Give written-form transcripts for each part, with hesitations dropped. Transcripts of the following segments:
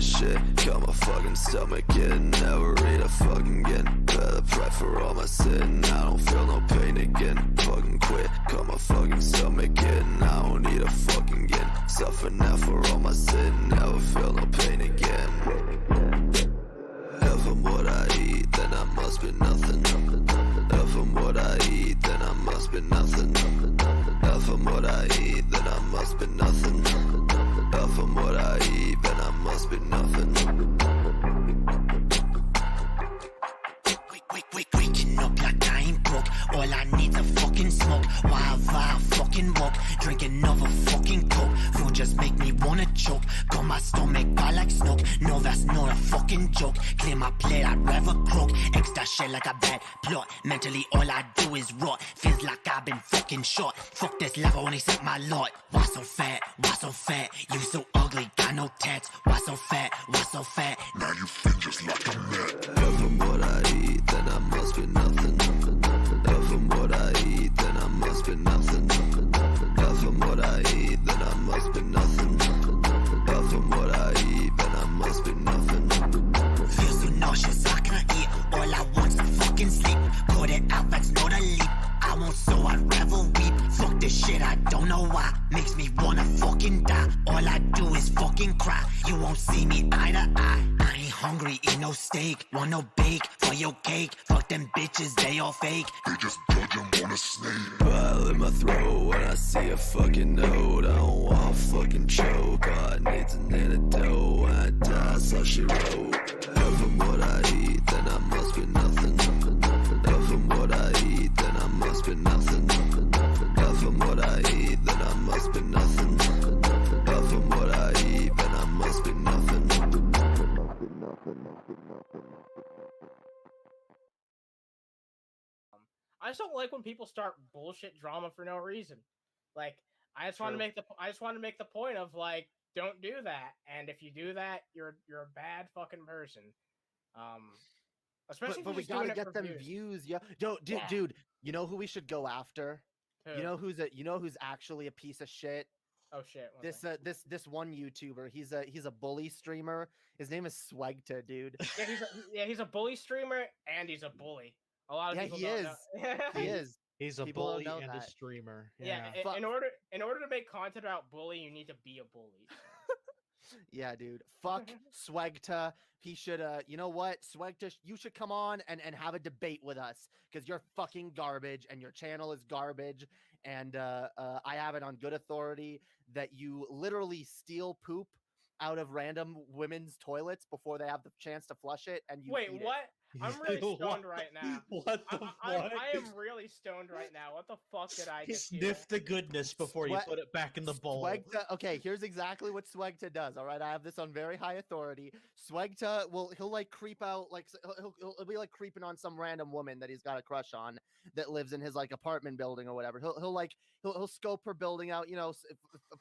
shit. Got my fucking stomach in, never eat a fucking again. Better pray for all my sin, I don't feel no pain again. Fucking quit, got my fucking stomach in, I don't need a fucking again. Suffer now for all my sin, never feel no pain again. If I'm what I eat, then I must be nothing. If I'm what I eat, then I must be nothing. If I'm what I eat, then I must be nothing. If I'm what I eat, then I must be nothing. Waking up like I ain't broke. All I need's a fucking smoke. While I fucking walk, drink another fucking coke. Food just make me wanna choke. Got my stomach out like smoke. No, that's not a fucking joke. Clear my plate, I'd rather croak. Extra shit like a bad plot. Mentally, all I do is rot. Feels like I've been fucking shot. Fuck this life, I only set my lot. Why so fat? Why so fat? You so ugly, got no tats. Why so fat? Why so fat? Now you feel just like a man. If I'm what I eat, then I must be nothing. If I'm what I eat, then I must be nothing. If I'm what I eat, then I must be nothing. If I'm what I eat, then I must be nothing. Feel so nauseous, I can't eat. All I want's to fucking sleep. Put it out, that's not a leap. I won't, so I'd rather weep. Fuck this shit, I don't know why. Makes me wanna fucking die. All I do is fucking cry. You won't see me eye to eye. I ain't hungry, eat no steak. Want no bake for your cake. Fuck them bitches, they all fake. They just judge him on a snake. Bile in my throat when I see a fucking note. I don't want fucking choke. All I need's an antidote. When I die, so she wrote. If I'm what I eat, then I must be nothing. If I'm what I eat, then I must be nothing. If I'm what I eat, then I must be nothing. If I'm what I eat, then I must be nothing. I just don't like when people start bullshit drama for no reason. Like, I just want to make the point of, like, don't do that. And if you do that, you're a bad fucking person. Especially if But you're we just doing gotta it get for them views, yeah. Yeah. Dude, you know who we should go after? Who? You know who's actually a piece of shit? Oh shit! one This second. this one YouTuber. He's a bully streamer. His name is Swegta, dude. He's a bully streamer and he's a bully. A lot of Yeah, people he don't is. know. He is. He's a People don't bully know and a that. streamer. Yeah, Yeah. in order to make content about bully, you need to be a bully. Yeah, dude. Fuck Swegta. He should you know what? Swegta, you should come on and have a debate with us because you're fucking garbage and your channel is garbage. And I have it on good authority that you literally steal poop out of random women's toilets before they have the chance to flush it, and you Wait, eat what? I'm really What? stoned right now. What the fuck? I am really stoned right now. What the fuck did I just hear? Sniff the goodness before you Swag- put it back in the bowl. Swegta, okay, here's exactly what Swegta does. All right, I have this on very high authority. Swegta he'll like creep out, like he'll be like creeping on some random woman that he's got a crush on that lives in his like apartment building or whatever. He'll scope her building out, you know,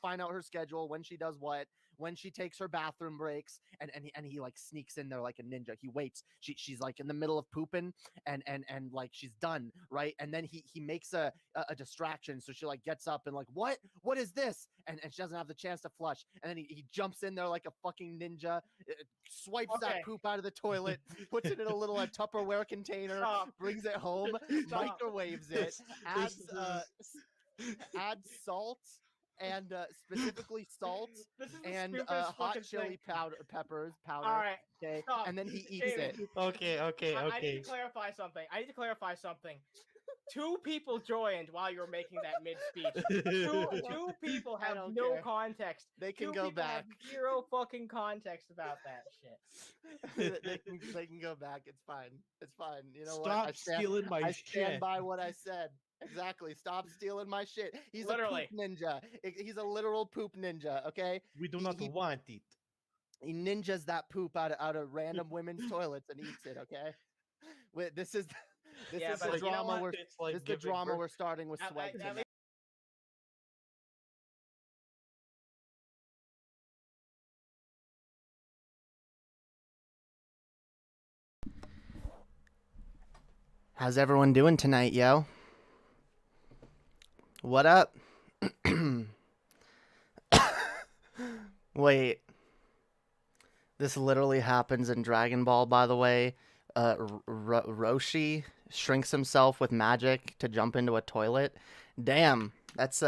find out her schedule, when she does what, when she takes her bathroom breaks, and he like sneaks in there like a ninja. He waits. She's like in the middle of pooping and like she's done, right? And then he makes a distraction, so she like gets up and like, what is this? And she doesn't have the chance to flush, and then he jumps in there like a fucking ninja, swipes that Okay. poop out of the toilet, puts it in a little Tupperware container, Stop. brings it home, Stop. microwaves it, adds salt and specifically salt This is the and stupidest hot fucking chili thing. peppers powder. All right, Okay, stop. and then he eats Jamie. it. Okay. I need to clarify something. Two people joined while you were making that mid speech. Two people I have don't no care. context. They can Two go people have back. zero fucking context about that shit. they can go back. It's fine. It's fine. You know Stop what? stealing my I stand shit. by what I said. Exactly. Stop stealing my shit. He's Literally. a poop ninja. He's a literal poop ninja. Okay. We do He- not he- want it. He ninjas that poop out of random women's toilets and eats it. Okay. This is Yeah, the but you know drama what? we're It's like this is the giving drama birth- we're starting with At- Swag. at tonight. least- How's everyone doing tonight, yo? What up? Wait. This literally happens in Dragon Ball, by the way. Roshi shrinks himself with magic to jump into a toilet. Damn, that's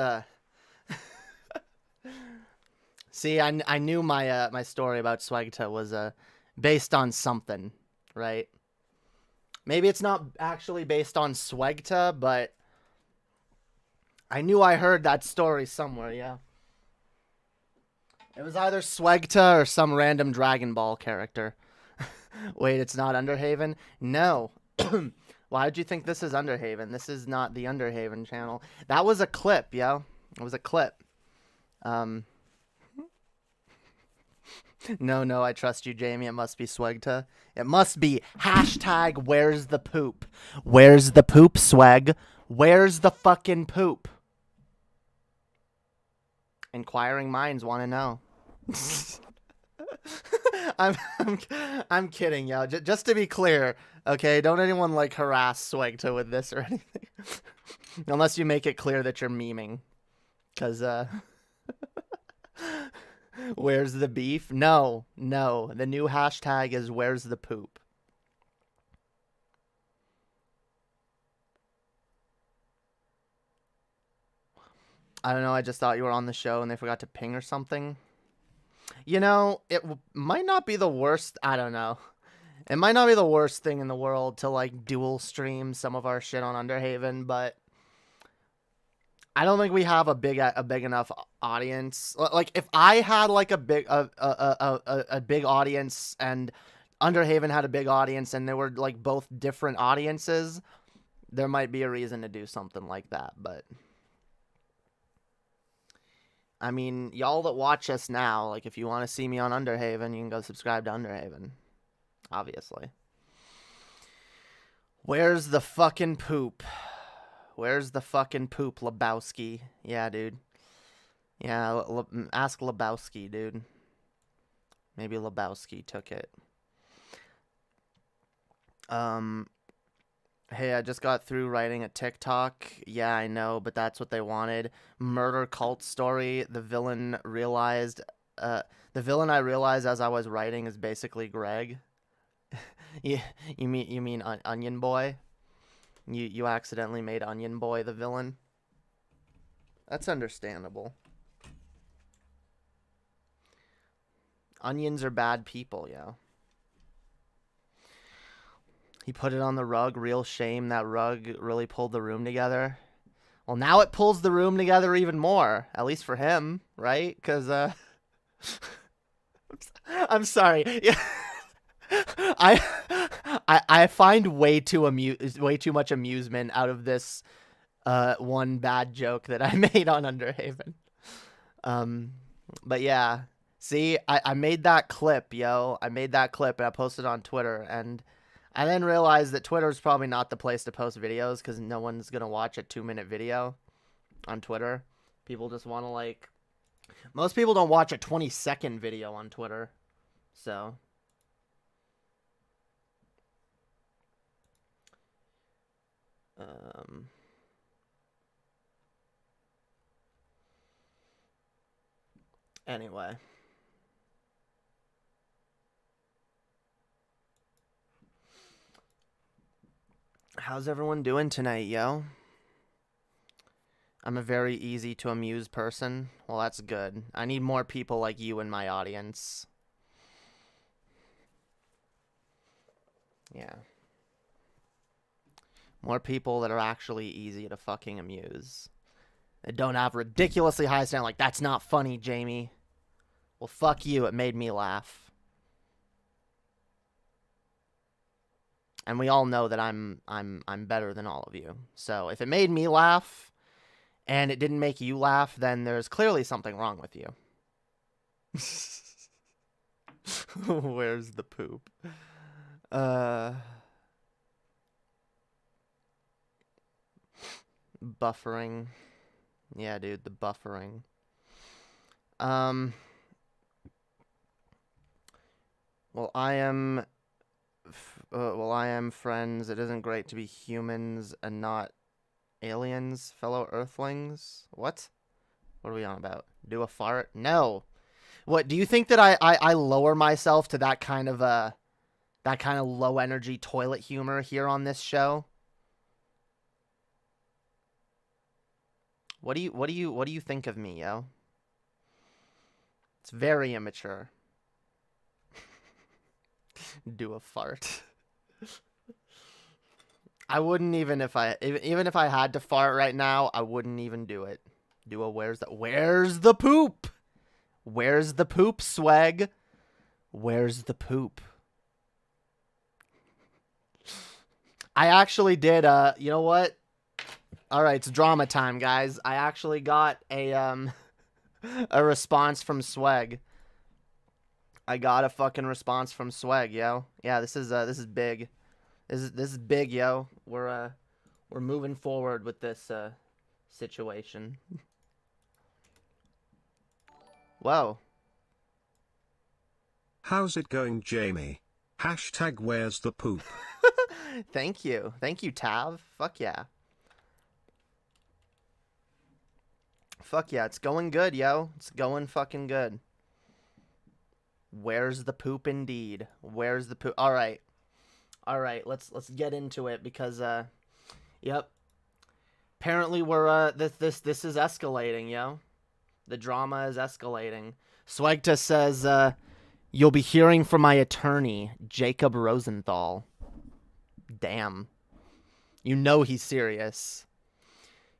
See, I knew my my story about Swagta was based on something, right? Maybe it's not actually based on Swagta, but I knew I heard that story somewhere, yeah. It was either Swagta or some random Dragon Ball character. Wait, it's not Underhaven? No. Why did you think this is Underhaven? This is not the Underhaven channel. That was a clip, yo. It was a clip. No, I trust you, Jamie. It must be Swagta. It must be hashtag where's the poop. Where's the poop, Swag? Where's the fucking poop? Inquiring minds want to know. I'm kidding, yo. Just to be clear, okay? Don't anyone like harass Swagta with this or anything, unless you make it clear that you're memeing. Cause where's the beef? No. The new hashtag is where's the poop. I don't know, I just thought you were on the show and they forgot to ping or something. You know, it might not be the worst, I don't know. It might not be the worst thing in the world to, like, dual stream some of our shit on Underhaven, but I don't think we have a big enough audience. Like, if I had, like, a big audience and Underhaven had a big audience and they were, like, both different audiences, there might be a reason to do something like that, but I mean, y'all that watch us now, like, if you want to see me on Underhaven, you can go subscribe to Underhaven. Obviously. Where's the fucking poop? Where's the fucking poop, Lebowski? Yeah, dude. Yeah, ask Lebowski, dude. Maybe Lebowski took it. Hey, I just got through writing a TikTok. Yeah, I know, but that's what they wanted. Murder cult story. The villain I realized as I was writing is basically Greg. you mean Onion Boy? You accidentally made Onion Boy the villain? That's understandable. Onions are bad people, yo. He put it on the rug. Real shame. That rug really pulled the room together. Well, now it pulls the room together even more. At least for him, right? Because, I'm sorry. Yeah. I find way too much amusement out of this one bad joke that I made on Underhaven. But yeah. See, I made that clip, yo. I made that clip and I posted it on Twitter, and I then realized that Twitter is probably not the place to post videos because no one's going to watch a 2-minute video on Twitter. People just want to, like... Most people don't watch a 20-second video on Twitter. So... Anyway... How's everyone doing tonight, yo? I'm a very easy to amuse person. Well, that's good. I need more people like you in my audience. Yeah. More people that are actually easy to fucking amuse. That don't have ridiculously high standards. Like, that's not funny, Jamie. Well, fuck you. It made me laugh. And we all know that I'm better than all of you. So if it made me laugh and it didn't make you laugh, then there's clearly something wrong with you. Where's the poop? Buffering. Yeah, dude, the buffering. Well, I am friends. It isn't great to be humans and not aliens, fellow Earthlings. What? What are we on about? Do a fart? No. What do you think that I lower myself to that kind of low energy toilet humor here on this show? What do you think of me, yo? It's very immature. Do a fart. I wouldn't even if I had to fart right now, I wouldn't even do it. Do a where's the poop? Where's the poop, swag? Where's the poop? I actually did you know what? All right, it's drama time, guys. I actually got a response from Swag. I got a fucking response from Swag, yo. Yeah, this is big. This is big, yo. We're moving forward with this situation. Whoa. How's it going, Jamie? Hashtag where's the poop? Thank you. Thank you, Tav. Fuck yeah. Fuck yeah, it's going good, yo. It's going fucking good. Where's the poop indeed? Where's the poop? All right. Let's get into it because yep. Apparently we're this is escalating, yo. The drama is escalating. Swagta says you'll be hearing from my attorney, Jacob Rosenthal. Damn. You know he's serious.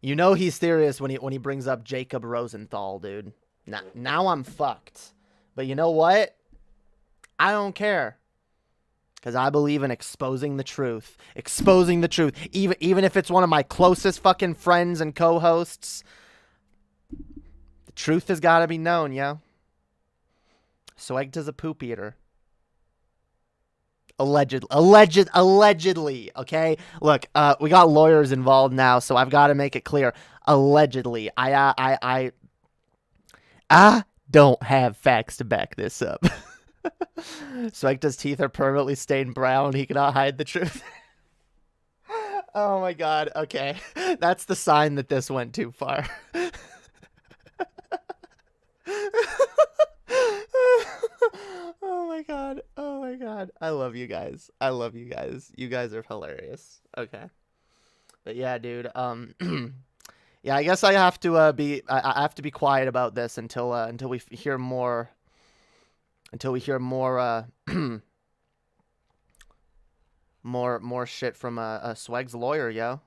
You know he's serious when he brings up Jacob Rosenthal, dude. Now I'm fucked. But you know what? I don't care. Because I believe in exposing the truth. Exposing the truth. Even if it's one of my closest fucking friends and co-hosts. The truth has got to be known, yo. Swagta's a poop eater. Allegedly, okay? Look, we got lawyers involved now, so I've got to make it clear. Allegedly. I don't have facts to back this up. Swagta's teeth are permanently stained brown. He cannot hide the truth. Oh my god, okay. That's the sign that this went too far. Oh my god. I love you guys. You guys are hilarious. Okay. But yeah, dude, yeah, I guess I have to be quiet about this until we hear more more shit from Swag's lawyer, yo.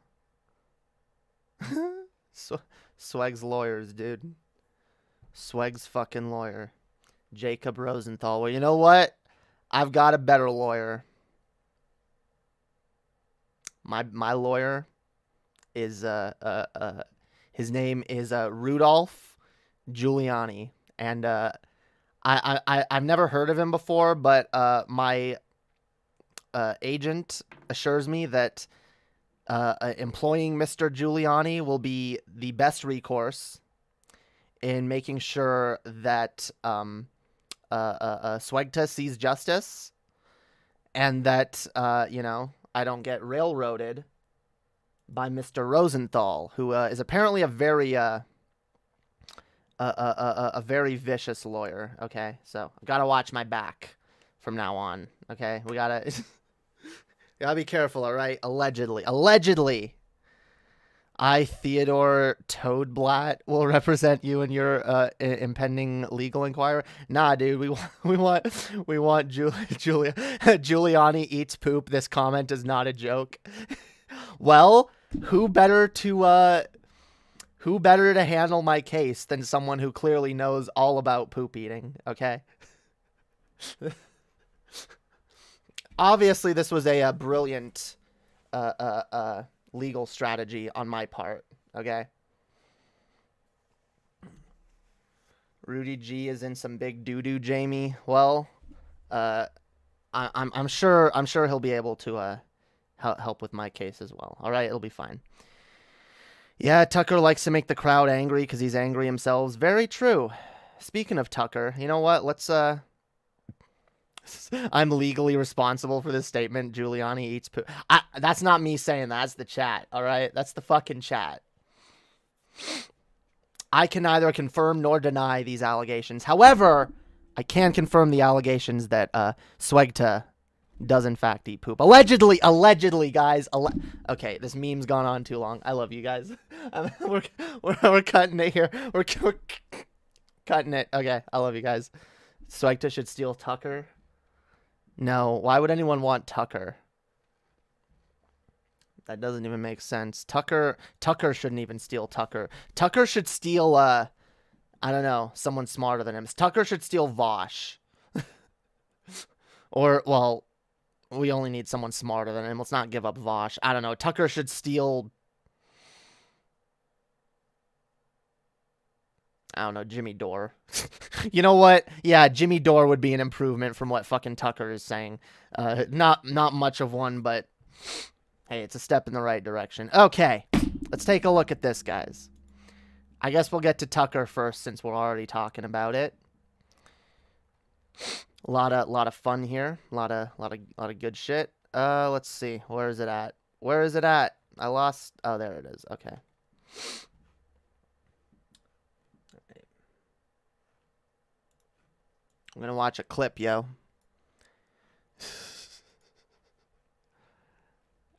Swag's lawyers, dude. Swag's fucking lawyer. Jacob Rosenthal. Well, you know what? I've got a better lawyer. My lawyer is his name is Rudolph Giuliani, and I've never heard of him before, but my agent assures me that employing Mr. Giuliani will be the best recourse in making sure that Swagta sees justice, and that I don't get railroaded by Mr. Rosenthal, who is apparently a very vicious lawyer. Okay, so I've got to watch my back from now on. Okay, we gotta be careful. All right, allegedly. I, Theodore Toadblatt, will represent you in your impending legal inquiry. Nah, dude, we want Giuliani eats poop. This comment is not a joke. Well, who better to handle my case than someone who clearly knows all about poop eating? Okay. Obviously, this was a brilliant legal strategy on my part, okay? Rudy G is in some big doo-doo, Jamie. Well, I'm sure he'll be able to help with my case as well. All right, it'll be fine. Yeah, Tucker likes to make the crowd angry because he's angry himself. Very true. Speaking of Tucker, you know what? Let's I'm legally responsible for this statement. Giuliani eats poop. That's not me saying that. That's the chat, all right? That's the fucking chat. I can neither confirm nor deny these allegations. However, I can confirm the allegations that Swegta does in fact eat poop. Allegedly, guys. Okay, this meme's gone on too long. I love you guys. We're cutting it here. We're cutting it. Okay, I love you guys. Swegta should steal Tucker. No, why would anyone want Tucker? That doesn't even make sense. Tucker shouldn't even steal Tucker. Tucker should steal I don't know, someone smarter than him. Tucker should steal Vosh. Or, well, we only need someone smarter than him. Let's not give up Vosh. I don't know. Tucker should steal, I don't know, Jimmy Dore. You know what? Yeah, Jimmy Dore would be an improvement from what fucking Tucker is saying. Not much of one, but hey, it's a step in the right direction. Okay, let's take a look at this, guys. I guess we'll get to Tucker first since we're already talking about it. A lot of fun here. A lot of good shit. Let's see. Where is it at? Where is it at? I lost. Oh, there it is. Okay. I'm gonna watch a clip, yo.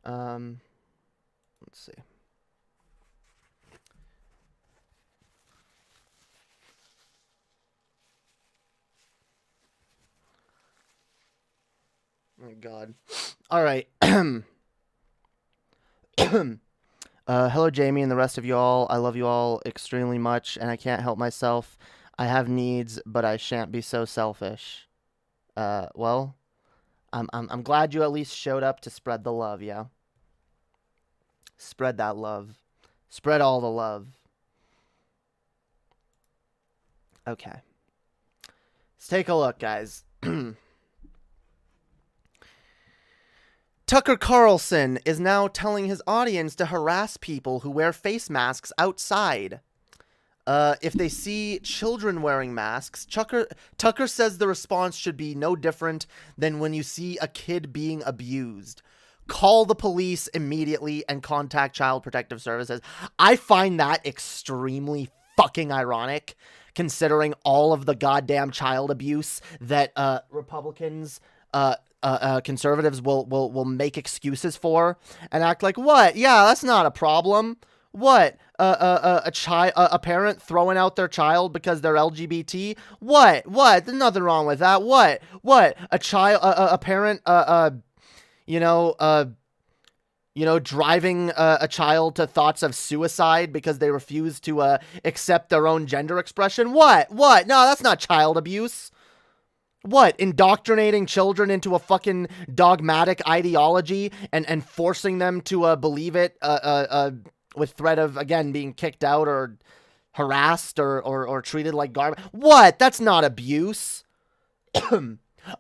Let's see. Oh, God. All right. Hello, Jamie, and the rest of you all. I love you all extremely much, and I can't help myself. I have needs, but I shan't be so selfish. Well, I'm glad you at least showed up to spread the love, yeah. Spread that love. Spread all the love. Okay. Let's take a look, guys. Tucker Carlson is now telling his audience to harass people who wear face masks outside. If they see children wearing masks, Tucker says the response should be no different than when you see a kid being abused. Call the police immediately and contact Child Protective Services. I find that extremely fucking ironic, considering all of the goddamn child abuse that Republicans, conservatives will make excuses for and act like, what? Yeah, that's not a problem. What? A parent throwing out their child because they're LGBT? What? There's nothing wrong with that. What? A parent, driving a child to thoughts of suicide because they refuse to accept their own gender expression? What? No, that's not child abuse. What? Indoctrinating children into a fucking dogmatic ideology and forcing them to believe it with threat of, again, being kicked out or harassed or treated like garbage? What? That's not abuse.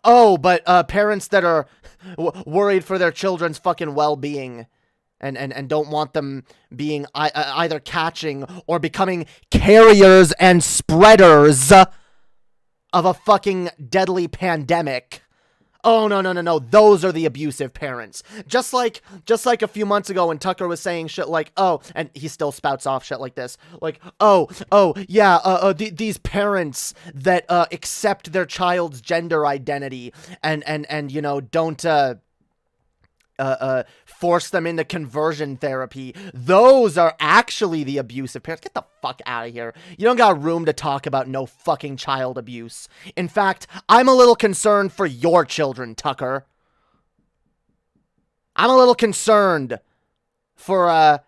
Oh, but parents that are worried for their children's fucking well-being and don't want them being either catching or becoming carriers and spreaders of a fucking deadly pandemic. Oh, no. Those are the abusive parents. Just like a few months ago when Tucker was saying shit like, oh, and he still spouts off shit like this. Like, these parents that accept their child's gender identity and don't force them into conversion therapy. Those are actually the abusive parents. Get the fuck out of here. You don't got room to talk about no fucking child abuse. In fact, I'm a little concerned for your children, Tucker. I'm a little concerned for,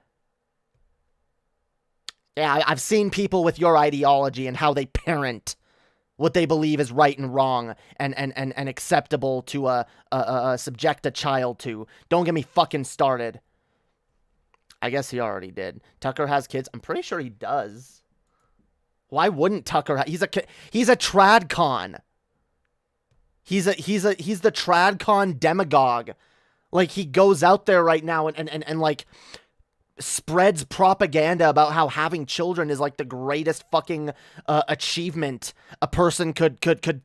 I've seen people with your ideology and how they parent what they believe is right and wrong and acceptable to subject a child to. Don't get me fucking started. I guess he already did. Tucker has kids. I'm pretty sure he does. Why wouldn't Tucker? He's a tradcon. He's the tradcon demagogue. Like, he goes out there right now and like spreads propaganda about how having children is like the greatest fucking achievement a person could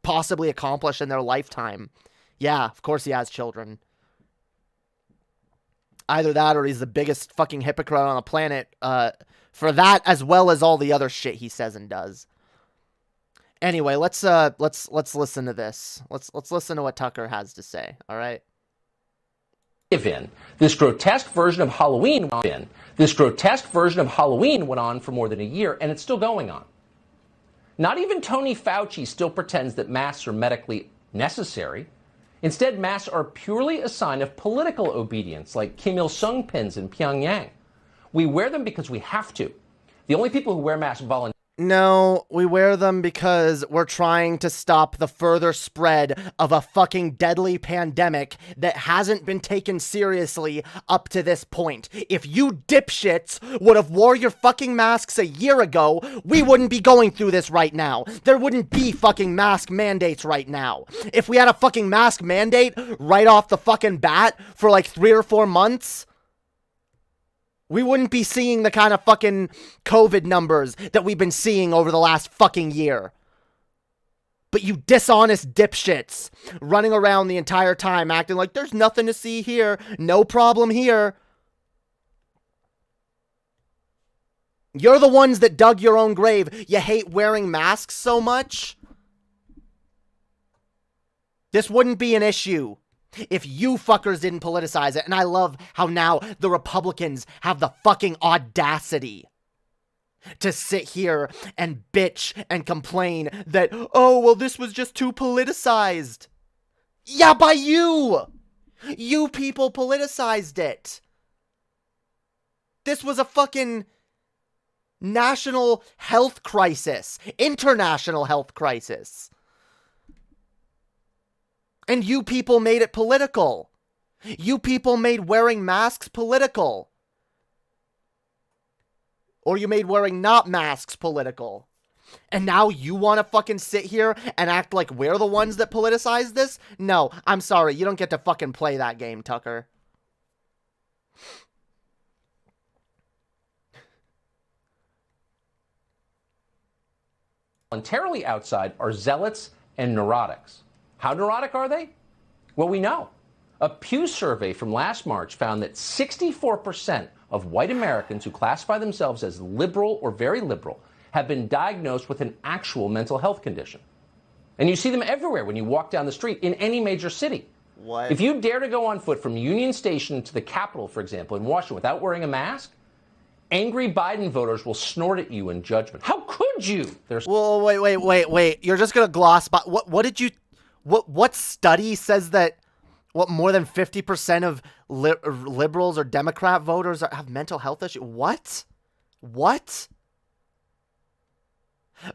possibly accomplish in their lifetime. Yeah, of course he has children. Either that or he's the biggest fucking hypocrite on the planet for that, as well as all the other shit he says and does. Anyway, let's listen to this. Let's listen to what Tucker has to say. All right. This grotesque version of Halloween went on for more than a year, and it's still going on. Not even Tony Fauci still pretends that masks are medically necessary. Instead, masks are purely a sign of political obedience, like Kim Il-sung pins in Pyongyang. We wear them because we have to. The only people who wear masks voluntarily. No, we wear them because we're trying to stop the further spread of a fucking deadly pandemic that hasn't been taken seriously up to this point. If you dipshits would have wore your fucking masks a year ago, we wouldn't be going through this right now. There wouldn't be fucking mask mandates right now. If we had a fucking mask mandate right off the fucking bat for like 3 or 4 months, we wouldn't be seeing the kind of fucking COVID numbers that we've been seeing over the last fucking year. But you dishonest dipshits running around the entire time acting like there's nothing to see here, no problem here. You're the ones that dug your own grave. You hate wearing masks so much. This wouldn't be an issue if you fuckers didn't politicize it. And I love how now the Republicans have the fucking audacity to sit here and bitch and complain that, oh, well, this was just too politicized. Yeah, by you! You people politicized it. This was a fucking national health crisis, international health crisis. And you people made it political. You people made wearing masks political. Or you made wearing not masks political. And now you want to fucking sit here and act like we're the ones that politicize this? No, I'm sorry. You don't get to fucking play that game, Tucker. Voluntarily outside are zealots and neurotics. How neurotic are they? Well, we know. A Pew survey from last March found that 64% of white Americans who classify themselves as liberal or very liberal have been diagnosed with an actual mental health condition. And you see them everywhere when you walk down the street in any major city. What? If you dare to go on foot from Union Station to the Capitol, for example, in Washington without wearing a mask, angry Biden voters will snort at you in judgment. How could you? Whoa, wait. You're just going to gloss by. What did you... What study says that more than 50% of liberals or Democrat voters have mental health issues? What?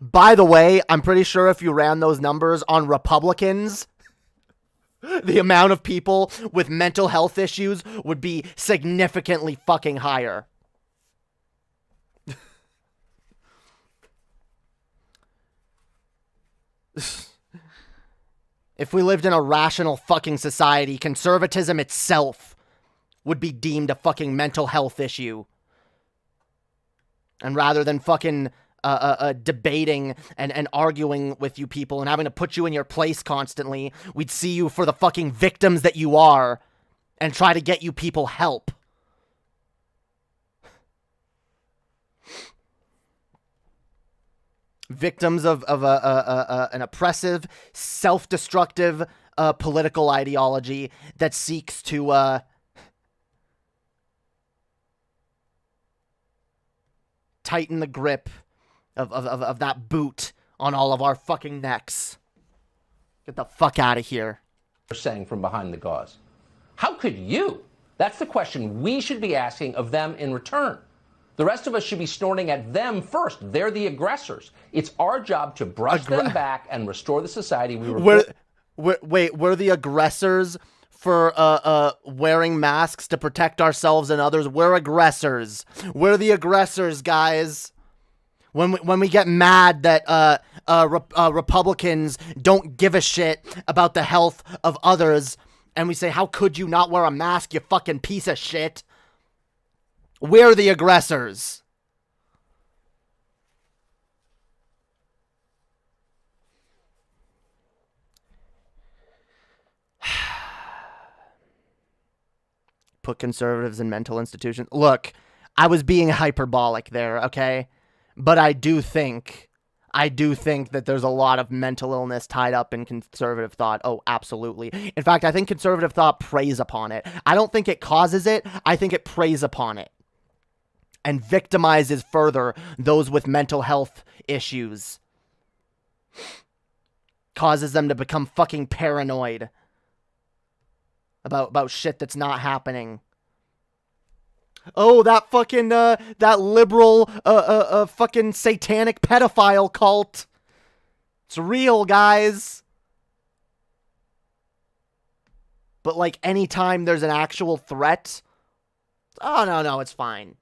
By the way, I'm pretty sure if you ran those numbers on Republicans, the amount of people with mental health issues would be significantly fucking higher. If we lived in a rational fucking society, conservatism itself would be deemed a fucking mental health issue. And rather than fucking debating and arguing with you people and having to put you in your place constantly, we'd see you for the fucking victims that you are and try to get you people help. Victims of an oppressive, self-destructive political ideology that seeks to tighten the grip of that boot on all of our fucking necks. Get the fuck out of here. Saying from behind the gauze. How could you? That's the question we should be asking of them in return. The rest of us should be snorting at them first. They're the aggressors. It's our job to brush them back and restore the society we were. We're the aggressors for wearing masks to protect ourselves and others. We're aggressors. We're the aggressors, guys. When we get mad that Republicans don't give a shit about the health of others, and we say, how could you not wear a mask, you fucking piece of shit? We're the aggressors. Put conservatives in mental institutions. Look, I was being hyperbolic there, okay? But I do think I do think that there's a lot of mental illness tied up in conservative thought. Oh, absolutely. In fact, I think conservative thought preys upon it. I don't think it causes it. I think it preys upon it and victimizes further those with mental health issues. Causes them to become fucking paranoid about shit that's not happening. Oh, that fucking, that liberal, fucking satanic pedophile cult. It's real, guys. But, like, anytime there's an actual threat, oh, no, it's fine.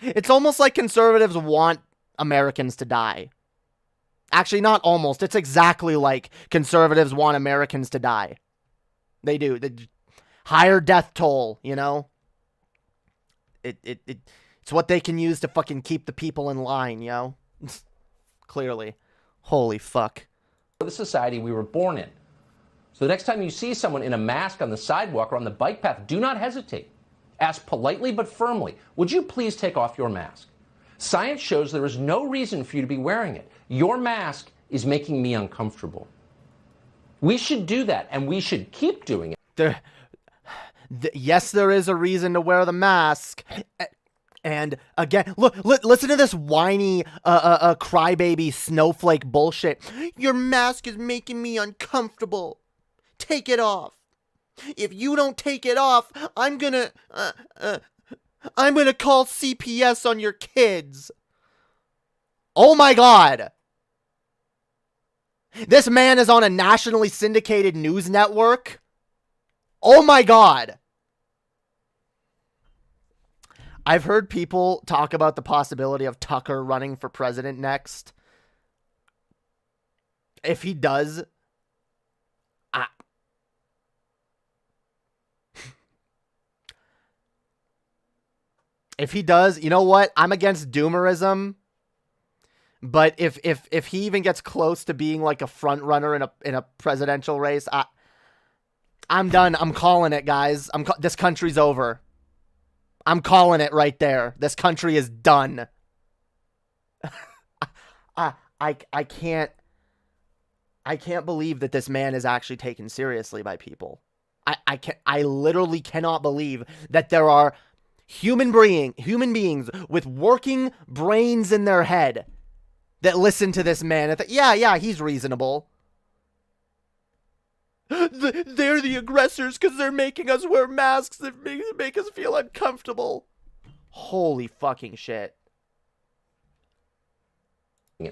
It's almost like conservatives want Americans to die. Actually, not almost. It's exactly like conservatives want Americans to die. They do. Higher death toll, you know? It's what they can use to fucking keep the people in line, yo. Clearly. Holy fuck. The society we were born in. So the next time you see someone in a mask on the sidewalk or on the bike path, do not hesitate. Ask politely but firmly, would you please take off your mask? Science shows there is no reason for you to be wearing it. Your mask is making me uncomfortable. We should do that, and we should keep doing it. Yes, there is a reason to wear the mask. And again, look, listen to this whiny, crybaby snowflake bullshit. Your mask is making me uncomfortable. Take it off. If you don't take it off, I'm gonna call CPS on your kids. Oh my God. This man is on a nationally syndicated news network. Oh my God. I've heard people talk about the possibility of Tucker running for president next. If he does, you know what? I'm against doomerism. But if he even gets close to being like a front runner in a presidential race, I'm done. I'm calling it, guys. This country's over. I'm calling it right there. This country is done. I can't believe that this man is actually taken seriously by people. I literally cannot believe that there are human beings with working brains in their head that listen to this man and think, yeah, he's reasonable. They're the aggressors because they're making us wear masks that make us feel uncomfortable. Holy fucking shit.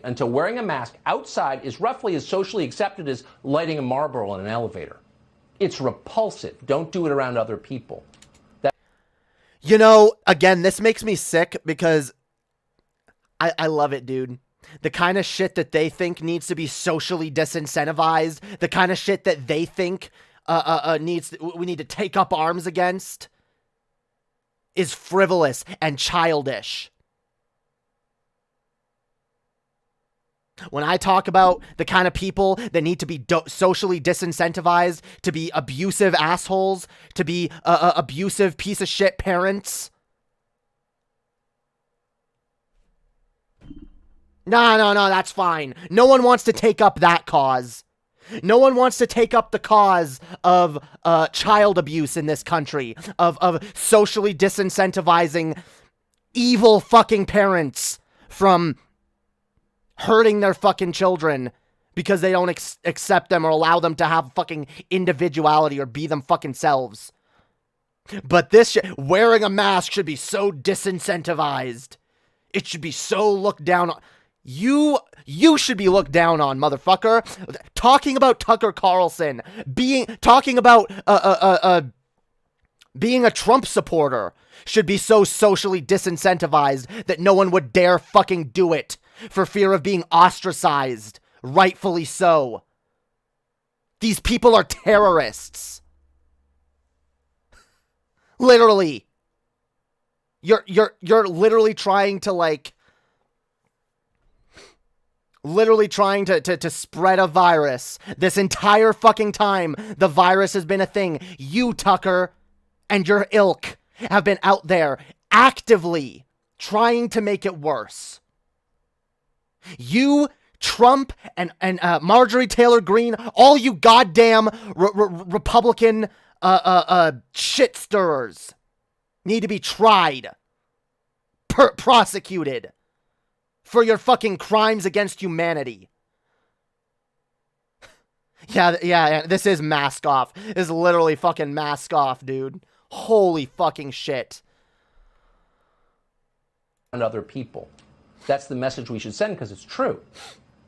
Until wearing a mask outside is roughly as socially accepted as lighting a Marlboro in an elevator. It's repulsive. Don't do it around other people. You know, again, this makes me sick because I love it, dude. The kind of shit that they think needs to be socially disincentivized, the kind of shit that they think we need to take up arms against is frivolous and childish. When I talk about the kind of people that need to be socially disincentivized, to be abusive assholes, to be abusive piece of shit parents. No, that's fine. No one wants to take up that cause. No one wants to take up the cause of child abuse in this country, of socially disincentivizing evil fucking parents from hurting their fucking children because they don't accept them or allow them to have fucking individuality or be them fucking selves. But this shit, wearing a mask should be so disincentivized. It should be so looked down on. You should be looked down on, motherfucker. Talking about Tucker Carlson, talking about being a Trump supporter should be so socially disincentivized that no one would dare fucking do it for fear of being ostracized. Rightfully so. These people are terrorists. Literally. You're literally trying to to spread a virus. This entire fucking time, the virus has been a thing. You, Tucker, and your ilk have been out there actively trying to make it worse. You, Trump, and Marjorie Taylor Greene, all you goddamn Republican shit stirrers need to be tried, prosecuted for your fucking crimes against humanity. Yeah, this is mask off. This is literally fucking mask off, dude. Holy fucking shit. And other people. That's the message we should send because it's true.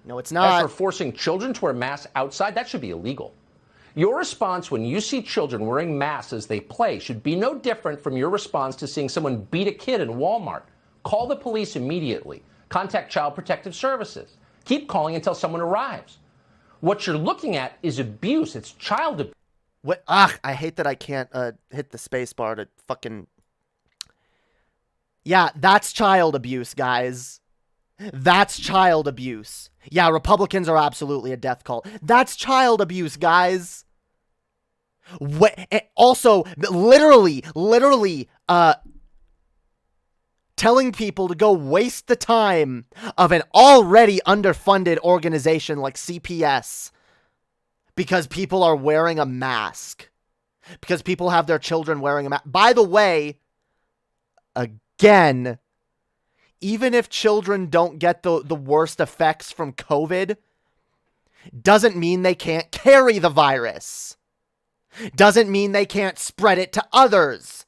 No, it's As not. for forcing children to wear masks outside, that should be illegal. Your response when you see children wearing masks as they play should be no different from your response to seeing someone beat a kid in Walmart. Call the police immediately. Contact Child Protective Services. Keep calling until someone arrives. What you're looking at is abuse. It's child abuse. What? I hate that I can't hit the space bar to fucking... Yeah, that's child abuse, guys. That's child abuse. Yeah, Republicans are absolutely a death cult. That's child abuse, guys. Also, literally, telling people to go waste the time of an already underfunded organization like CPS because people are wearing a mask. Because people have their children wearing a mask. By the way, again, even if children don't get the worst effects from COVID, doesn't mean they can't carry the virus. Doesn't mean they can't spread it to others.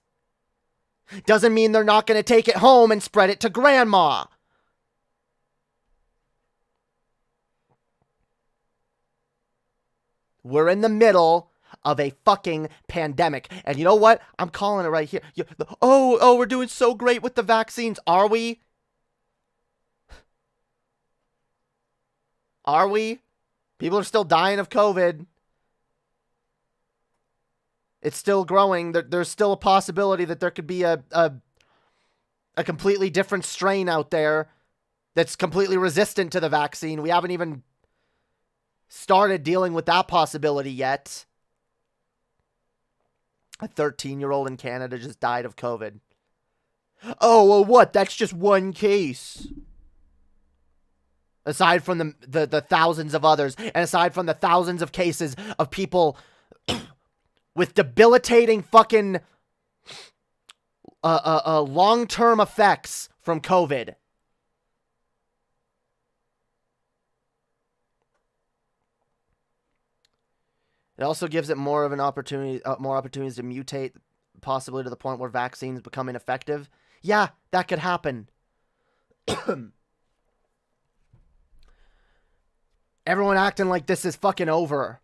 Doesn't mean they're not going to take it home and spread it to grandma. We're in the middle of a fucking pandemic. And you know what? I'm calling it right here. Oh, we're doing so great with the vaccines. Are we? Are we? People are still dying of COVID. It's still growing. There's still a possibility that there could be a completely different strain out there that's completely resistant to the vaccine. We haven't even started dealing with that possibility yet. A 13-year-old in Canada just died of COVID. Oh, well, what? That's just one case. Aside from the thousands of others, and aside from the thousands of cases of people with debilitating fucking long-term effects from COVID. It also gives it more of an opportunity, more opportunities to mutate, possibly to the point where vaccines become ineffective. Yeah, that could happen. Everyone acting like this is fucking over.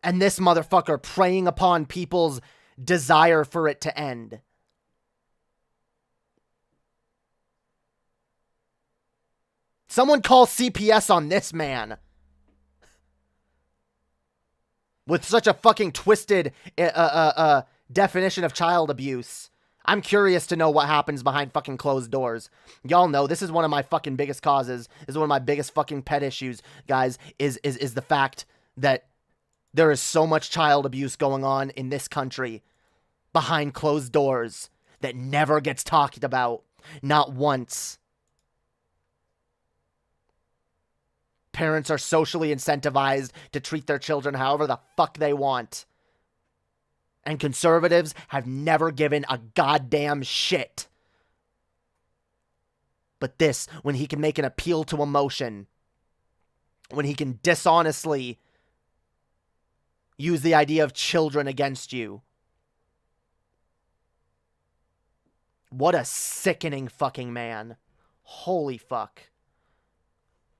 And this motherfucker preying upon people's desire for it to end. Someone call CPS on this man. With such a fucking twisted definition of child abuse. I'm curious to know what happens behind fucking closed doors. Y'all know this is one of my fucking biggest causes. This is one of my biggest fucking pet issues, guys, is the fact that there is so much child abuse going on in this country behind closed doors that never gets talked about. Not once. Parents are socially incentivized to treat their children however the fuck they want. And conservatives have never given a goddamn shit. But this, when he can make an appeal to emotion, when he can dishonestly use the idea of children against you. What a sickening fucking man. Holy fuck.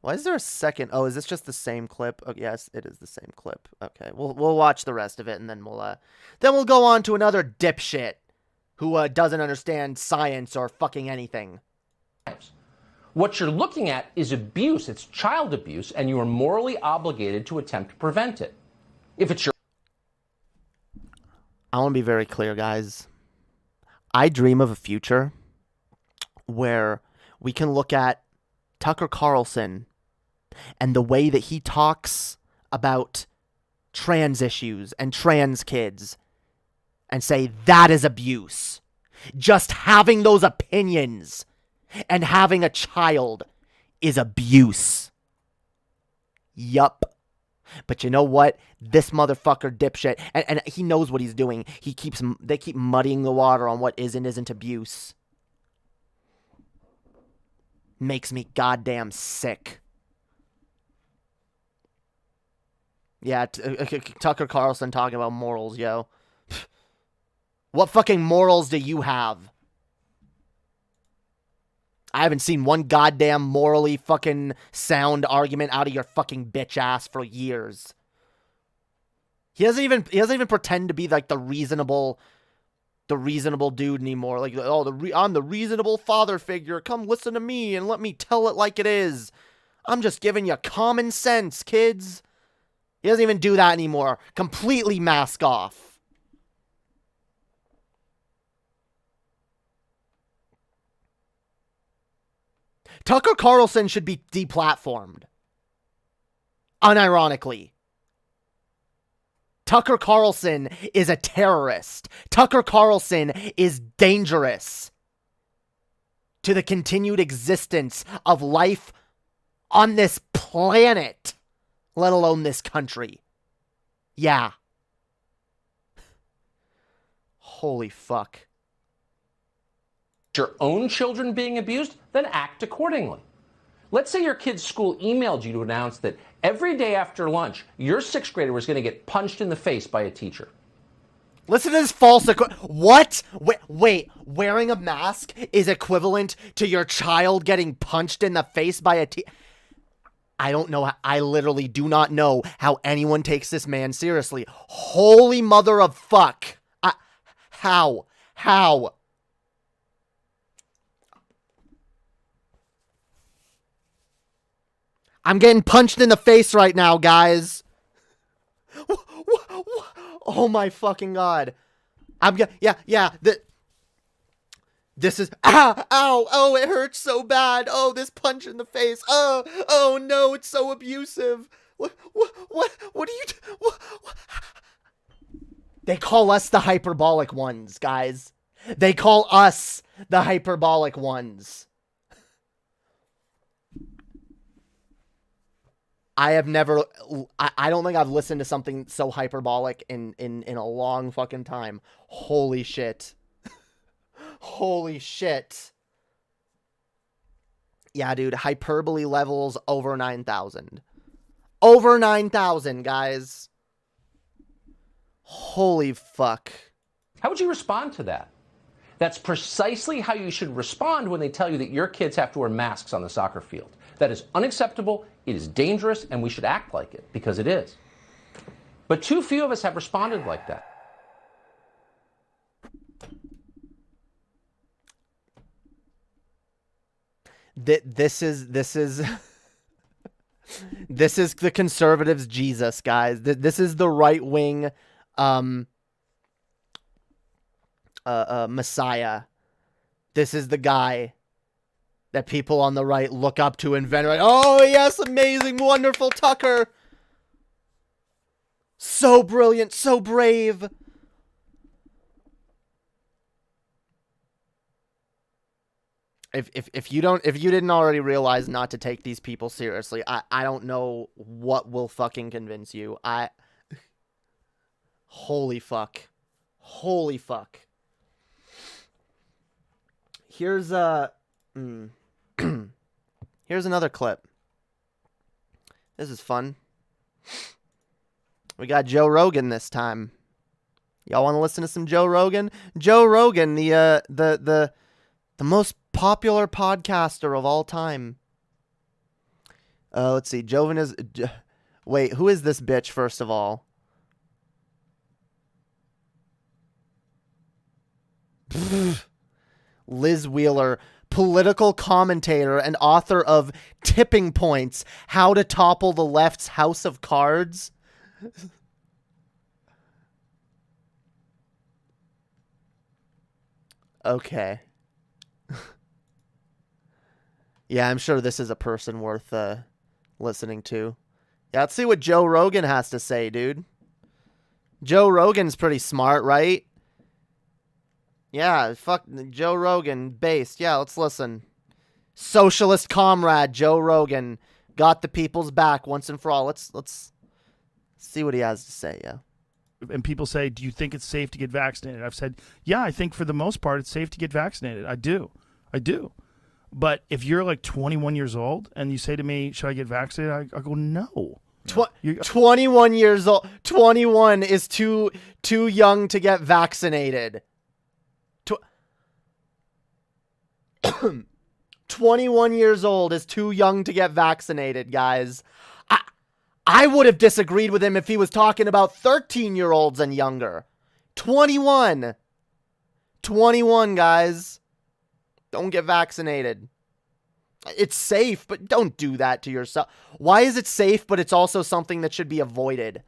Why is there a second? Oh, is this just the same clip? Oh, yes, it is the same clip. Okay, we'll watch the rest of it, and then we'll go on to another dipshit who doesn't understand science or fucking anything. What you're looking at is abuse. It's child abuse, and you are morally obligated to attempt to prevent it. If it's your... I want to be very clear, guys. I dream of a future where we can look at Tucker Carlson and the way that he talks about trans issues and trans kids and say that is abuse. Just having those opinions and having a child is abuse. Yup. But you know what? This motherfucker dipshit, and he knows what he's doing. They keep muddying the water on what is and isn't abuse. Makes me goddamn sick. Yeah, Tucker Carlson talking about morals, yo. What fucking morals do you have? I haven't seen one goddamn morally fucking sound argument out of your fucking bitch ass for years. He doesn't even pretend to be like the reasonable dude anymore. Like, oh, I'm the reasonable father figure. Come listen to me and let me tell it like it is. I'm just giving you common sense, kids. He doesn't even do that anymore. Completely mask off. Tucker Carlson should be deplatformed. Unironically. Tucker Carlson is a terrorist. Tucker Carlson is dangerous to the continued existence of life on this planet, let alone this country. Yeah. Holy fuck. Your own children being abused, then act accordingly. Let's say your kid's school emailed you to announce that every day after lunch, your 6th grader was going to get punched in the face by a teacher. Listen to this false what? Wait, wearing a mask is equivalent to your child getting punched in the face by a teacher? I don't know. I literally do not know how anyone takes this man seriously. Holy mother of fuck. How? I'm getting punched in the face right now, guys. Oh my fucking god. This is, ow, oh, it hurts so bad. Oh, this punch in the face. Oh no, it's so abusive. What do you do? They call us the hyperbolic ones, guys. They call us the hyperbolic ones. I don't think I've listened to something so hyperbolic in a long fucking time. Holy shit. Holy shit. Yeah, dude, hyperbole levels over 9,000. Over 9,000, guys. Holy fuck. How would you respond to that? That's precisely how you should respond when they tell you that your kids have to wear masks on the soccer field. That is unacceptable, it is dangerous, and we should act like it, because it is. But too few of us have responded like that. This is this is the conservatives' Jesus, guys. This is the right-wing Messiah. This is the guy that people on the right look up to and venerate. Oh, yes, amazing, wonderful Tucker. So brilliant, so brave. If you didn't already realize not to take these people seriously, I don't know what will fucking convince you. Holy fuck. Holy fuck. Here's here's another clip. This is fun. We got Joe Rogan this time. Y'all want to listen to some Joe Rogan? Joe Rogan, the most popular podcaster of all time. Let's see. Joven is... Wait, who is this bitch, first of all? Liz Wheeler, political commentator and author of Tipping Points, How to Topple the Left's House of Cards. Okay. Yeah, I'm sure this is a person worth listening to. Yeah, let's see what Joe Rogan has to say, dude. Joe Rogan's pretty smart, right? Yeah, fuck Joe Rogan, based. Yeah, let's listen. Socialist comrade Joe Rogan got the people's back once and for all. Let's see what he has to say. Yeah. And people say, do you think it's safe to get vaccinated? I've said, yeah, I think for the most part it's safe to get vaccinated. I do. But if you're like 21 years old and you say to me, should I get vaccinated? I go, no. 21 years old. 21 is too young to get vaccinated. 21 years old is too young to get vaccinated, guys. I would have disagreed with him if he was talking about 13-year-olds and younger. 21, guys. Don't get vaccinated. It's safe, but don't do that to yourself. Why is it safe, but it's also something that should be avoided?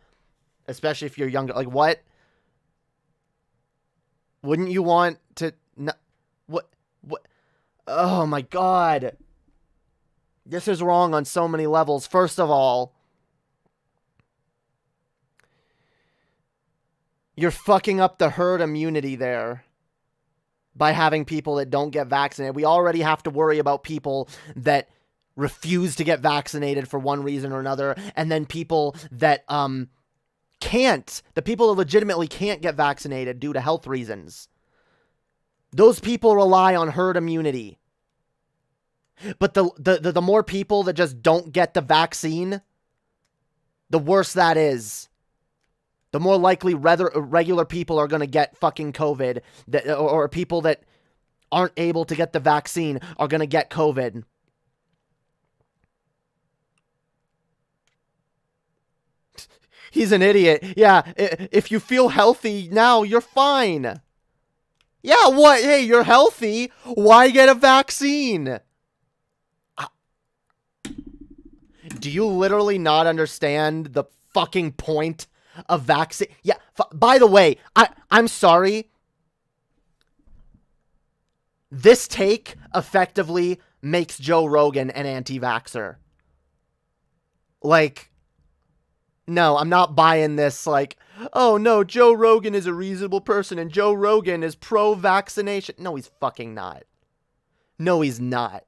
Especially if you're younger. Like, what? Wouldn't you want to... What? Oh, my God. This is wrong on so many levels. First of all, you're fucking up the herd immunity there by having people that don't get vaccinated. We already have to worry about people that refuse to get vaccinated for one reason or another, and then people that can't. The people that legitimately can't get vaccinated due to health reasons. Those people rely on herd immunity. But the more people that just don't get the vaccine, the worse that is. The more likely regular people are going to get fucking COVID, or people that aren't able to get the vaccine are going to get COVID. He's an idiot. Yeah, if you feel healthy now, you're fine. Yeah, what? Hey, you're healthy. Why get a vaccine? Do you literally not understand the fucking point of vaccine? Yeah, by the way, I'm sorry. This take effectively makes Joe Rogan an anti-vaxxer. Like, no, I'm not buying this, like, oh no, Joe Rogan is a reasonable person and Joe Rogan is pro-vaccination. No, he's fucking not. No, he's not.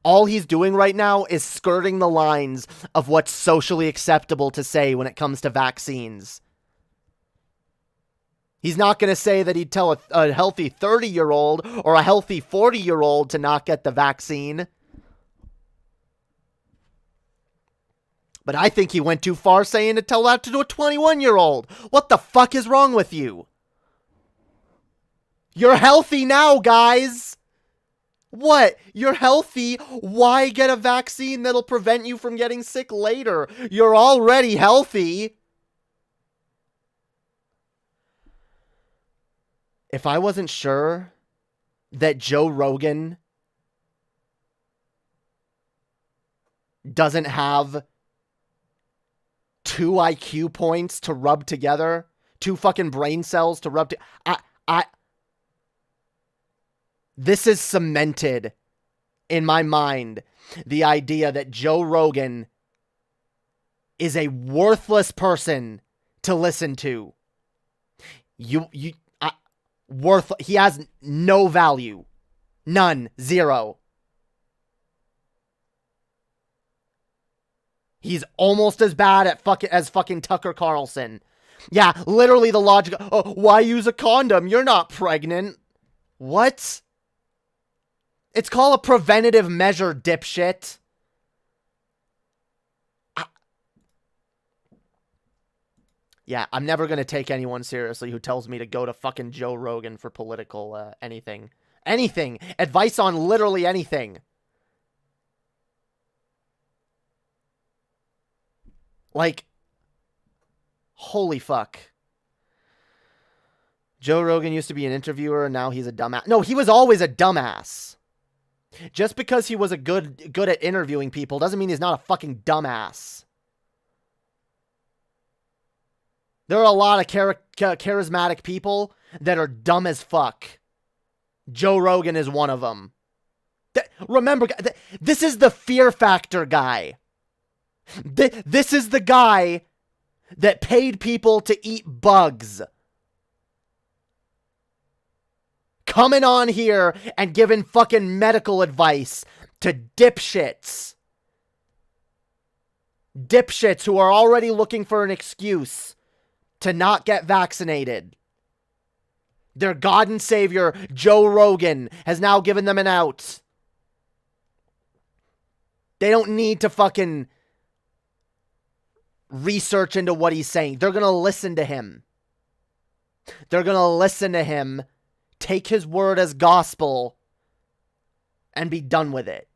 All he's doing right now is skirting the lines of what's socially acceptable to say when it comes to vaccines. He's not going to say that he'd tell a healthy 30-year-old or a healthy 40-year-old to not get the vaccine. But I think he went too far saying to tell that to a 21-year-old. What the fuck is wrong with you? You're healthy now, guys. What? You're healthy? Why get a vaccine that'll prevent you from getting sick later? You're already healthy. If I wasn't sure that Joe Rogan doesn't have 2 IQ points to rub together, 2 fucking brain cells to rub together, this is cemented in my mind, the idea that Joe Rogan is a worthless person to listen to. He has no value. None. Zero. He's almost as bad at as fucking Tucker Carlson. Yeah, literally the logic. Oh, why use a condom? You're not pregnant. What? It's called a preventative measure, dipshit. Yeah, I'm never going to take anyone seriously who tells me to go to fucking Joe Rogan for political anything. Anything. Advice on literally anything. Like, holy fuck. Joe Rogan used to be an interviewer and now he's a dumbass. No, he was always a dumbass. Just because he was good at interviewing people doesn't mean he's not a fucking dumbass. There are a lot of charismatic people that are dumb as fuck. Joe Rogan is one of them. Remember, this is the fear factor guy. This is the guy that paid people to eat bugs. coming on here and giving fucking medical advice to dipshits. Dipshits who are already looking for an excuse to not get vaccinated. Their God and Savior, Joe Rogan, has now given them an out. They don't need to fucking research into what he's saying. They're going to listen to him. They're going to listen to him, take his word as gospel, and be done with it.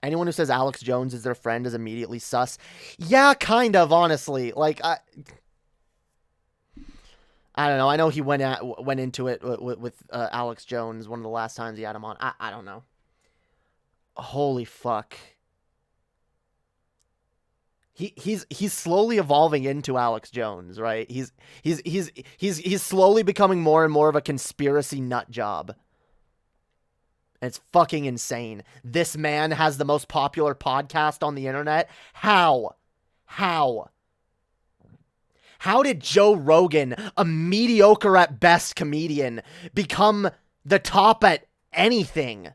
Anyone who says Alex Jones is their friend is immediately sus. Yeah, kind of, honestly. Like, I don't know. I know he went into it with Alex Jones one of the last times he had him on. I don't know. Holy fuck. He's slowly evolving into Alex Jones, right? He's slowly becoming more and more of a conspiracy nut job. It's fucking insane. This man has the most popular podcast on the internet. How? How did Joe Rogan, a mediocre at best comedian, become the top at anything?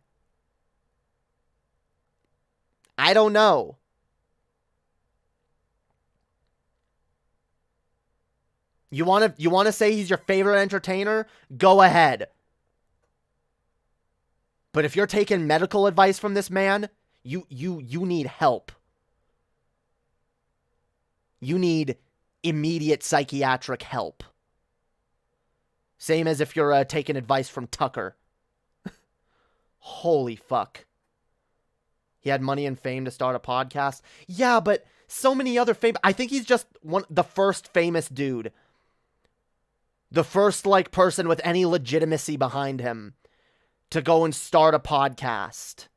I don't know. You want to say he's your favorite entertainer? Go ahead. But if you're taking medical advice from this man, you need help. You need immediate psychiatric help. Same as if you're taking advice from Tucker. Holy fuck. He had money and fame to start a podcast. Yeah, but so many other famous... I think he's just the first famous dude. The first, like, person with any legitimacy behind him to go and start a podcast.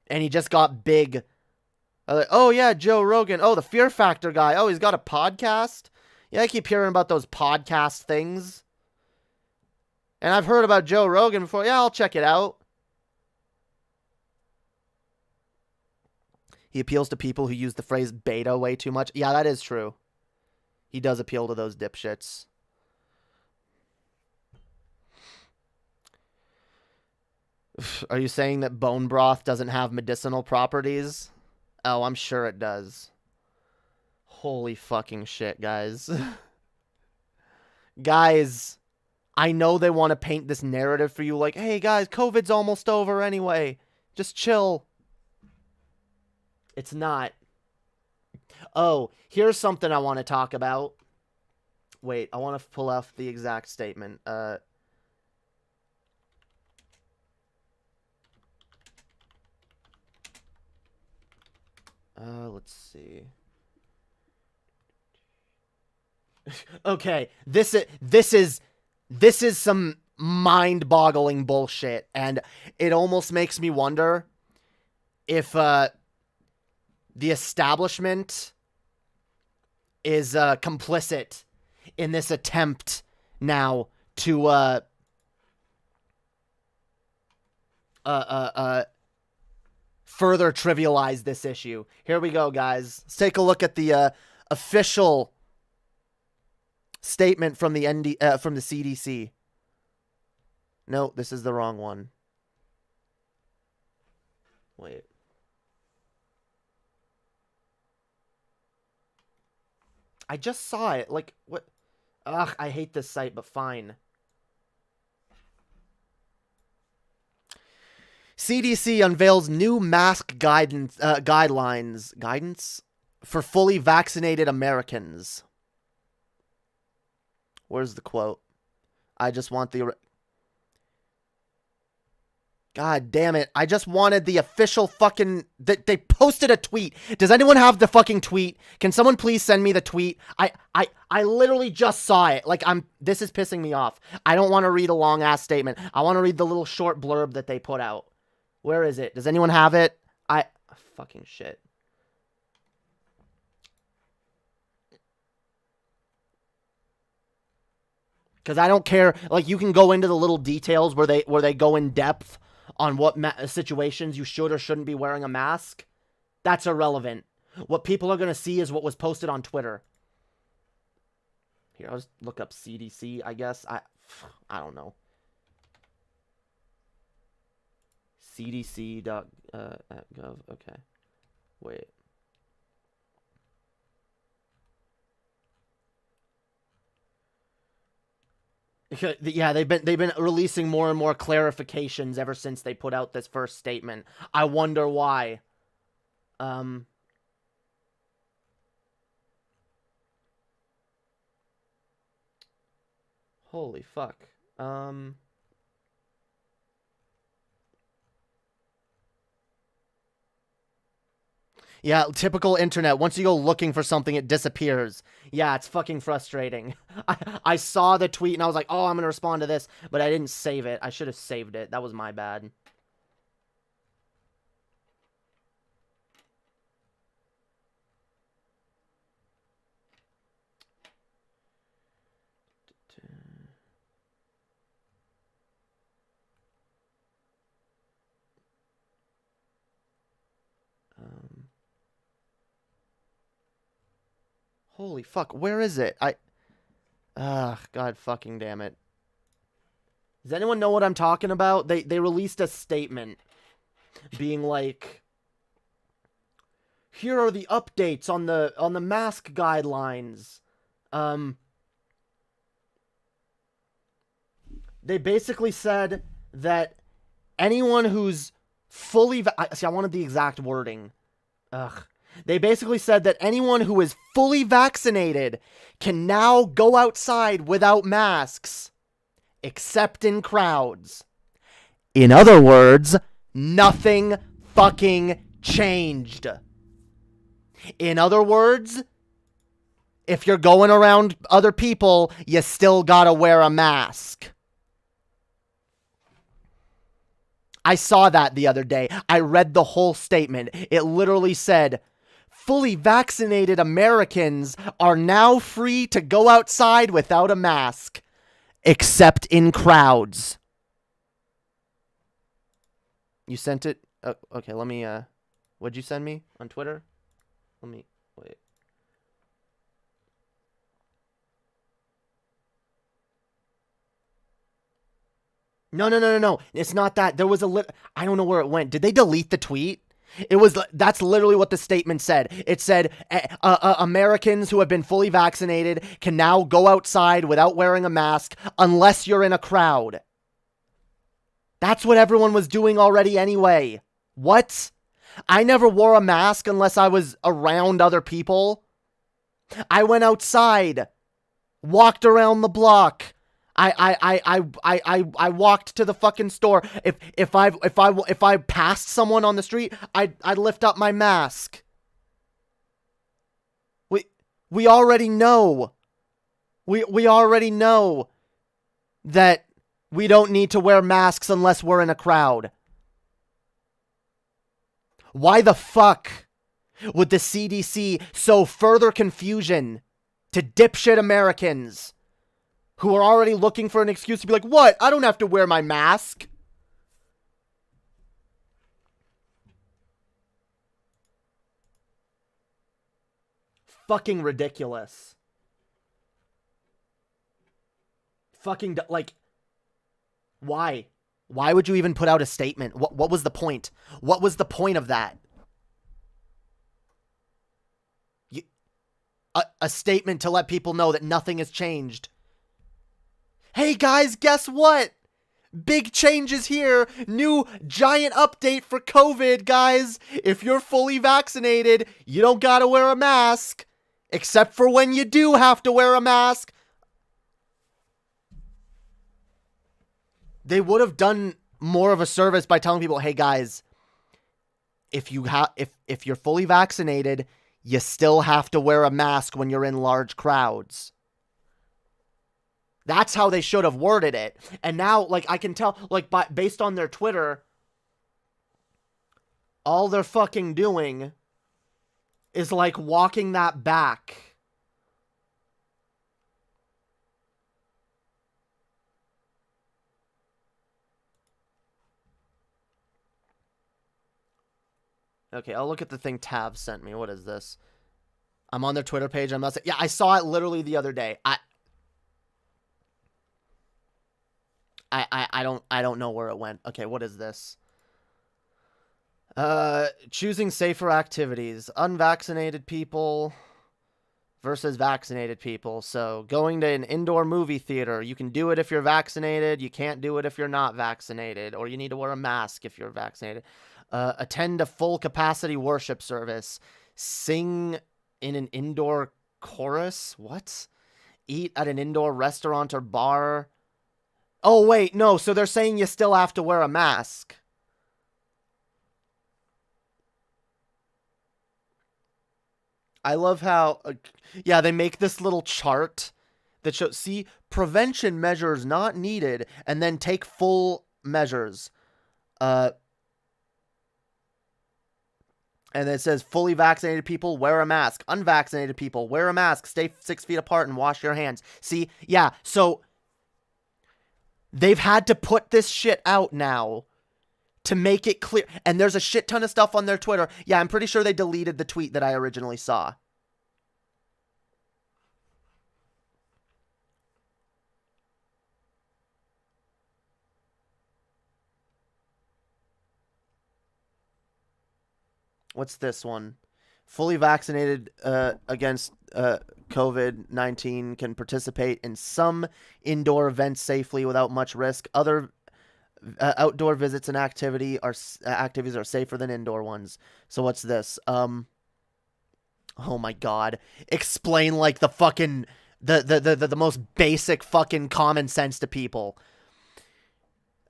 And he just got big. Oh, yeah, Joe Rogan. Oh, the Fear Factor guy. Oh, he's got a podcast? Yeah, I keep hearing about those podcast things. And I've heard about Joe Rogan before. Yeah, I'll check it out. He appeals to people who use the phrase beta way too much. Yeah, that is true. He does appeal to those dipshits. Are you saying that bone broth doesn't have medicinal properties? Oh, I'm sure it does. Holy fucking shit, guys. Guys, I know they want to paint this narrative for you like, hey guys, COVID's almost over anyway. Just chill. It's not. Oh, here's something I want to talk about. Wait, I want to pull off the exact statement. Let's see. Okay, this is some mind-boggling bullshit, and it almost makes me wonder if the establishment is complicit in this attempt now to further trivialize this issue. Here we go, guys. Let's take a look at the official statement from the CDC. No, this is the wrong one. Wait. I just saw it. Like, what? Ugh, I hate this site, but fine. CDC unveils new mask guidance for fully vaccinated Americans. Where's the quote? I just want the... God damn it. I just wanted the official fucking... They posted a tweet. Does anyone have the fucking tweet? Can someone please send me the tweet? I literally just saw it. Like, this is pissing me off. I don't want to read a long-ass statement. I want to read the little short blurb that they put out. Where is it? Does anyone have it? Fucking shit. Because I don't care. Like, you can go into the little details where they go in depth on what situations you should or shouldn't be wearing a mask. That's irrelevant. What people are going to see is what was posted on Twitter. Here, I'll just look up CDC, I guess. I don't know. CDC.gov. Okay. Wait. Yeah, they've been releasing more and more clarifications ever since they put out this first statement. I wonder why. Holy fuck. Yeah, typical internet. Once you go looking for something, it disappears. Yeah, it's fucking frustrating. I saw the tweet and I was like, oh, I'm gonna respond to this, but I didn't save it. I should have saved it. That was my bad. Holy fuck, where is it? God fucking damn it. Does anyone know what I'm talking about? They released a statement being like, here are the updates on the mask guidelines. They basically said that anyone who's fully see, I wanted the exact wording. They basically said that anyone who is fully vaccinated can now go outside without masks, except in crowds. In other words, nothing fucking changed. In other words, if you're going around other people, you still gotta wear a mask. I saw that the other day. I read the whole statement. It literally said, fully vaccinated Americans are now free to go outside without a mask, except in crowds. You sent it? Oh, okay, let me, what'd you send me on Twitter? Let me, wait. No. It's not that. There was I don't know where it went. Did they delete the tweet? That's literally what the statement said. It said, Americans who have been fully vaccinated can now go outside without wearing a mask unless you're in a crowd. That's what everyone was doing already anyway. What? I never wore a mask unless I was around other people. I went outside, walked around the block. I walked to the fucking store. If I passed someone on the street, I'd lift up my mask. We already know. We already know that we don't need to wear masks unless we're in a crowd. Why the fuck would the CDC sow further confusion to dipshit Americans who are already looking for an excuse to be like, what? I don't have to wear my mask. Fucking ridiculous. Fucking, like, why? Why would you even put out a statement? What was the point? What was the point of that? A statement to let people know that nothing has changed. Hey guys, guess what? Big changes here. New giant update for COVID, guys. If you're fully vaccinated, you don't gotta wear a mask. Except for when you do have to wear a mask. They would have done more of a service by telling people, hey guys, if you're fully vaccinated, you still have to wear a mask when you're in large crowds. That's how they should have worded it. And now, like, I can tell, like, based on their Twitter, all they're fucking doing is, like, walking that back. Okay, I'll look at the thing Tav sent me. What is this? I'm on their Twitter page. I'm not saying, yeah, I saw it literally the other day. I don't know where it went. Okay, what is this? Choosing safer activities. Unvaccinated people versus vaccinated people. So going to an indoor movie theater, you can do it if you're vaccinated. You can't do it if you're not vaccinated, or you need to wear a mask if you're vaccinated. Attend a full capacity worship service. Sing in an indoor chorus. What? Eat at an indoor restaurant or bar. Oh, wait, no. So they're saying you still have to wear a mask. I love how, yeah, they make this little chart that shows, see, prevention measures not needed, and then take full measures. And it says fully vaccinated people, wear a mask. Unvaccinated people, wear a mask. Stay 6 feet apart and wash your hands. See, yeah, so they've had to put this shit out now to make it clear. And there's a shit ton of stuff on their Twitter. Yeah, I'm pretty sure they deleted the tweet that I originally saw. What's this one? Fully vaccinated against COVID-19 can participate in some indoor events safely without much risk. Other outdoor visits and activities are safer than indoor ones. So what's this? Oh my god. Explain like the fucking the most basic fucking common sense to people.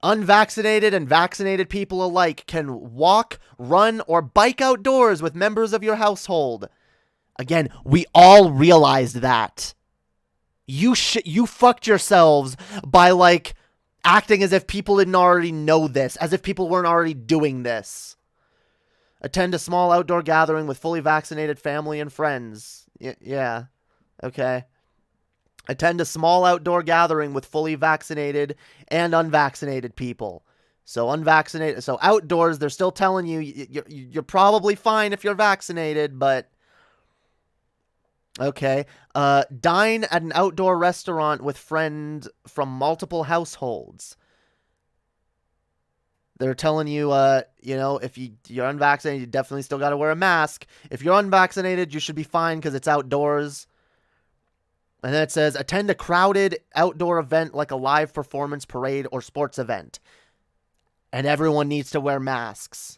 Unvaccinated and vaccinated people alike can walk, run, or bike outdoors with members of your household. Again, we all realized that. You fucked yourselves by like acting as if people didn't already know this, as if people weren't already doing this. Attend a small outdoor gathering with fully vaccinated family and friends. Yeah. Okay. Attend a small outdoor gathering with fully vaccinated and unvaccinated people. So unvaccinated, so outdoors, they're still telling you you're probably fine if you're vaccinated, but okay. Dine at an outdoor restaurant with friends from multiple households. They're telling you, if you're unvaccinated, you definitely still got to wear a mask. If you're unvaccinated, you should be fine because it's outdoors. And then it says, attend a crowded outdoor event like a live performance, parade, or sports event. And everyone needs to wear masks.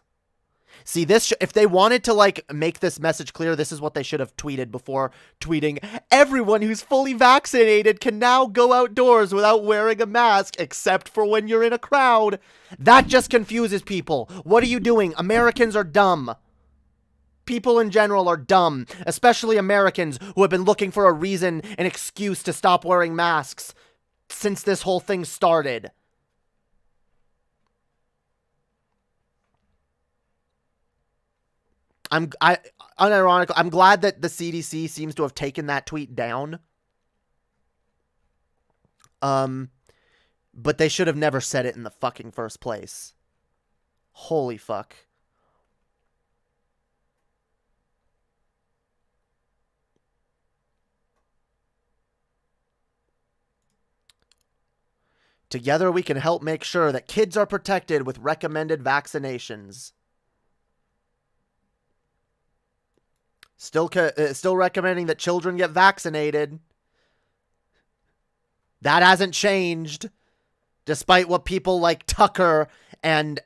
See, this if they wanted to, like, make this message clear, this is what they should have tweeted before tweeting, everyone who's fully vaccinated can now go outdoors without wearing a mask, except for when you're in a crowd. That just confuses people. What are you doing? Americans are dumb. People in general are dumb, especially Americans who have been looking for a reason, an excuse to stop wearing masks since this whole thing started. Unironically, I'm glad that the CDC seems to have taken that tweet down. But they should have never said it in the fucking first place. Holy fuck. Together we can help make sure that kids are protected with recommended vaccinations. Still recommending that children get vaccinated. That hasn't changed, despite what people like Tucker and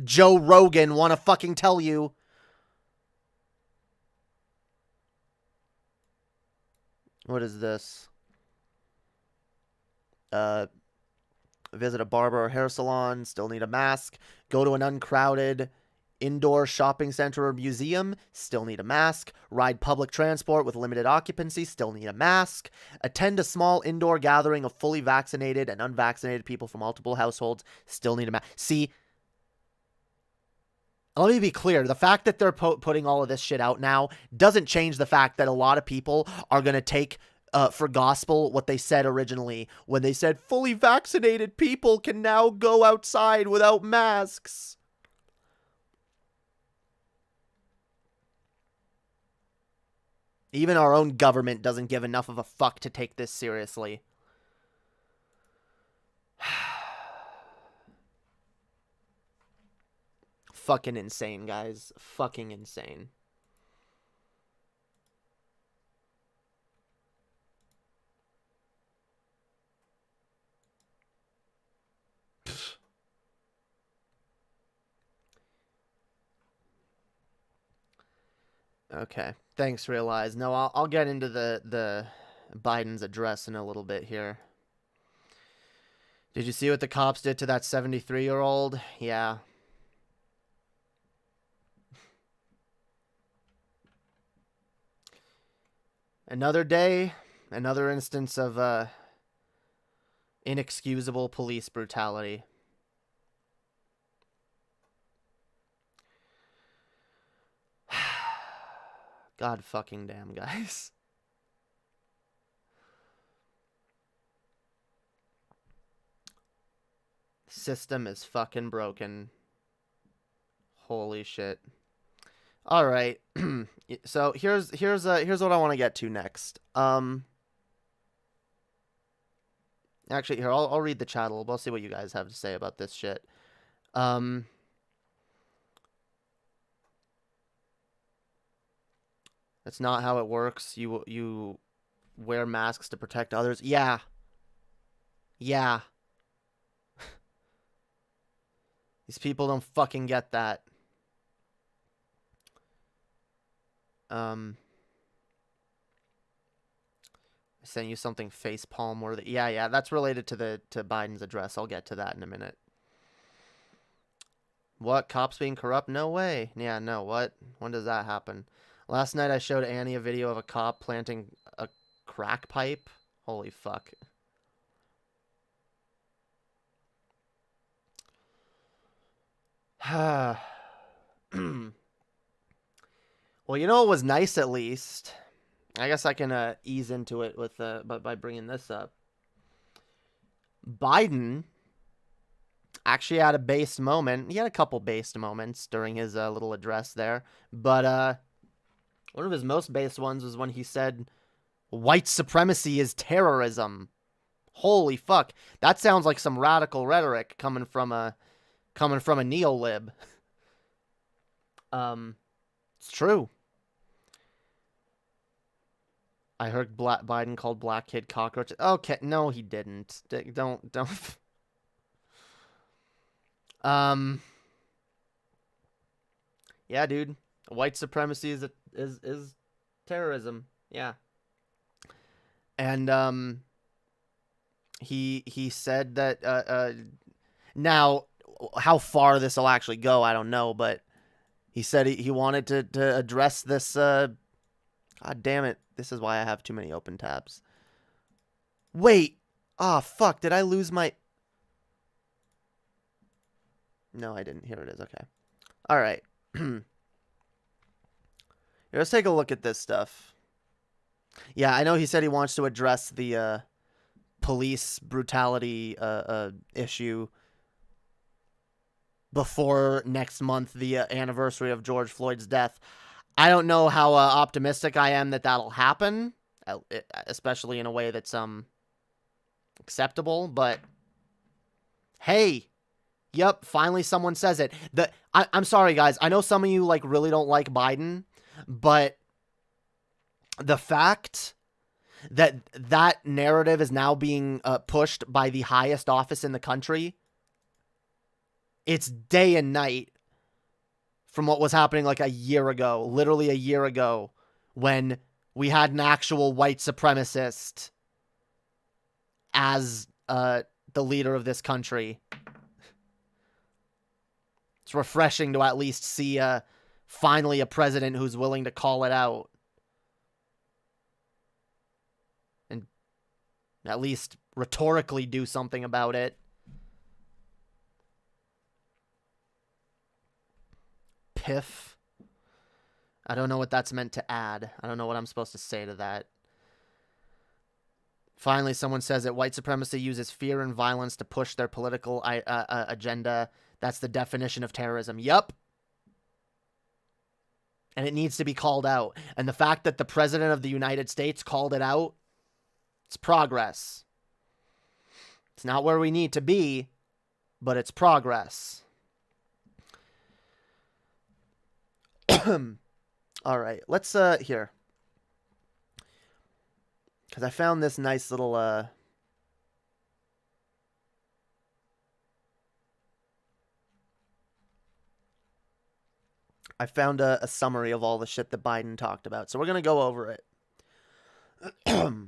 Joe Rogan want to fucking tell you. What is this? Visit a barber or hair salon, still need a mask. Go to an uncrowded indoor shopping center or museum, still need a mask. Ride public transport with limited occupancy, still need a mask. Attend a small indoor gathering of fully vaccinated and unvaccinated people from multiple households, still need a mask. See, let me be clear. The fact that they're putting all of this shit out now doesn't change the fact that a lot of people are going to take for gospel what they said originally when they said fully vaccinated people can now go outside without masks. Even our own government doesn't give enough of a fuck to take this seriously. Fucking insane, guys. Fucking insane. Okay. Thanks, Realize. No, I'll get into the Biden's address in a little bit here. Did you see what the cops did to that 73-year-old? Yeah. Another day, another instance of inexcusable police brutality. God fucking damn, guys. System is fucking broken. Holy shit. All right. So here's what I want to get to next. Actually, here I'll read the chat a little. We'll see what you guys have to say about this shit. That's not how it works. You wear masks to protect others. Yeah. Yeah. These people don't fucking get that. I sent you something face palm worthy. Yeah, that's related to Biden's address. I'll get to that in a minute. What? Cops being corrupt? No way. Yeah, no, what? When does that happen? Last night I showed Annie a video of a cop planting a crack pipe. Holy fuck. Well, you know, it was nice at least. I guess I can ease into it with by bringing this up. Biden actually had a based moment. He had a couple based moments during his little address there, but one of his most based ones was when he said white supremacy is terrorism. Holy fuck. That sounds like some radical rhetoric coming from a neolib. It's true. I heard Biden called black kid cockroach. Okay, no, he didn't. Don't. Yeah, dude. White supremacy is terrorism. Yeah. And he said that now how far this will actually go, I don't know, but he said he wanted to address this God damn it. This is why I have too many open tabs. Wait. Ah, fuck. Did I lose my... No, I didn't. Here it is. Okay. All right. Let's take a look at this stuff. Yeah, I know he said he wants to address the police brutality issue before next month, the anniversary of George Floyd's death. I don't know how optimistic I am that that'll happen, especially in a way that's acceptable, but hey, yep, finally someone says it. I'm sorry, guys. I know some of you like really don't like Biden, but the fact that that narrative is now being pushed by the highest office in the country, it's day and night from what was happening like a year ago, literally a year ago, when we had an actual white supremacist as the leader of this country. It's refreshing to at least see finally a president who's willing to call it out. And at least rhetorically do something about it. Piff. I don't know what that's meant to add. I don't know what I'm supposed to say to that. Finally, someone says that white supremacy uses fear and violence to push their political agenda. That's the definition of terrorism. Yup. And it needs to be called out. And the fact that the president of the United States called it out, it's progress. It's not where we need to be, but it's progress. All right, let's here. Cuz I found this nice little I found a summary of all the shit that Biden talked about. So we're going to go over it. Well,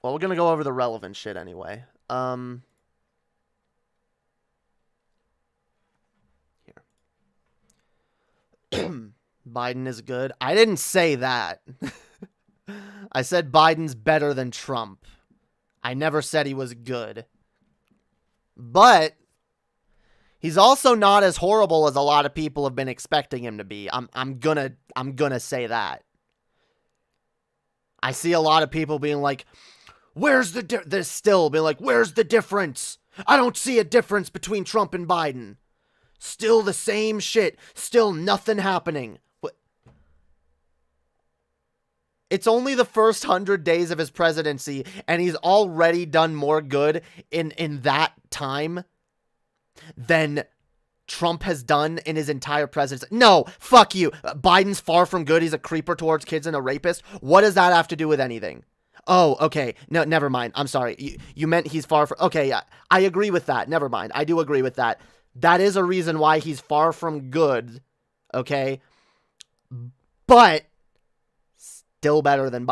we're going to go over the relevant shit anyway. Here. Biden is good. I didn't say that. I said Biden's better than Trump. I never said he was good. But he's also not as horrible as a lot of people have been expecting him to be. I'm gonna say that. I see a lot of people being like, "Where's they're still being like, "Where's the difference? I don't see a difference between Trump and Biden. Still the same shit. Still nothing happening." It's only the first 100 days of his presidency, and he's already done more good in that time than Trump has done in his entire presidency. No, fuck you. Biden's far from good. He's a creeper towards kids and a rapist. What does that have to do with anything? Oh, okay. No, never mind. I'm sorry. You meant he's far from... Okay, yeah. I agree with that. Never mind. I do agree with that. That is a reason why he's far from good. Okay? But still better than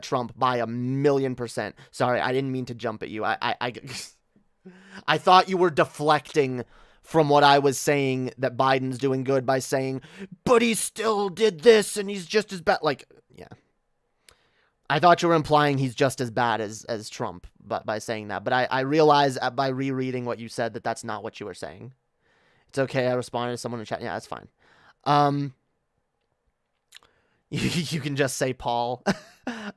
Trump by 1,000,000%. Sorry, I didn't mean to jump at you. I thought you were deflecting from what I was saying that Biden's doing good by saying, but he still did this and he's just as bad. Like, yeah. I thought you were implying he's just as bad as Trump by saying that. But I realized by rereading what you said that that's not what you were saying. It's okay. I responded to someone in chat. Yeah, that's fine. You can just say Paul.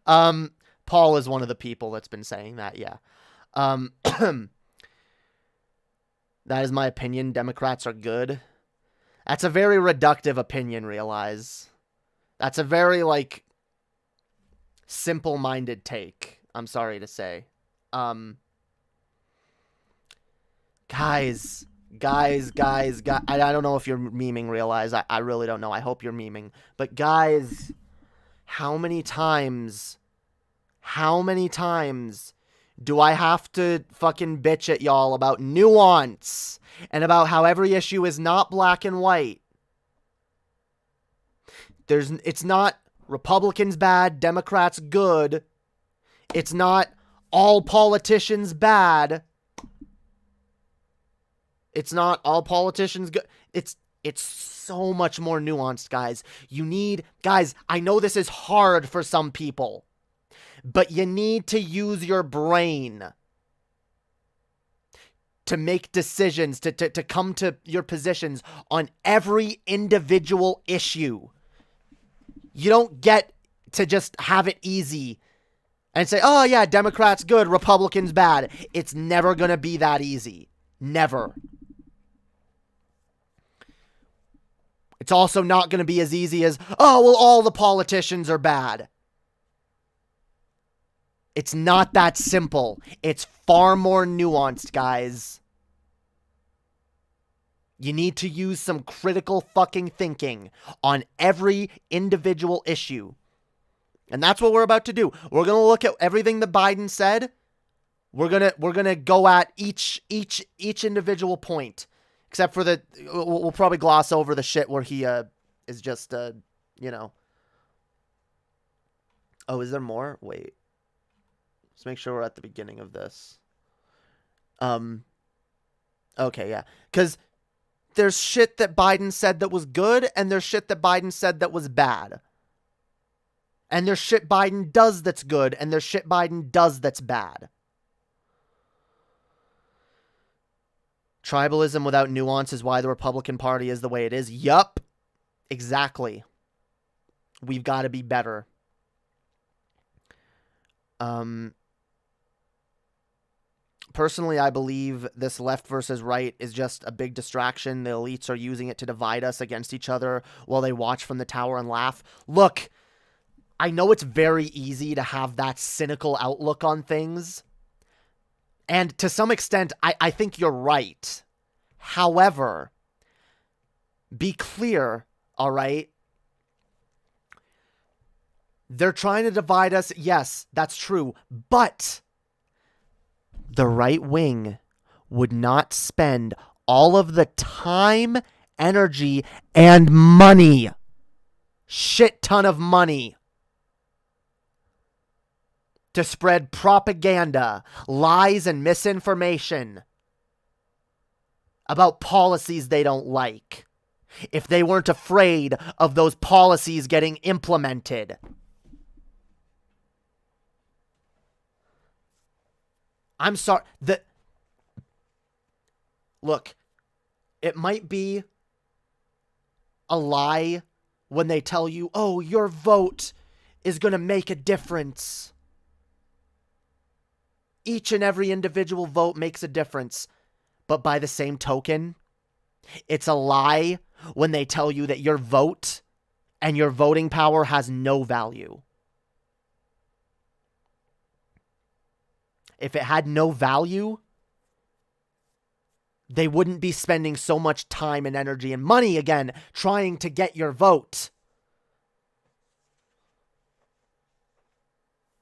Paul is one of the people that's been saying that, yeah. That is my opinion. Democrats are good. That's a very reductive opinion, realize. That's a very, like, simple-minded take, I'm sorry to say. Guys, I don't know if you're memeing, realize. I really don't know. I hope you're memeing. But guys, how many times do I have to fucking bitch at y'all about nuance and about how every issue is not black and white? It's not Republicans bad, Democrats good. It's not all politicians bad. It's not all politicians good. It's so much more nuanced, guys. Guys, I know this is hard for some people, but you need to use your brain to make decisions, to come to your positions on every individual issue. You don't get to just have it easy and say, oh yeah, Democrats good, Republicans bad. It's never going to be that easy. Never. It's also not going to be as easy as, oh, well, all the politicians are bad. It's not that simple. It's far more nuanced, guys. You need to use some critical fucking thinking on every individual issue. And that's what we're about to do. We're going to look at everything that Biden said. We're going to go at each individual point. Except for we'll probably gloss over the shit where he is just, you know. Oh, is there more? Wait. Let's make sure we're at the beginning of this. Okay, yeah. Because there's shit that Biden said that was good, and there's shit that Biden said that was bad. And there's shit Biden does that's good, and there's shit Biden does that's bad. Tribalism without nuance is why the Republican Party is the way it is. Yup. Exactly. We've got to be better. Personally, I believe this left versus right is just a big distraction. The elites are using it to divide us against each other while they watch from the tower and laugh. Look, I know it's very easy to have that cynical outlook on things. And to some extent, I think you're right. However, be clear, all right? They're trying to divide us. Yes, that's true. But the right wing would not spend all of the time, energy, and money, shit ton of money, to spread propaganda, lies, and misinformation about policies they don't like, if they weren't afraid of those policies getting implemented. I'm sorry. Look, it might be a lie when they tell you, oh, your vote is going to make a difference. Each and every individual vote makes a difference. But by the same token, it's a lie when they tell you that your vote and your voting power has no value. If it had no value, they wouldn't be spending so much time and energy and money again trying to get your vote.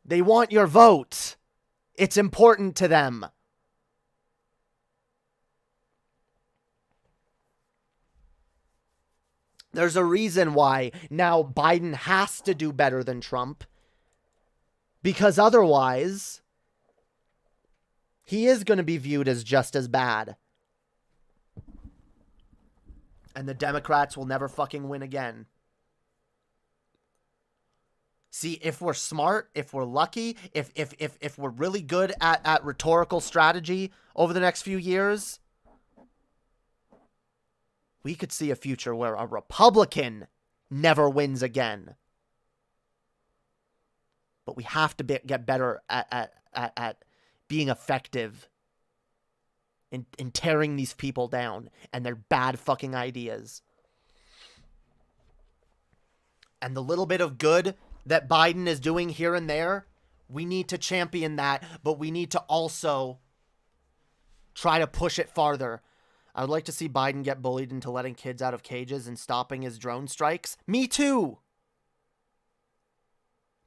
They want your vote. It's important to them. There's a reason why now Biden has to do better than Trump. Because otherwise, he is going to be viewed as just as bad. And the Democrats will never fucking win again. See, if we're smart, if we're lucky, if we're really good at rhetorical strategy over the next few years, we could see a future where a Republican never wins again. But we have to get better at being effective in tearing these people down and their bad fucking ideas. And the little bit of good that Biden is doing here and there, we need to champion that, but we need to also try to push it farther. I would like to see Biden get bullied into letting kids out of cages and stopping his drone strikes. Me too.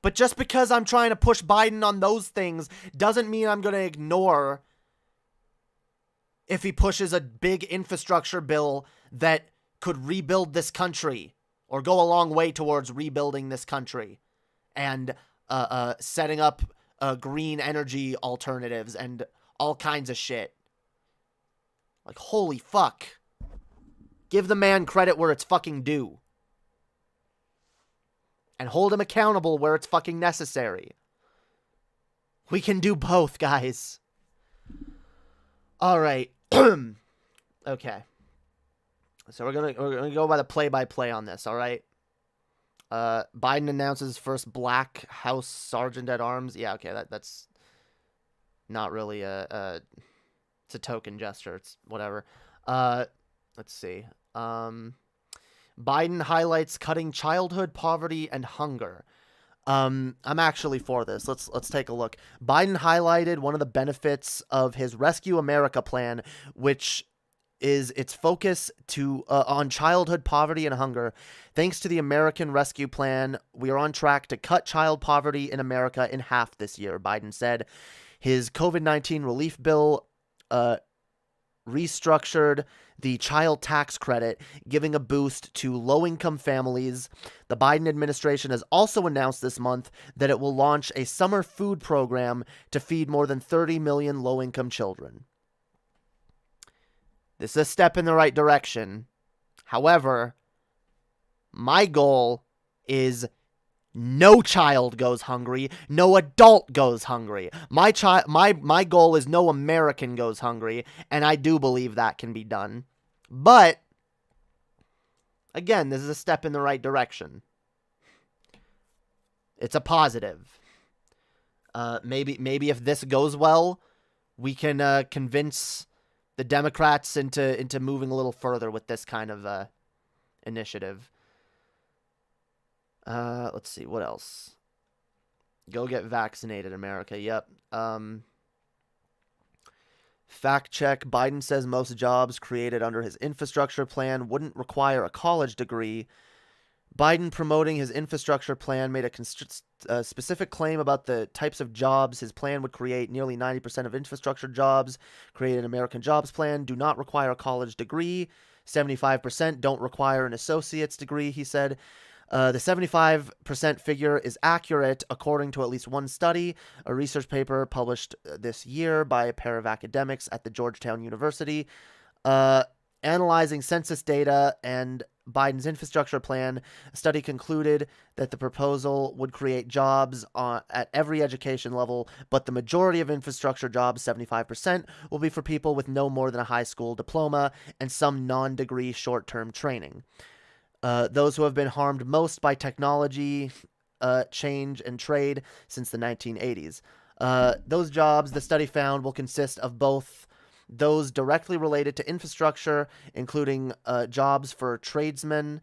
But just because I'm trying to push Biden on those things doesn't mean I'm going to ignore if he pushes a big infrastructure bill that could rebuild this country or go a long way towards rebuilding this country and setting up green energy alternatives and all kinds of shit. Like, holy fuck. Give the man credit where it's fucking due. And hold him accountable where it's fucking necessary. We can do both, guys. All right. Okay. So we're gonna go by the play-by-play on this, all right? Biden announces first black House Sergeant at Arms. Yeah, okay, that's not really it's a token gesture. It's whatever. Let's see. Biden highlights cutting childhood poverty and hunger. I'm actually for this. Let's take a look. Biden highlighted one of the benefits of his Rescue America plan, which is its focus on childhood poverty and hunger. Thanks to the American Rescue Plan, we are on track to cut child poverty in America in half this year, Biden said. His COVID-19 relief bill restructured the child tax credit, giving a boost to low-income families. The Biden administration has also announced this month that it will launch a summer food program to feed more than 30 million low-income children. This is a step in the right direction. However, my goal is no child goes hungry, no adult goes hungry. My goal is no American goes hungry, and I do believe that can be done. But again, this is a step in the right direction. It's a positive. Maybe if this goes well, we can convince the Democrats into moving a little further with this kind of initiative. Let's see, what else? Go get vaccinated, America. Yep. Fact check. Biden says most jobs created under his infrastructure plan wouldn't require a college degree. Biden promoting his infrastructure plan made a specific claim about the types of jobs his plan would create. Nearly 90% of infrastructure jobs created in American Jobs Plan do not require a college degree. 75% don't require an associate's degree, he said. The 75% figure is accurate according to at least one study, a research paper published this year by a pair of academics at the Georgetown University. Analyzing census data and Biden's infrastructure plan, a study concluded that the proposal would create jobs at every education level, but the majority of infrastructure jobs, 75%, will be for people with no more than a high school diploma and some non-degree short-term training. Those who have been harmed most by technology change and trade since the 1980s. Those jobs, the study found, will consist of both those directly related to infrastructure, including jobs for tradesmen,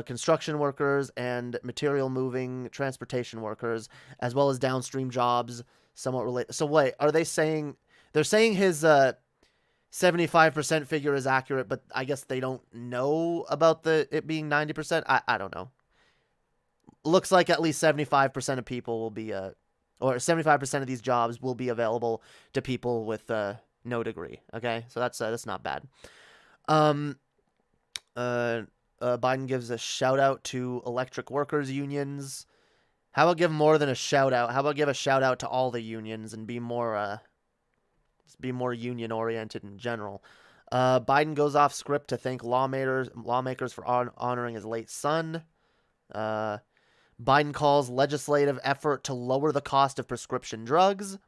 construction workers, and material moving transportation workers, as well as downstream jobs somewhat related. So wait, are they saying... They're saying his 75% figure is accurate, but I guess they don't know about it being 90%? I don't know. Looks like at least 75% of people will be... or 75% of these jobs will be available to people with... no degree. Okay, so that's not bad. Biden gives a shout out to electric workers unions. How about give more than a shout out? How about give a shout out to all the unions and be more union oriented in general? Biden goes off script to thank lawmakers for honoring his late son. Biden calls legislative effort to lower the cost of prescription drugs.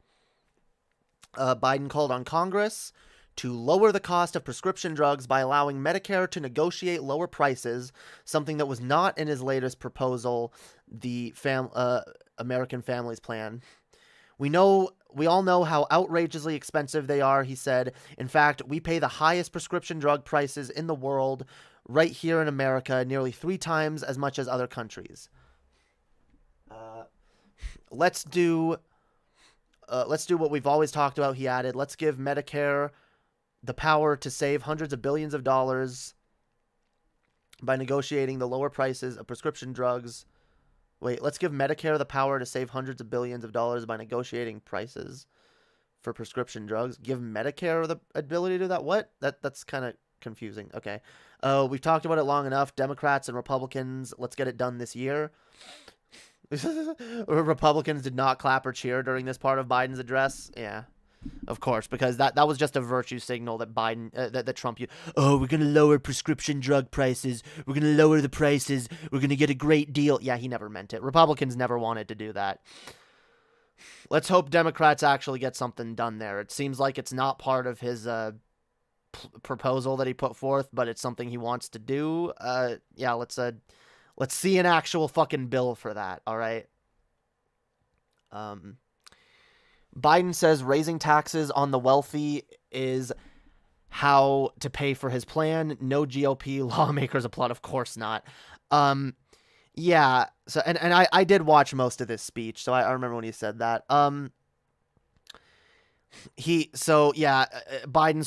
Biden called on Congress to lower the cost of prescription drugs by allowing Medicare to negotiate lower prices, something that was not in his latest proposal, the American Families Plan. We all know how outrageously expensive they are, he said. In fact, we pay the highest prescription drug prices in the world right here in America, nearly 3 times as much as other countries. Let's do what we've always talked about, he added. Let's give Medicare the power to save hundreds of billions of dollars by negotiating the lower prices of prescription drugs. Wait, let's give Medicare the power to save hundreds of billions of dollars by negotiating prices for prescription drugs. Give Medicare the ability to do that? What? That's kind of confusing. Okay. We've talked about it long enough. Democrats and Republicans, let's get it done this year. Republicans did not clap or cheer during this part of Biden's address. Yeah, of course, because that was just a virtue signal that Biden, that Trump used. Oh, we're going to lower prescription drug prices. We're going to lower the prices. We're going to get a great deal. Yeah, he never meant it. Republicans never wanted to do that. Let's hope Democrats actually get something done there. It seems like it's not part of his proposal that he put forth, but it's something he wants to do. Yeah, let's see an actual fucking bill for that, all right? Biden says raising taxes on the wealthy is how to pay for his plan. No GOP lawmakers applaud. Of course not. Yeah, so and I did watch most of this speech, so I remember when he said that. Biden's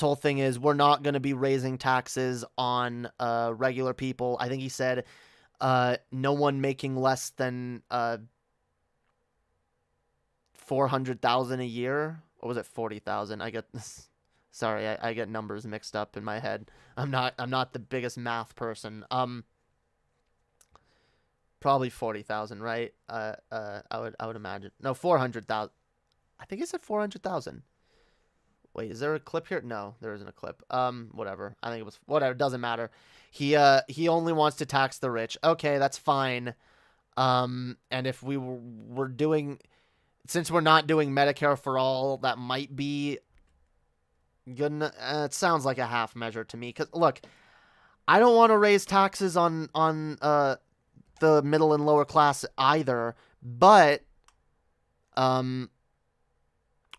whole thing is we're not going to be raising taxes on regular people. I think he said no one making less than $400,000 a year, or was it 40,000? I get sorry, I get numbers mixed up in my head. I'm not the biggest math person. Probably 40,000, right? I would imagine. No, 400,000. I think he said 400,000. Wait, is there a clip here? No, there isn't a clip. Whatever. I think it was whatever. Doesn't matter. He only wants to tax the rich. Okay, that's fine. And if we're doing, since we're not doing Medicare for all, that might be good. It sounds like a half measure to me. Cause look, I don't want to raise taxes on the middle and lower class either, but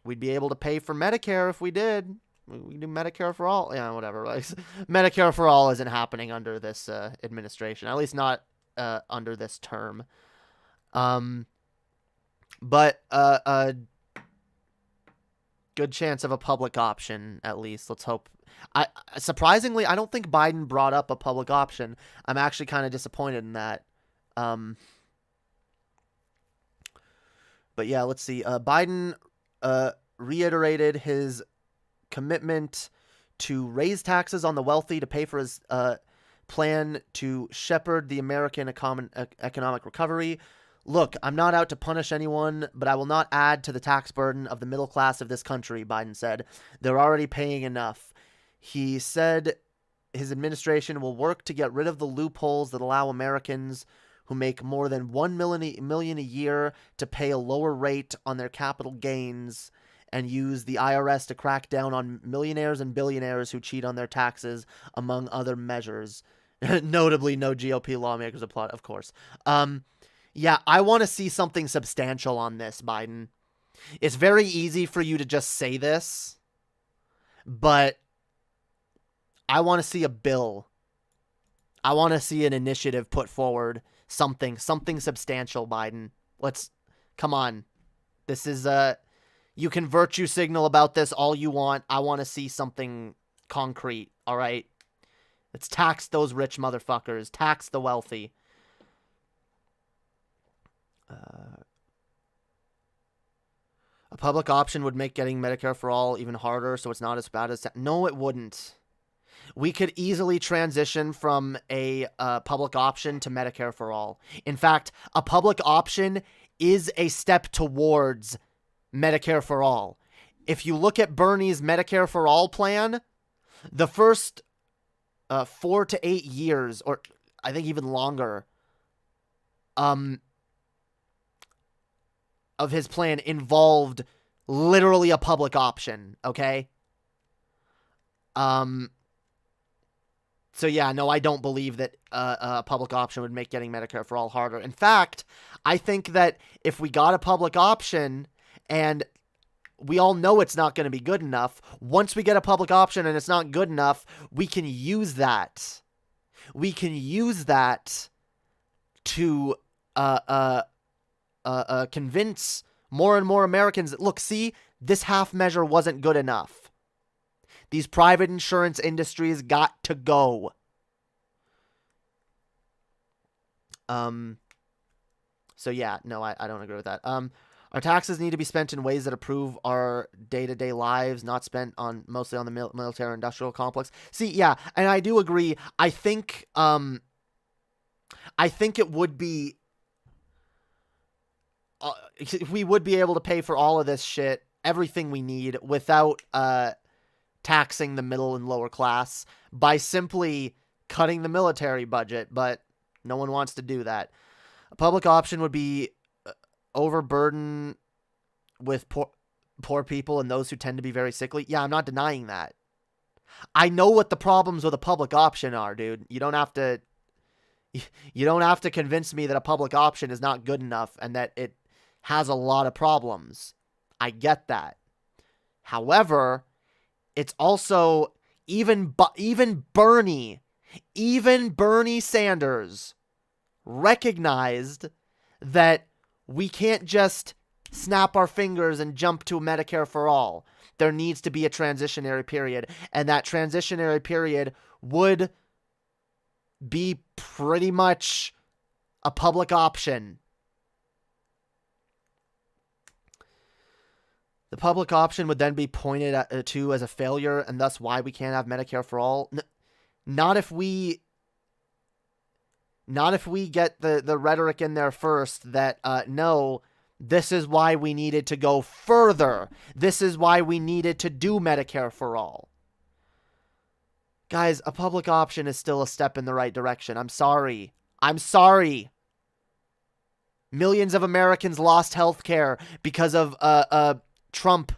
we'd be able to pay for Medicare if we did. We do Medicare for all. Yeah, whatever. Medicare for all isn't happening under this administration, at least not under this term. But Good chance of a public option, at least. Let's hope. Surprisingly, I don't think Biden brought up a public option. I'm actually kind of disappointed in that. But yeah, let's see. Biden reiterated his commitment to raise taxes on the wealthy to pay for his plan to shepherd the American economic recovery. Look, I'm not out to punish anyone, but I will not add to the tax burden of the middle class of this country, Biden said. They're already paying enough. He said his administration will work to get rid of the loopholes that allow Americans who make more than $1 million a year to pay a lower rate on their capital gains and use the IRS to crack down on millionaires and billionaires who cheat on their taxes, among other measures. Notably, no GOP lawmakers applaud, of course. Yeah, I want to see something substantial on this, Biden. It's very easy for you to just say this, but I want to see a bill. I want to see an initiative put forward. Something substantial, Biden. Come on. This is, you can virtue signal about this all you want. I want to see something concrete, all right? Let's tax those rich motherfuckers. Tax the wealthy. A public option would make getting Medicare for all even harder, so it's not as bad as... No, it wouldn't. We could easily transition from a public option to Medicare for all. In fact, a public option is a step towards Medicare for all. If you look at Bernie's Medicare for all plan, the first 4 to 8 years, or I think even longer, of his plan involved literally a public option, okay? So yeah, no, I don't believe that a public option would make getting Medicare for all harder. In fact, I think that if we got a public option and we all know it's not going to be good enough, once we get a public option and it's not good enough, we can use that. We can use that to convince more and more Americans that, look, see, this half measure wasn't good enough. These private insurance industries got to go. So yeah, no, I don't agree with that. Our taxes need to be spent in ways that improve our day-to-day lives, not spent on mostly on the military-industrial complex. See, yeah, and I do agree. I think it would be... we would be able to pay for all of this shit, everything we need, without taxing the middle and lower class by simply cutting the military budget, but no one wants to do that. A public option would be overburden with poor people and those who tend to be very sickly. Yeah, I'm not denying that. I know what the problems with a public option are, dude. You don't have to convince me that a public option is not good enough and that it has a lot of problems. I get that. However, it's also even Bernie Sanders recognized that we can't just snap our fingers and jump to Medicare for all. There needs to be a transitionary period, and that transitionary period would be pretty much a public option. The public option would then be pointed to as a failure, and thus why we can't have Medicare for all. Not if we get the rhetoric in there first that, no, this is why we needed to go further. This is why we needed to do Medicare for all. Guys, a public option is still a step in the right direction. I'm sorry. Millions of Americans lost health care because of Trump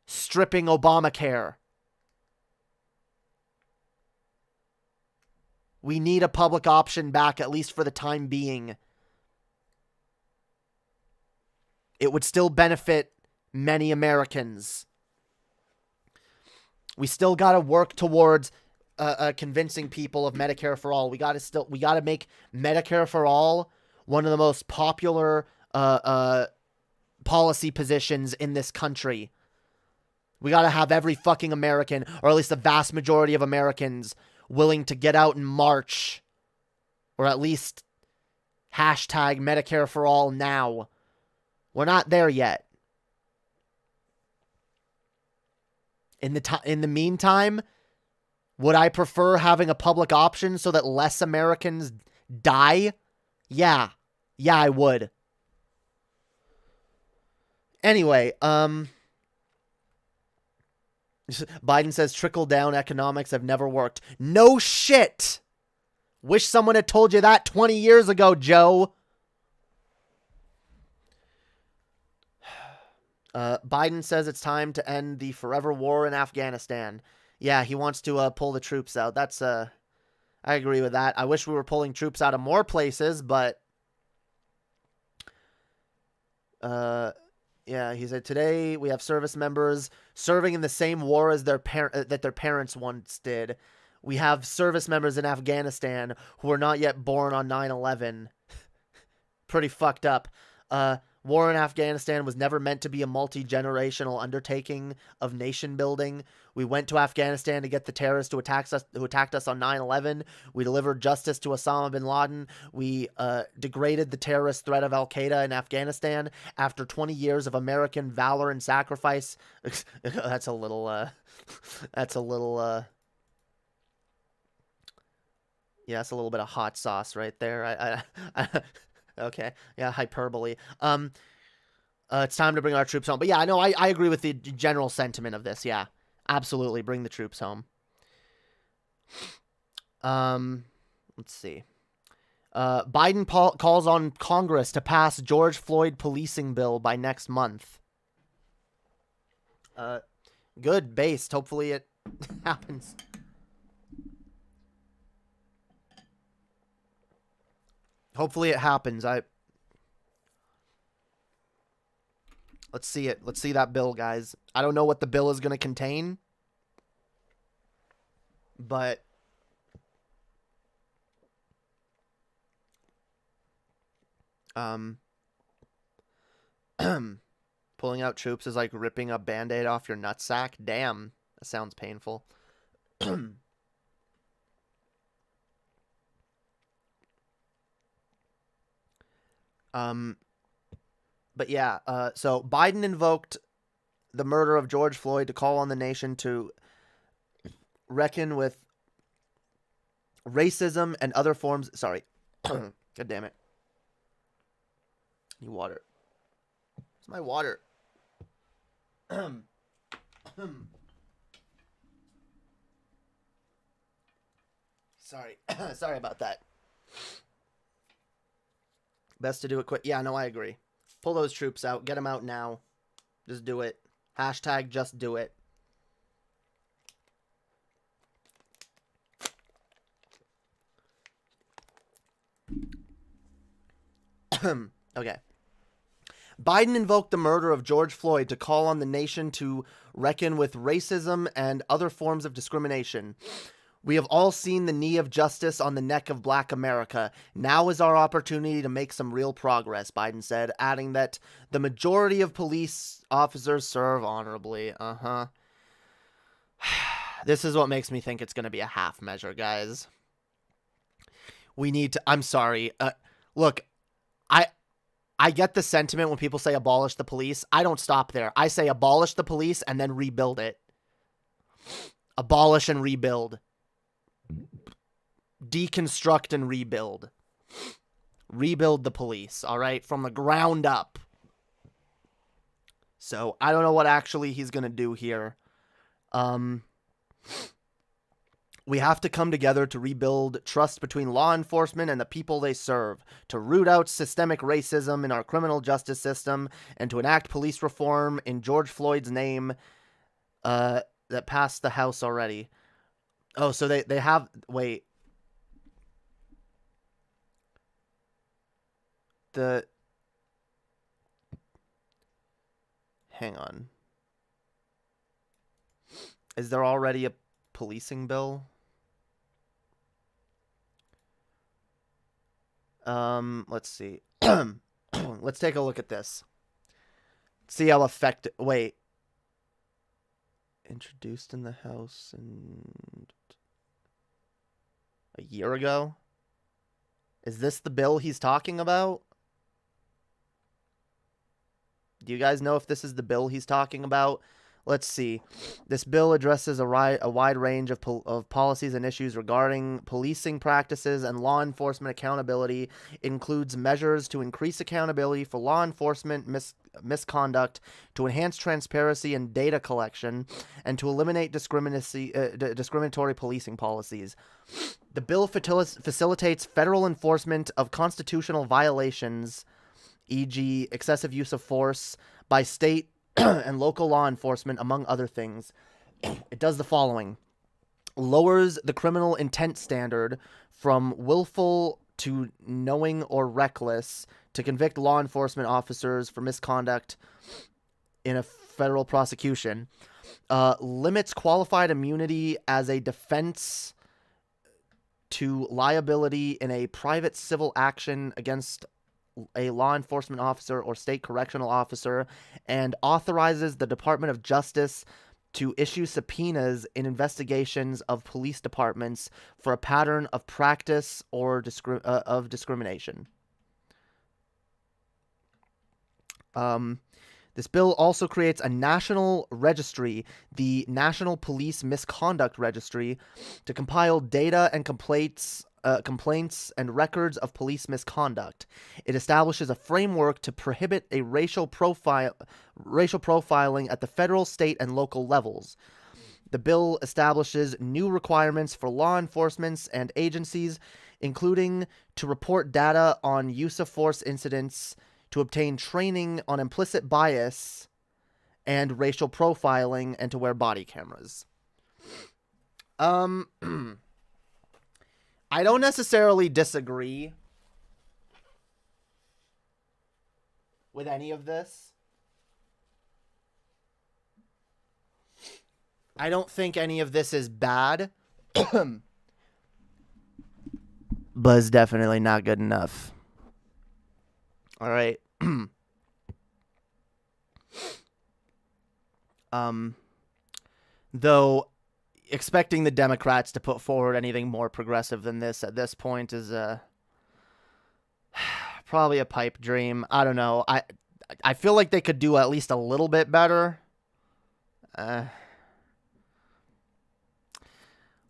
stripping Obamacare. We need a public option back, at least for the time being. It would still benefit many Americans. We still got to work towards convincing people of Medicare for all. We got to make Medicare for all one of the most popular policy positions in this country. We got to have every fucking American, or at least the vast majority of Americans, willing to get out and march. Or at least hashtag Medicare for all now. We're not there yet. In the meantime, would I prefer having a public option so that less Americans die? Yeah. Yeah, I would. Anyway, Biden says trickle-down economics have never worked. No shit! Wish someone had told you that 20 years ago, Joe. Biden says it's time to end the forever war in Afghanistan. Yeah, he wants to pull the troops out. That's, I agree with that. I wish we were pulling troops out of more places, but... Yeah, he said, today we have service members serving in the same war as their parents once did. We have service members in Afghanistan who are not yet born on 9/11. Pretty fucked up. War in Afghanistan was never meant to be a multi-generational undertaking of nation building. We went to Afghanistan to get the terrorists who attacked us on 9/11. We delivered justice to Osama bin Laden. We degraded the terrorist threat of Al-Qaeda in Afghanistan. After 20 years of American valor and sacrifice, that's a little, yeah, that's a little bit of hot sauce right there. Okay, yeah, hyperbole. It's time to bring our troops home. But yeah, I know I agree with the general sentiment of this. Yeah, absolutely, bring the troops home. Let's see. Biden calls on Congress to pass George Floyd policing bill by next month. Good, based. Hopefully it happens. Hopefully it happens. Let's see it. Let's see that bill, guys. I don't know what the bill is going to contain, but pulling out troops is like ripping a Band-Aid off your nutsack. Damn, that sounds painful. But yeah, so Biden invoked the murder of George Floyd to call on the nation to reckon with racism and other forms. Sorry. God damn it. Need water. Where's my water? Sorry. Sorry about that. Best to do it quick. Yeah, no, I agree. Pull those troops out. Get them out now. Just do it. Hashtag just do it. Okay. Biden invoked the murder of George Floyd to call on the nation to reckon with racism and other forms of discrimination. We have all seen the knee of justice on the neck of Black America. Now is our opportunity to make some real progress, Biden said, adding that the majority of police officers serve honorably. This is what makes me think it's going to be a half measure, guys. We need to... I'm sorry. Look, I get the sentiment when people say abolish the police. I don't stop there. I say abolish the police and then rebuild it. Abolish and rebuild. Deconstruct and rebuild. Rebuild the police, all right? From the ground up. So, I don't know what actually he's going to do here. We have to come together to rebuild trust between law enforcement and the people they serve, to root out systemic racism in our criminal justice system, and to enact police reform in George Floyd's name that passed the House already. Oh, so they have... Wait. Hang on. Is there already a policing bill? Let's see. Let's take a look at this. See how effective... Wait. introduced in the House a year ago. Is this the bill he's talking about? Do you guys know if this is the bill he's talking about? Let's see. This bill addresses a wide range of policies and issues regarding policing practices and law enforcement accountability. Includes measures to increase accountability for law enforcement misconduct, to enhance transparency and data collection, and to eliminate discriminatory policing policies. The bill facilitates federal enforcement of constitutional violations, e.g., excessive use of force, by state and local law enforcement, among other things. It does the following: lowers the criminal intent standard from willful to knowing or reckless to convict law enforcement officers for misconduct in a federal prosecution. Limits qualified immunity as a defense to liability in a private civil action against a law enforcement officer or state correctional officer, and authorizes the Department of Justice to issue subpoenas in investigations of police departments for a pattern of practice or of discrimination. This bill also creates a national registry, the National Police Misconduct Registry, to compile data and complaints and records of police misconduct. It establishes a framework to prohibit a racial profiling at the federal, state, and local levels. The bill establishes new requirements for law enforcement and agencies, including to report data on use of force incidents, to obtain training on implicit bias and racial profiling, and to wear body cameras. I don't necessarily disagree with any of this. I don't think any of this is bad, but it's definitely not good enough. All right. Though expecting the Democrats to put forward anything more progressive than this at this point is probably a pipe dream. I don't know. I feel like they could do at least a little bit better.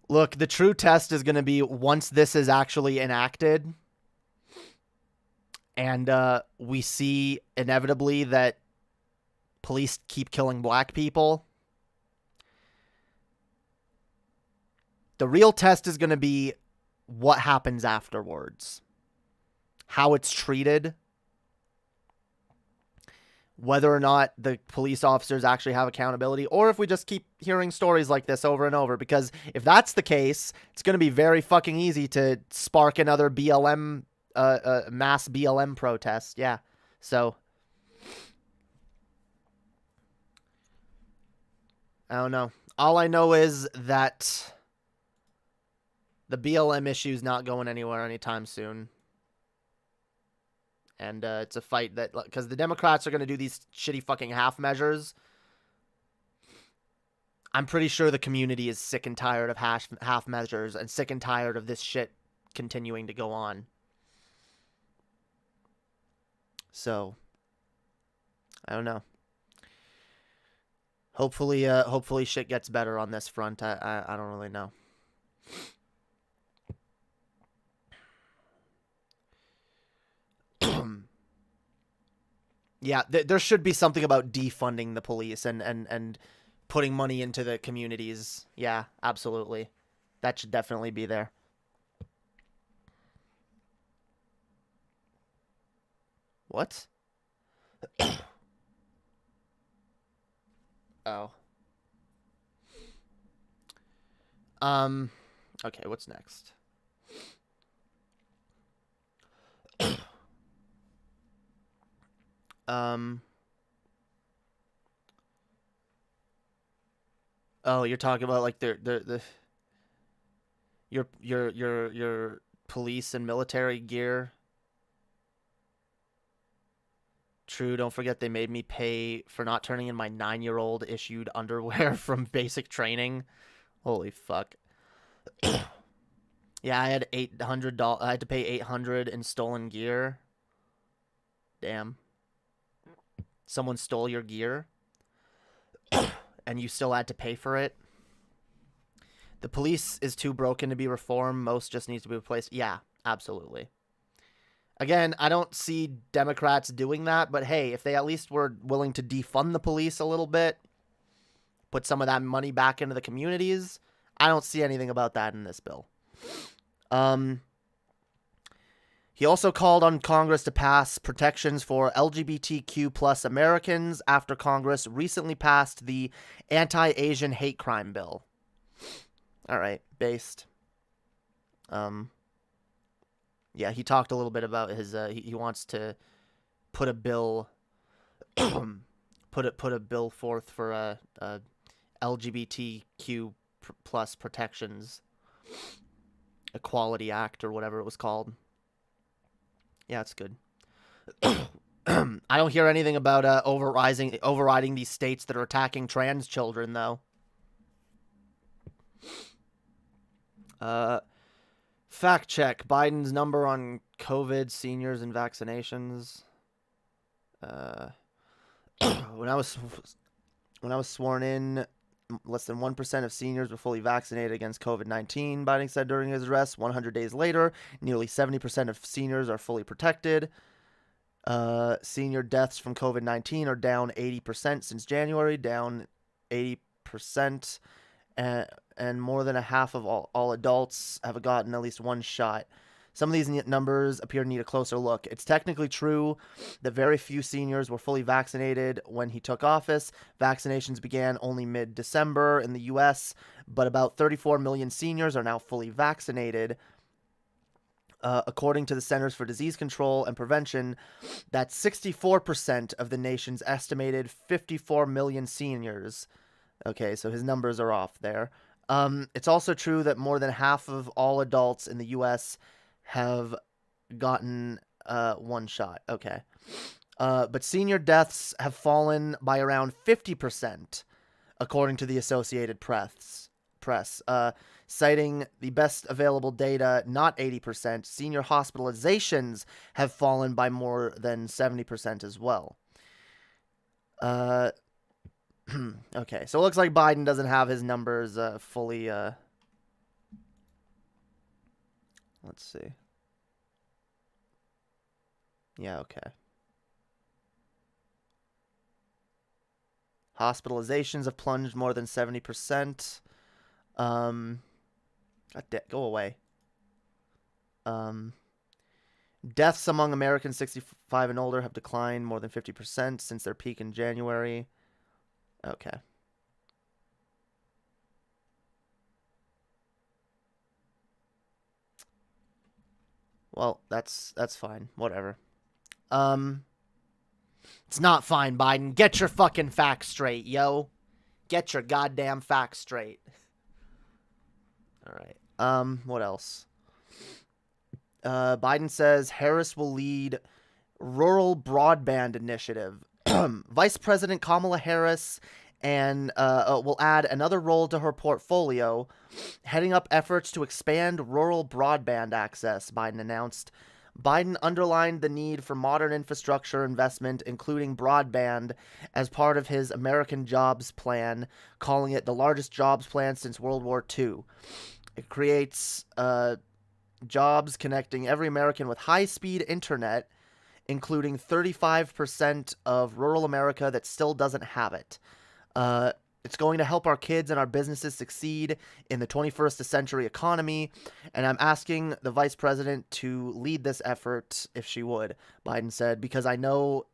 Look, the true test is going to be once this is actually enacted and we see inevitably that police keep killing black people. The real test is going to be what happens afterwards, how it's treated, whether or not the police officers actually have accountability, or if we just keep hearing stories like this over and over. Because if that's the case, it's going to be very fucking easy to spark another BLM, mass BLM protest. Yeah. So I don't know. All I know is that the BLM issue is not going anywhere anytime soon. And it's a fight that, because the Democrats are going to do these shitty fucking half measures. I'm pretty sure the community is sick and tired of half measures and sick and tired of this shit continuing to go on. So, I don't know. Hopefully shit gets better on this front. I don't really know. Yeah, there should be something about defunding the police and putting money into the communities. Yeah, absolutely. That should definitely be there. What? Oh. Okay, what's next? Oh, you're talking about like your police and military gear True. Don't forget they made me pay for not turning in my 9-year-old issued underwear from basic training. Holy fuck. Yeah, I had $800. I had to pay $800 in stolen gear. Damn. Someone stole your gear, and you still had to pay for it. The police is too broken to be reformed. Most just needs to be replaced. Yeah, absolutely. Again, I don't see Democrats doing that, but hey, if they at least were willing to defund the police a little bit, put some of that money back into the communities, I don't see anything about that in this bill. He also called on Congress to pass protections for LGBTQ plus Americans after Congress recently passed the Anti-Asian Hate Crime Bill. All right, based. Yeah, he talked a little bit about his. He wants to put a bill, put a bill forth for LGBTQ plus protections, Equality Act or whatever it was called. Yeah, it's good. I don't hear anything about overriding these states that are attacking trans children, though. Fact check. Biden's number on COVID, seniors, and vaccinations. When I was sworn in, less than 1% of seniors were fully vaccinated against COVID-19, Biden said during his address. 100 days later, nearly 70% of seniors are fully protected. Senior deaths from COVID-19 are down 80% since January, down 80%. And more than a half of all adults have gotten at least one shot. Some of these numbers appear to need a closer look. It's technically true that very few seniors were fully vaccinated when he took office. Vaccinations began only mid-December in the U.S., but about 34 million seniors are now fully vaccinated. According to the Centers for Disease Control and Prevention, that's 64% of the nation's estimated 54 million seniors. Okay, so his numbers are off there. It's also true that more than half of all adults in the U.S. have gotten one shot. Okay. But senior deaths have fallen by around 50%, according to the Associated Press. Citing the best available data, not 80%, senior hospitalizations have fallen by more than 70% as well. Okay, so it looks like Biden doesn't have his numbers fully... Let's see. Yeah, okay. Hospitalizations have plunged more than 70%. Go away. Deaths among Americans 65 and older have declined more than 50% since their peak in January. Okay. Well, that's fine. Whatever. It's not fine, Biden. Get your fucking facts straight, yo. Get your goddamn facts straight. All right. What else? Biden says Harris will lead rural broadband initiative. Vice President Kamala Harris will add another role to her portfolio, heading up efforts to expand rural broadband access, Biden announced. Biden underlined the need for modern infrastructure investment, including broadband, as part of his American Jobs Plan, calling it the largest jobs plan since World War II. It creates jobs connecting every American with high-speed internet, including 35% of rural America that still doesn't have it. It's going to help our kids and our businesses succeed in the 21st century economy, and I'm asking the vice president to lead this effort if she would, Biden said, because I know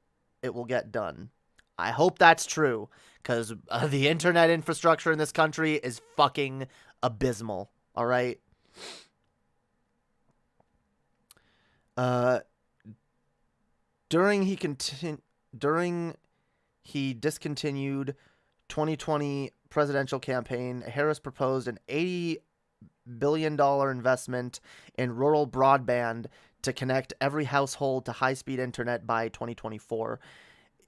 it will get done. I hope that's true, because the internet infrastructure in this country is fucking abysmal, all right? During he discontinued 2020 presidential campaign, Harris proposed an $80 billion investment in rural broadband to connect every household to high-speed internet by 2024.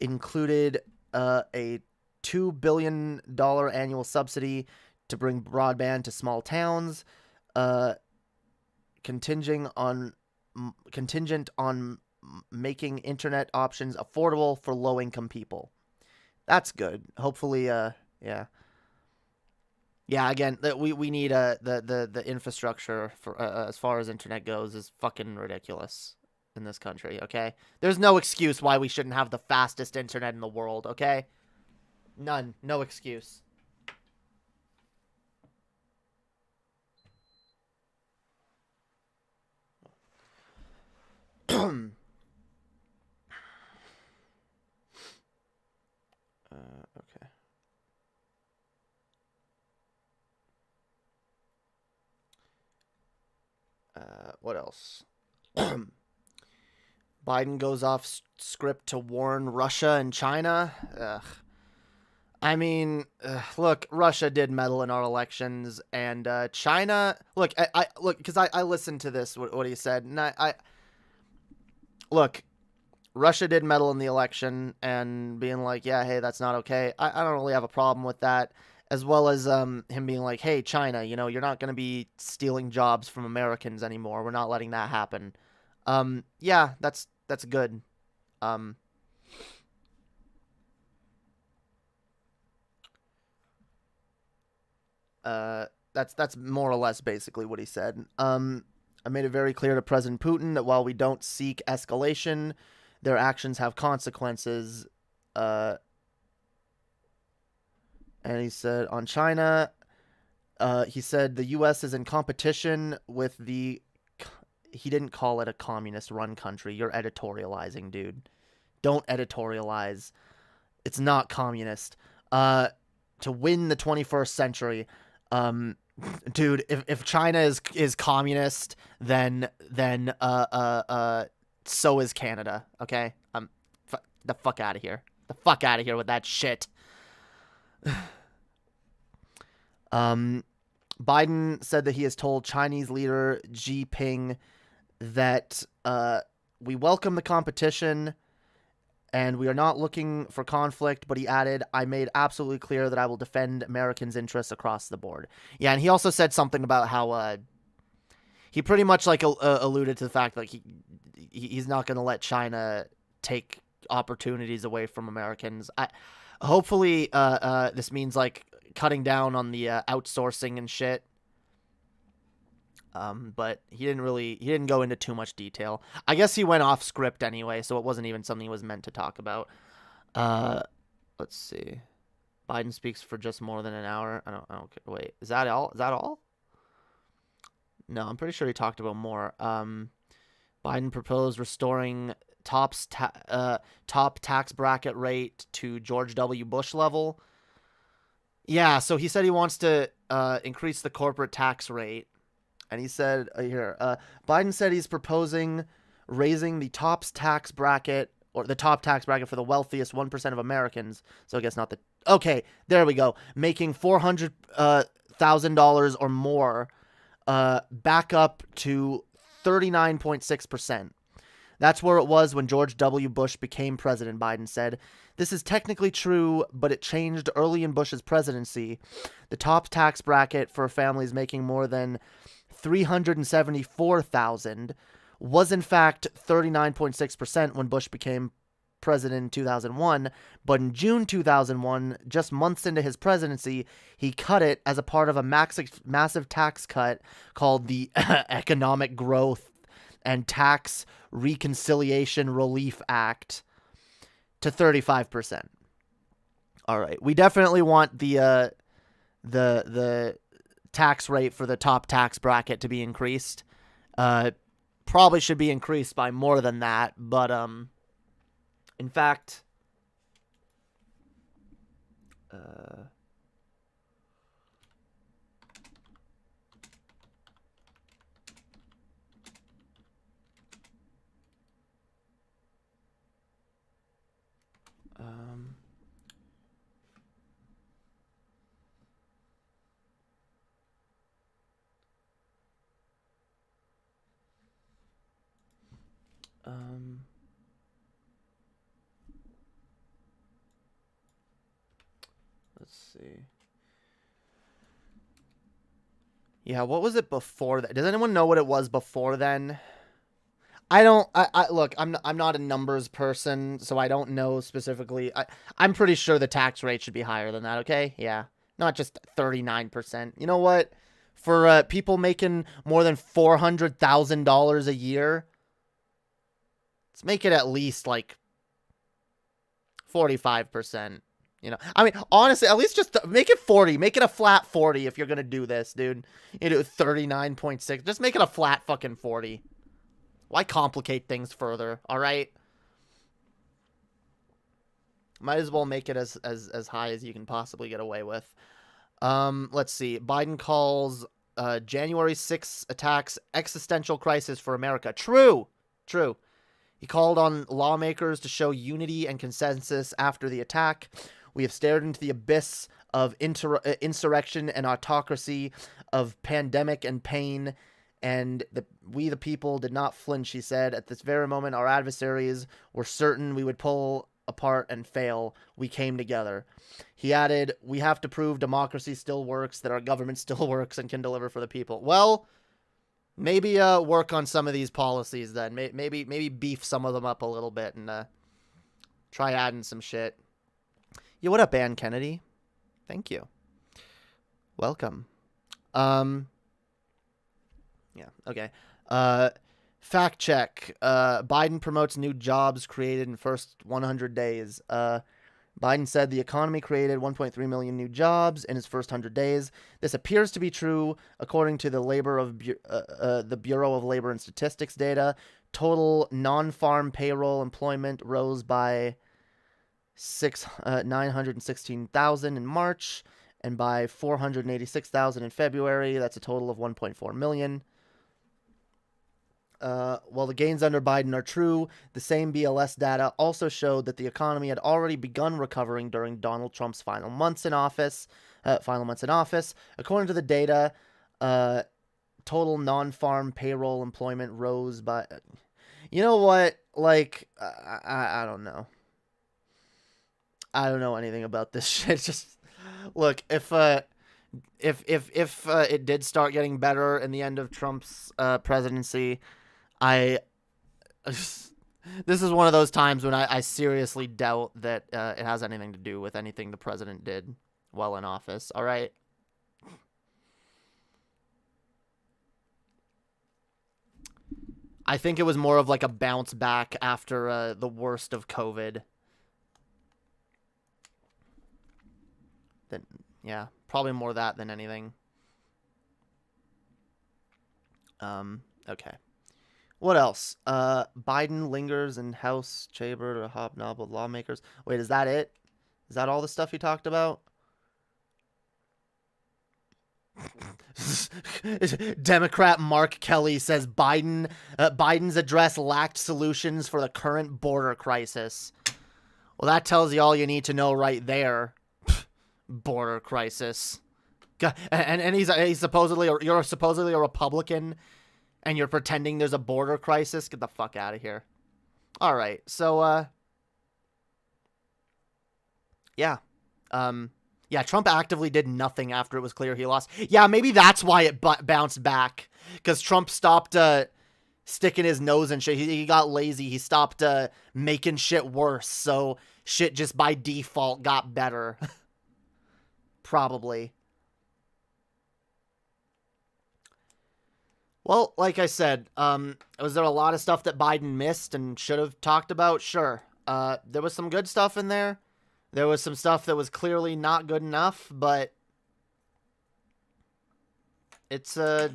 included a $2 billion annual subsidy to bring broadband to small towns, contingent on making internet options affordable for low-income people. That's good. Hopefully, yeah. Again, we need the infrastructure for as far as internet goes is fucking ridiculous in this country. Okay, there's no excuse why we shouldn't have the fastest internet in the world. Okay, none, no excuse. Okay. What else? Biden goes off script to warn Russia and China. Ugh. I mean, look, Russia did meddle in our elections, and China. Look, I look because I listened to this what he said, and I look. Russia did meddle in the election, and being like, yeah, hey, that's not okay. I don't really have a problem with that. As well as him being like, hey, China, you're not going to be stealing jobs from Americans anymore. We're not letting that happen. Yeah, that's good. That's more or less basically what he said. I made it very clear to President Putin that while we don't seek escalation, their actions have consequences. And he said on China, he said the U.S. is in competition with the. He didn't call it a communist-run country. You're editorializing, dude. Don't editorialize. It's not communist. To win the 21st century, dude, if China is communist, then so is Canada. Okay, the fuck out of here. The fuck out of here with that shit. Biden said that he has told Chinese leader Xi Jinping that we welcome the competition and we are not looking for conflict, but he added, I made absolutely clear that I will defend Americans' interests across the board. Yeah, and he also said something about how he pretty much like alluded to the fact that he's not going to let China take opportunities away from Americans. Hopefully this means like cutting down on the outsourcing and shit. But he didn't go into too much detail. I guess he went off script anyway, so it wasn't even something he was meant to talk about. Let's see. Biden speaks for just more than an hour. I don't care. Wait, is that all? Is that all? No, I'm pretty sure he talked about more. Biden proposed restoring top tax bracket rate to George W. Bush level. Yeah, so he said he wants to increase the corporate tax rate. And he said, Biden said he's proposing raising the top tax bracket for the wealthiest 1% of Americans. So I guess not the... Okay, there we go. Making $400,000 or more back up to 39.6%. That's where it was when George W. Bush became president, Biden said. This is technically true, but it changed early in Bush's presidency. The top tax bracket for families making more than $374,000 was in fact 39.6% when Bush became president in 2001, but in June 2001, just months into his presidency, he cut it as a part of a massive tax cut called the Economic Growth and Tax Reconciliation Relief Act to 35%. All right, we definitely want the tax rate for the top tax bracket to be increased. Probably should be increased by more than that, but in fact, Let's see. Yeah, what was it before that? Does anyone know what it was before then? I don't. I look. I'm not a numbers person, so I don't know specifically. I'm pretty sure the tax rate should be higher than that. Okay, yeah, not just 39%. You know what? For people making more than $400,000 a year, let's make it at least like 45%. You know, I mean, honestly, at least just make it 40. Make it a flat 40 if you're gonna do this, dude. You do 39.6. Just make it a flat fucking 40. Why complicate things further? All right. Might as well make it as high as you can possibly get away with. Let's see. Biden calls January 6th attacks existential crisis for America. True. He called on lawmakers to show unity and consensus after the attack. We have stared into the abyss of insurrection and autocracy, of pandemic and pain, and we the people did not flinch, he said. At this very moment, our adversaries were certain we would pull apart and fail. We came together. He added, we have to prove democracy still works, that our government still works and can deliver for the people. Well, maybe work on some of these policies then. Maybe beef some of them up a little bit and try adding some shit. Yo, what up, Ann Kennedy? Thank you. Welcome. Yeah, okay. Fact check. Biden promotes new jobs created in first 100 days. Biden said the economy created 1.3 million new jobs in his first 100 days. This appears to be true according to the Bureau of Labor and Statistics data. Total non-farm payroll employment rose by 916,000 in March and by 486,000 in February. That's a total of 1.4 million. While the gains under Biden are true, the same BLS data also showed that the economy had already begun recovering during Donald Trump's final months in office. According to the data, total non-farm payroll employment rose by... You know what? Like, I don't know. I don't know anything about this shit. Just look, if it did start getting better in the end of Trump's presidency, this is one of those times when I seriously doubt that it has anything to do with anything the president did while in office. All right. I think it was more of like a bounce back after the worst of COVID. Yeah, probably more that than anything. Okay. What else? Biden lingers in House chamber to hobnob with lawmakers. Wait, is that it? Is that all the stuff he talked about? Democrat Mark Kelly says Biden's address lacked solutions for the current border crisis. Well, that tells you all you need to know right there. Border crisis. And he's supposedly, you're supposedly a Republican and you're pretending there's a border crisis. Get the fuck out of here. All right. So, yeah. Yeah, Trump actively did nothing after it was clear he lost. Yeah, maybe that's why it bounced back. Because Trump stopped sticking his nose in shit. He got lazy. He stopped making shit worse. So shit just by default got better. Probably. Well, like I said, was there a lot of stuff that Biden missed and should have talked about? Sure. There was some good stuff in there. There was some stuff that was clearly not good enough, but it's I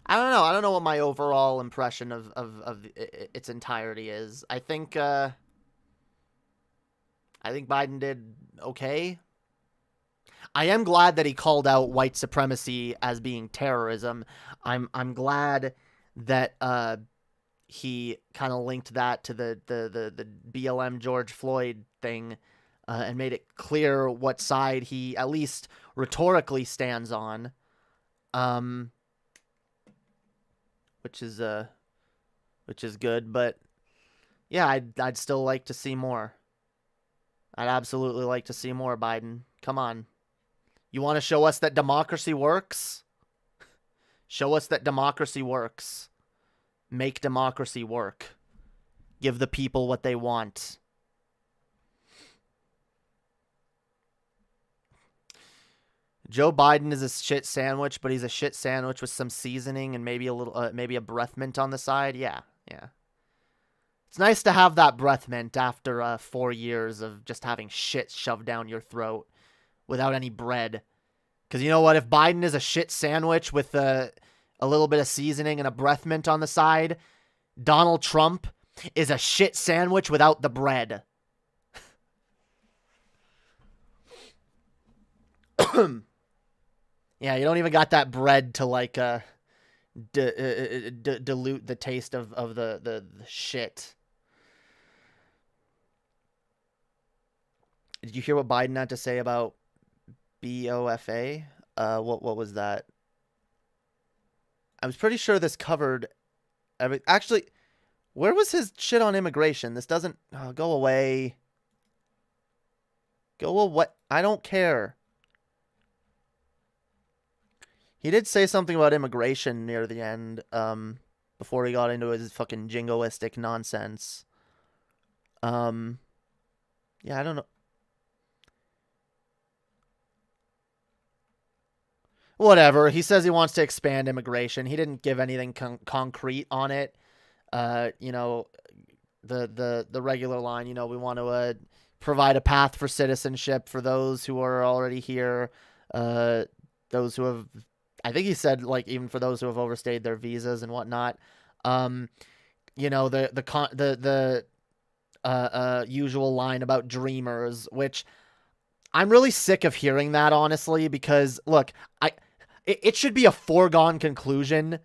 don't know. I don't know what my overall impression of its entirety is. I think Biden did okay. I am glad that he called out white supremacy as being terrorism. I'm glad that he kind of linked that to the BLM George Floyd thing and made it clear what side he at least rhetorically stands on, which is good. But yeah, I'd still like to see more. I'd absolutely like to see more Biden. Come on. You want to show us that democracy works? Show us that democracy works. Make democracy work. Give the people what they want. Joe Biden is a shit sandwich, but he's a shit sandwich with some seasoning and maybe a little, maybe a breath mint on the side. Yeah. It's nice to have that breath mint after 4 years of just having shit shoved down your throat without any bread. Because you know what? If Biden is a shit sandwich with a little bit of seasoning and a breath mint on the side, Donald Trump is a shit sandwich without the bread. Yeah, you don't even got that bread to like dilute the taste of the shit. Did you hear what Biden had to say about BOFA? What was that? I was pretty sure this covered every. Actually, where was his shit on immigration? This doesn't go away. Go away. I don't care. He did say something about immigration near the end, before he got into his fucking jingoistic nonsense. Yeah, I don't know. Whatever. He says he wants to expand immigration. He didn't give anything concrete on it. You know, the regular line, you know, we want to provide a path for citizenship for those who are already here, those who have, I think he said, like, even for those who have overstayed their visas and whatnot. You know, the usual line about dreamers, which I'm really sick of hearing that, honestly, because look, it should be a foregone conclusion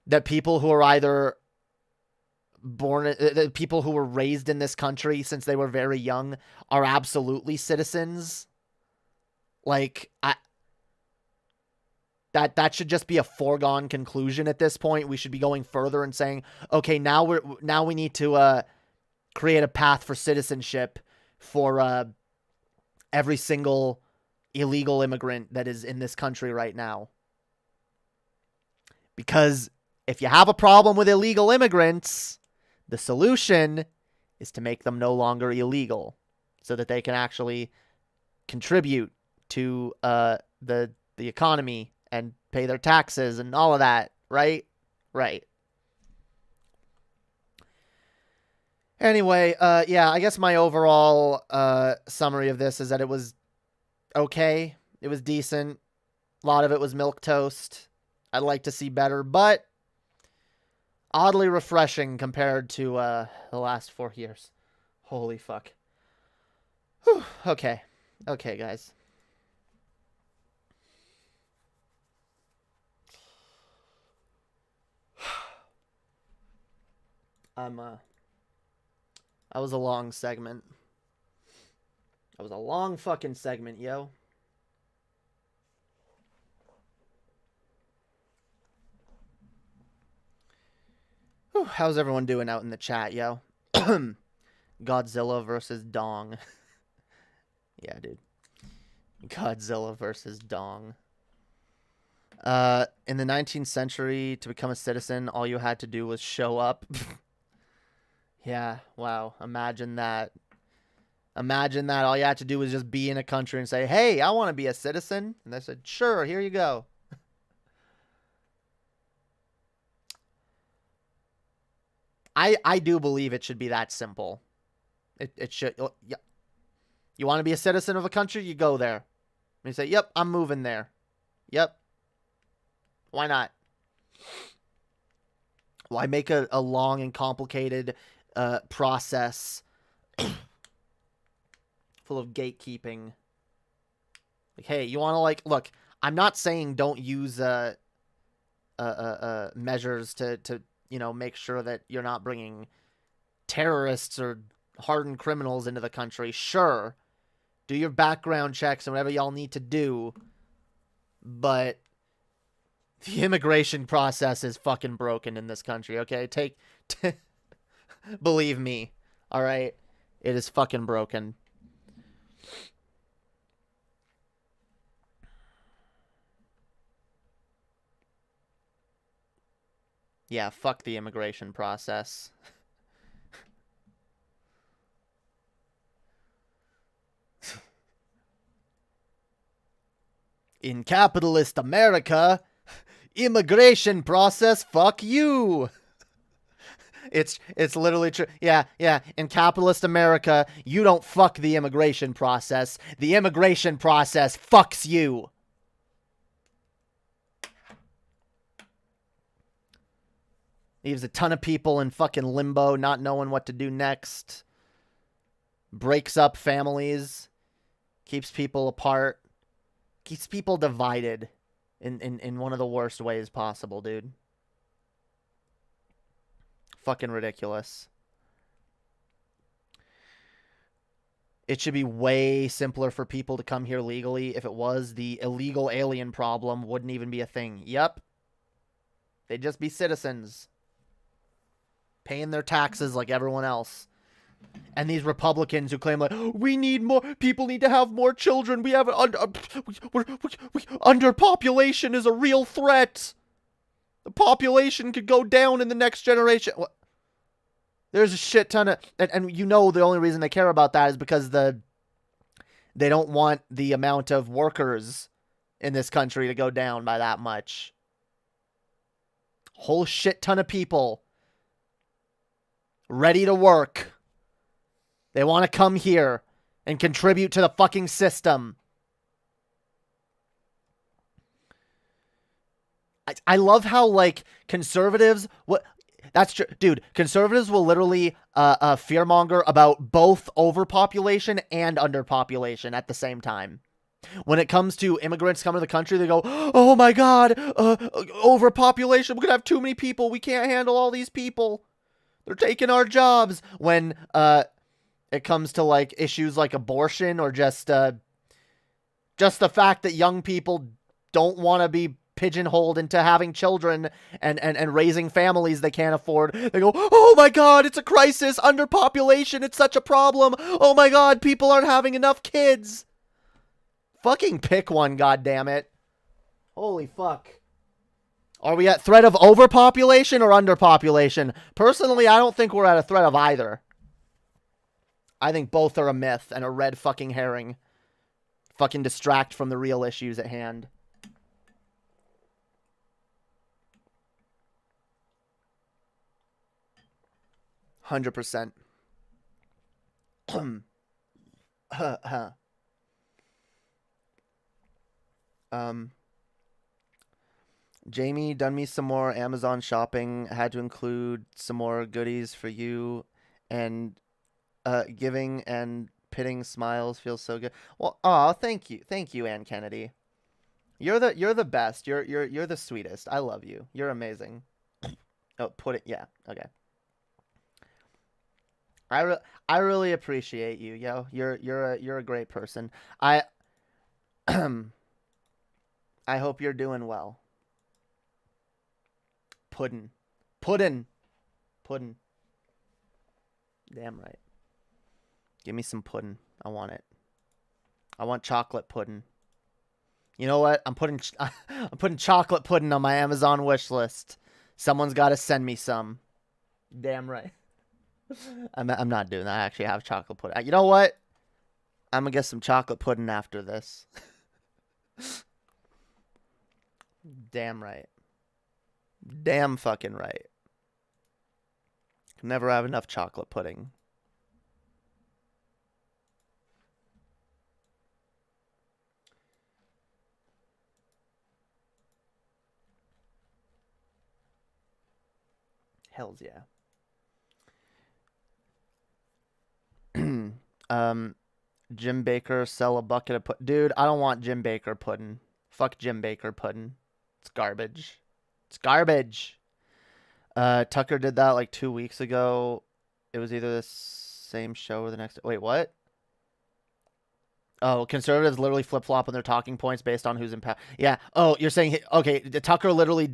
that people who are either born, people who were raised in this country since they were very young are absolutely citizens. Like, that should just be a foregone conclusion at this point. We should be going further and saying, okay, now we need to create a path for citizenship for every single illegal immigrant that is in this country right now. Because if you have a problem with illegal immigrants, the solution is to make them no longer illegal so that they can actually contribute to the economy and pay their taxes and all of that, right? Right. Anyway, yeah, I guess my overall summary of this is that it was okay. It was decent. A lot of it was milquetoast. I'd like to see better, but oddly refreshing compared to the last 4 years. Holy fuck. Whew. Okay. Okay, guys. That was a long segment. That was a long fucking segment, yo. Whew, how's everyone doing out in the chat, yo? Godzilla versus Dong. Yeah, dude. Godzilla versus Dong. In the 19th century, to become a citizen, all you had to do was show up. Yeah, wow. Imagine that. Imagine that. All you had to do was just be in a country and say, hey, I want to be a citizen. And they said, sure, here you go. I do believe it should be that simple. It should. Yeah. You want to be a citizen of a country? You go there. And you say, yep, I'm moving there. Yep. Why not? Why make a long and complicated process full of gatekeeping? Like, hey, you want to, like, look, I'm not saying don't use measures to you know, make sure that you're not bringing terrorists or hardened criminals into the country. Sure, do your background checks and whatever y'all need to do, but the immigration process is fucking broken in this country, okay? Believe me, all right? It is fucking broken. Yeah, fuck the immigration process. In capitalist America, immigration process, fuck you. It's literally true. Yeah. In capitalist America, you don't fuck the immigration process. The immigration process fucks you. Leaves a ton of people in fucking limbo, not knowing what to do next. Breaks up families. Keeps people apart. Keeps people divided in one of the worst ways possible, dude. Fucking ridiculous. It should be way simpler for people to come here legally. If it was, the illegal alien problem wouldn't even be a thing. Yep. They'd just be citizens. Paying their taxes like everyone else. And these Republicans who claim like, we need more, people need to have more children. We have underpopulation is a real threat. The population could go down in the next generation. There's a shit ton of, and you know the only reason they care about that is because they don't want the amount of workers in this country to go down by that much. Whole shit ton of people ready to work. They want to come here and contribute to the fucking system. I love how, like, conservatives... That's true. Dude, conservatives will literally fearmonger about both overpopulation and underpopulation at the same time. When it comes to immigrants coming to the country, they go, oh my god, overpopulation, we're going to have too many people, we can't handle all these people. They're taking our jobs. When it comes to, like, issues like abortion or just the fact that young people don't want to be pigeonholed into having children and raising families they can't afford. They go, oh my god, it's a crisis, underpopulation, it's such a problem. Oh my god, people aren't having enough kids. Fucking pick one, goddammit. Holy fuck. Are we at threat of overpopulation or underpopulation? Personally, I don't think we're at a threat of either. I think both are a myth and a red fucking herring. Fucking distract from the real issues at hand. $100%. Jamie, done me some more Amazon shopping. Had to include some more goodies for you, and giving and pitting smiles feels so good. Well, oh, thank you, Ann Kennedy. You're the best. You're the sweetest. I love you. You're amazing. Oh, yeah, okay. I really appreciate you, yo. You're a great person. I hope you're doing well. Puddin'. Damn right. Give me some pudding. I want it. I want chocolate pudding. You know what? I'm putting chocolate pudding on my Amazon wish list. Someone's got to send me some. Damn right. I'm not doing that. I actually have chocolate pudding. You know what? I'm gonna get some chocolate pudding after this. Damn right. Damn fucking right. Can never have enough chocolate pudding. Hells yeah. Jim Baker sell a bucket of pudding. Dude, I don't want Jim Baker pudding. Fuck Jim Baker pudding. It's garbage. It's garbage. Tucker did that like 2 weeks ago. It was either the same show or the next. Wait, what? Oh, conservatives literally flip-flop on their talking points based on who's in power. Yeah. Oh, you're saying, okay, Tucker literally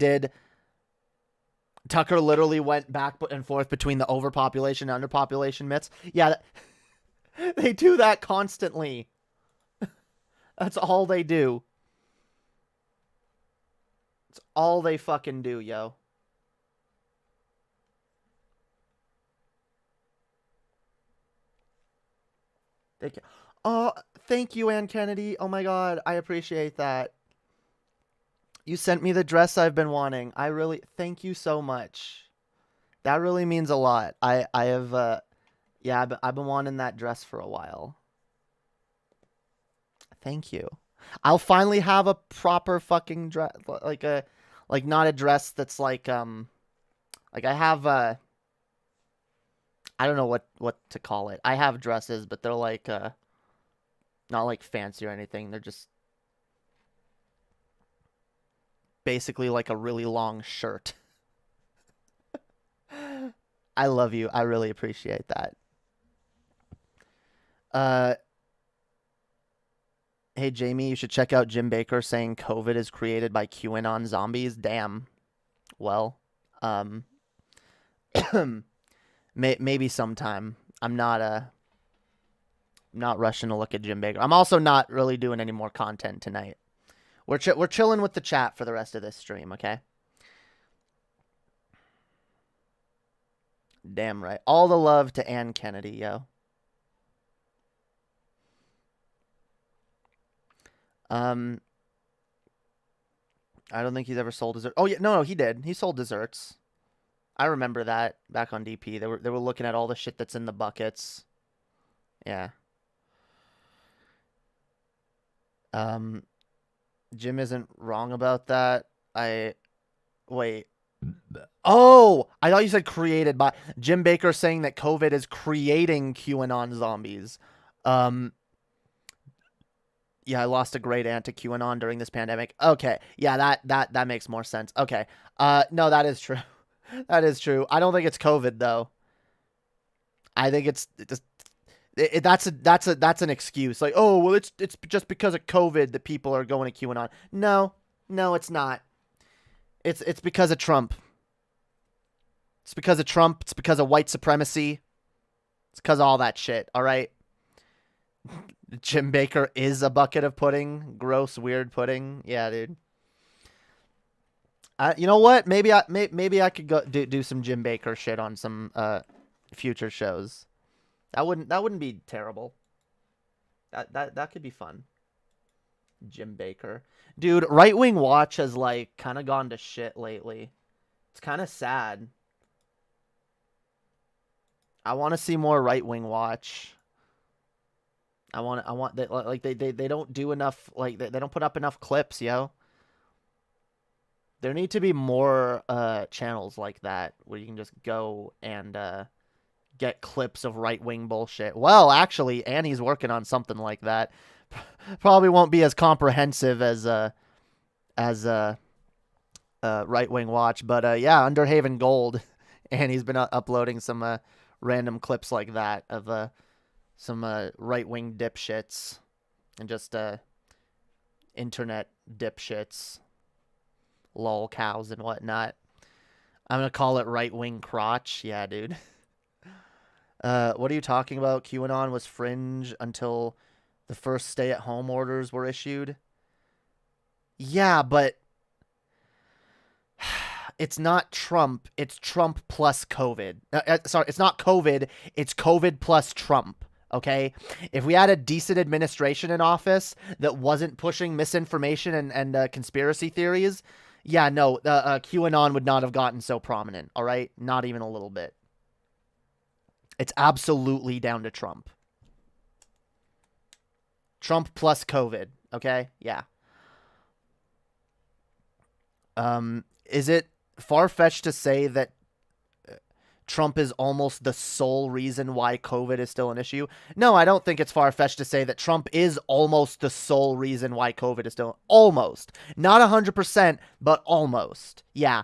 went back and forth between the overpopulation and underpopulation myths. Yeah, they do that constantly. That's all they do. It's all they fucking do, yo. Thank you. Oh, thank you, Ann Kennedy. Oh my god, I appreciate that. You sent me the dress I've been wanting. I really thank you so much. That really means a lot. I have yeah, I've been wanting that dress for a while. Thank you. I'll finally have a proper fucking dress, like not a dress that's like I have I don't know what to call it. I have dresses, but they're like not like fancy or anything. They're just basically like a really long shirt. I love you. I really appreciate that. Hey, Jamie, you should check out Jim Baker saying COVID is created by QAnon zombies. Damn. Well, maybe sometime. I'm not rushing to look at Jim Baker. I'm also not really doing any more content tonight. We're chilling with the chat for the rest of this stream, okay? Damn right. All the love to Ann Kennedy, yo. I don't think he's ever sold dessert. Oh yeah, no, he did. He sold desserts. I remember that back on DP. They were looking at all the shit that's in the buckets. Yeah. Jim isn't wrong about that. Wait. Oh, I thought you said created by Jim Baker saying that COVID is creating QAnon zombies. Yeah, I lost a great aunt to QAnon during this pandemic. Okay. Yeah, that makes more sense. Okay. No, that is true. That is true. I don't think it's COVID though. I think it's just that's an excuse. Like, oh, well, it's just because of COVID that people are going to QAnon. No, it's not. It's because of Trump. It's because of Trump. It's because of white supremacy. It's because of all that shit. All right. Jim Baker is a bucket of pudding. Gross, weird pudding. Yeah, dude. You know what? Maybe I could go do some Jim Baker shit on some future shows. That wouldn't be terrible. That could be fun. Jim Baker. Dude, Right Wing Watch has like kind of gone to shit lately. It's kind of sad. I want to see more Right Wing Watch. I want that, like they don't do enough, like they don't put up enough clips, yo. There need to be more channels like that where you can just go and get clips of right-wing bullshit. Well, actually, Annie's working on something like that. Probably won't be as comprehensive as Right-Wing Watch, but yeah, Underhaven Gold. Annie's been uploading some random clips like that of some right-wing dipshits and just internet dipshits, lol cows and whatnot. I'm gonna call it right-wing crotch. Yeah, dude. What are you talking about? QAnon was fringe until the first stay-at-home orders were issued. Yeah, but it's not Trump. It's Trump plus COVID. Sorry, it's not COVID. It's COVID plus Trump. Okay? If we had a decent administration in office that wasn't pushing misinformation and conspiracy theories, yeah, no, QAnon would not have gotten so prominent. All right? Not even a little bit. It's absolutely down to Trump. Trump plus COVID. Okay? Yeah. Is it far-fetched to say that Trump is almost the sole reason why COVID is still an issue? No, I don't think it's far-fetched to say that Trump is almost the sole reason why COVID is still... Almost. Not 100%, but almost. Yeah.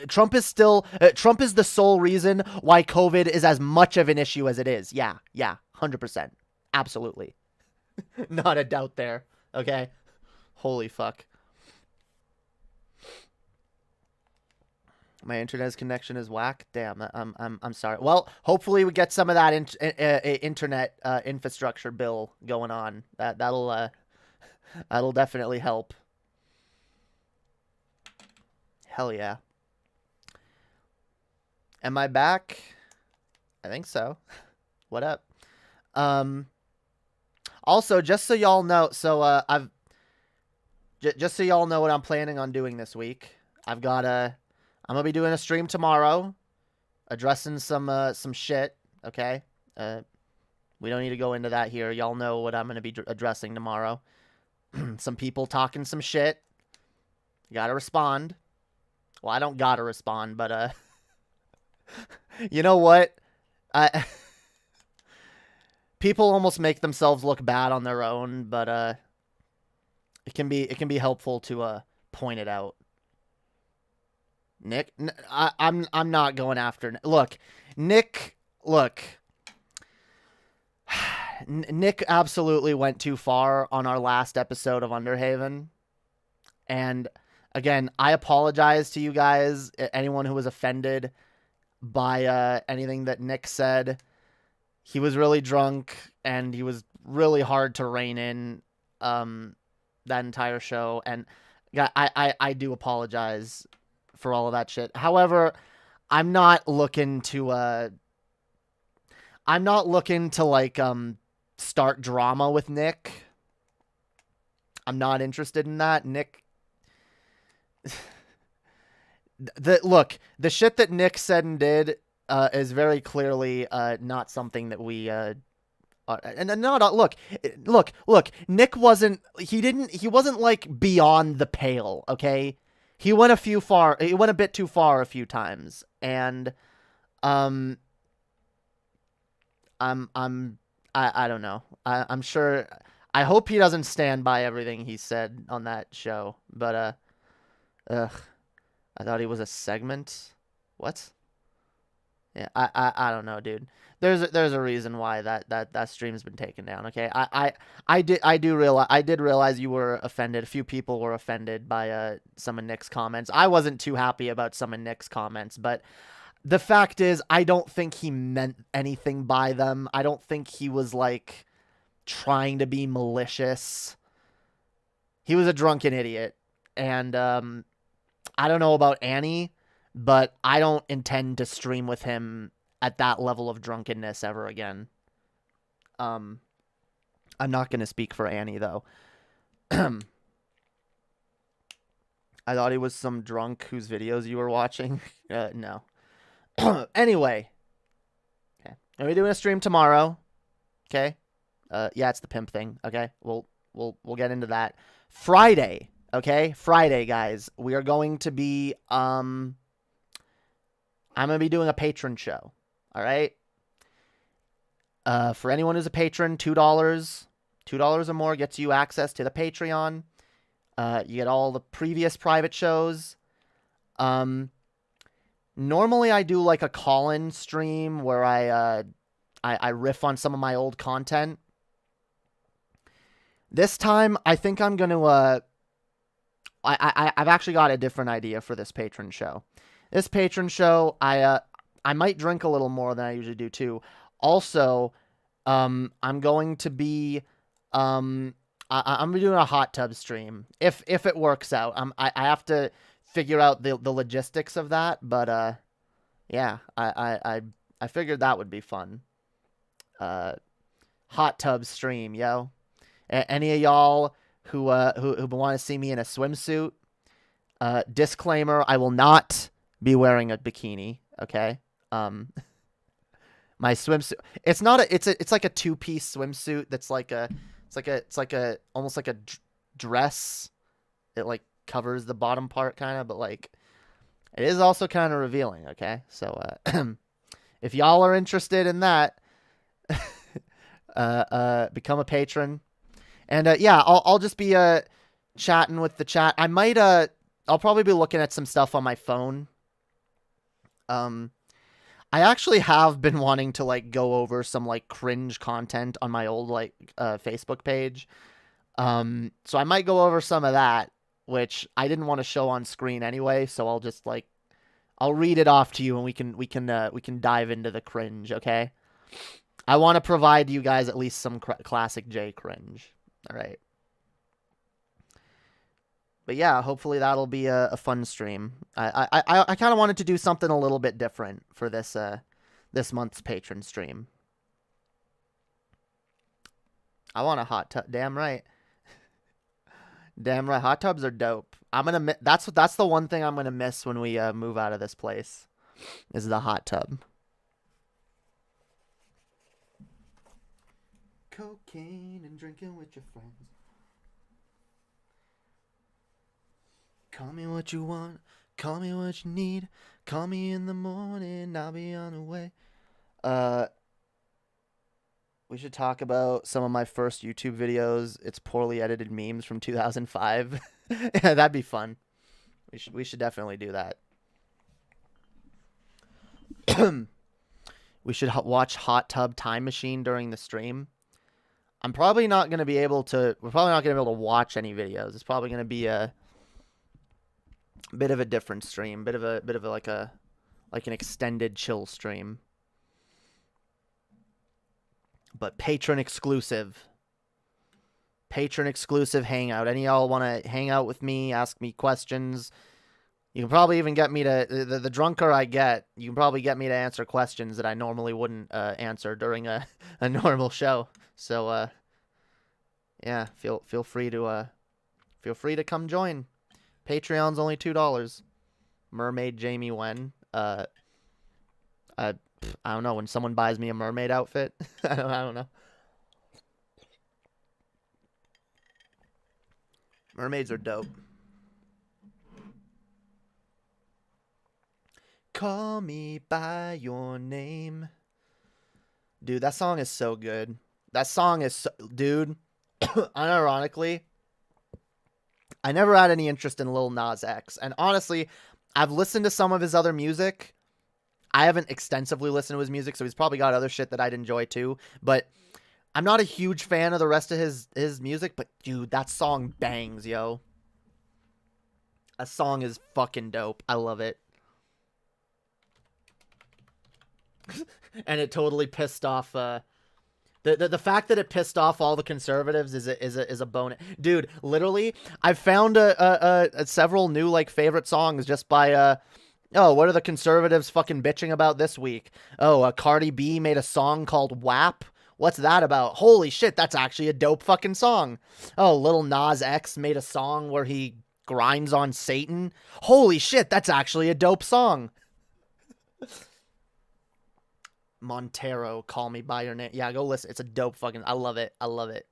Trump is the sole reason why COVID is as much of an issue as it is. Yeah. 100%. Absolutely. Not a doubt there. Okay? Holy fuck. My internet connection is whack. Damn, I'm sorry. Well, hopefully we get some of that internet infrastructure bill going on. That'll That'll definitely help. Hell yeah. Am I back? I think so. What up? Also, just so y'all know, just so y'all know what I'm planning on doing this week. I'm gonna be doing a stream tomorrow, addressing some shit. Okay. We don't need to go into that here. Y'all know what I'm gonna be addressing tomorrow. Some people talking some shit. You gotta respond. Well, I don't gotta respond, but you know what? People almost make themselves look bad on their own, but it can be helpful to point it out. Nick, I'm not going after. Look, Nick. Look, Nick absolutely went too far on our last episode of Underhaven, and again, I apologize to you guys, anyone who was offended by anything that Nick said. He was really drunk, and he was really hard to rein in that entire show. And I do apologize for all of that shit. However, I'm not looking to like start drama with Nick. I'm not interested in that. Nick, the shit that Nick said and did is very clearly not something that we look. Nick wasn't like beyond the pale, okay? He went a bit too far a few times, and I don't know. I'm sure. I hope he doesn't stand by everything he said on that show, but I thought he was a segment. What? Yeah, I don't know, dude. There's a reason why that stream's been taken down. Okay, I did realize you were offended. A few people were offended by some of Nick's comments. I wasn't too happy about some of Nick's comments, but the fact is, I don't think he meant anything by them. I don't think he was like trying to be malicious. He was a drunken idiot, and I don't know about Annie, but I don't intend to stream with him at that level of drunkenness ever again. I'm not going to speak for Annie, though. I thought he was some drunk whose videos you were watching. No. Anyway. Okay. Are we doing a stream tomorrow? Okay. Yeah, it's the pimp thing. Okay. We'll get into that. Friday. Okay. Friday, guys. We are going to be, I'm going to be doing a patron show. All right. For anyone who's a patron, $2 or more gets you access to the Patreon. You get all the previous private shows. Normally I do like a call-in stream where I riff on some of my old content. This time I think I'm going to I've actually got a different idea for this patron show. This patron show, I might drink a little more than I usually do too. Also, I'm going to be I'm doing a hot tub stream if it works out. I have to figure out the logistics of that, but yeah, I figured that would be fun. Hot tub stream, yo. Any of y'all who want to see me in a swimsuit? Disclaimer: I will not be wearing a bikini. Okay. My swimsuit. It's not a. It's like a 2-piece swimsuit. That's like a. It's like a almost like a dress. It like covers the bottom part kind of, but like it is also kind of revealing. Okay, so if y'all are interested in that, become a patron, and yeah, I'll just be chatting with the chat. I might I'll probably be looking at some stuff on my phone. I actually have been wanting to like go over some like cringe content on my old like Facebook page. So I might go over some of that, which I didn't want to show on screen anyway, so I'll just like I'll read it off to you and we can dive into the cringe, okay? I want to provide you guys at least some classic J cringe. All right. But yeah, hopefully that'll be a fun stream. I kind of wanted to do something a little bit different for this this month's patron stream. I want a hot tub. Damn right. Damn right. Hot tubs are dope. That's the one thing I'm gonna miss when we move out of this place, is the hot tub. Cocaine and drinking with your friends. Call me what you want, call me what you need, call me in the morning, I'll be on the way. We should talk about some of my first YouTube videos. It's poorly edited memes from 2005. Yeah, that'd be fun. We should definitely do that. We should watch Hot Tub Time Machine during the stream. We're probably not going to be able to watch any videos. It's probably going to be a bit of a different stream, bit of a like an extended chill stream. But patron exclusive hangout. Any of y'all want to hang out with me, ask me questions? You can probably even get me to the drunker I get, you can probably get me to answer questions that I normally wouldn't answer during a normal show. So yeah, feel free to come join. Patreon's only $2. Mermaid Jamie Wen. I don't know, when someone buys me a mermaid outfit. I don't know. Mermaids are dope. Call me by your name. Dude, that song is so good. That song is so, dude, unironically, I never had any interest in Lil Nas X. And honestly, I've listened to some of his other music. I haven't extensively listened to his music, so he's probably got other shit that I'd enjoy too. But I'm not a huge fan of the rest of his music. But dude, that song bangs, yo. That song is fucking dope. I love it. And it totally pissed off the fact that it pissed off all the conservatives is a bonus. Dude, literally, I've found several new like favorite songs just by oh, what are the conservatives fucking bitching about this week? Oh, Cardi B made a song called WAP. What's that about? Holy shit, that's actually a dope fucking song. Oh, Lil Nas X made a song where he grinds on Satan. Holy shit, that's actually a dope song. Montero, Call Me By Your Name. Yeah, go listen. It's a dope fucking... I love it. I love it.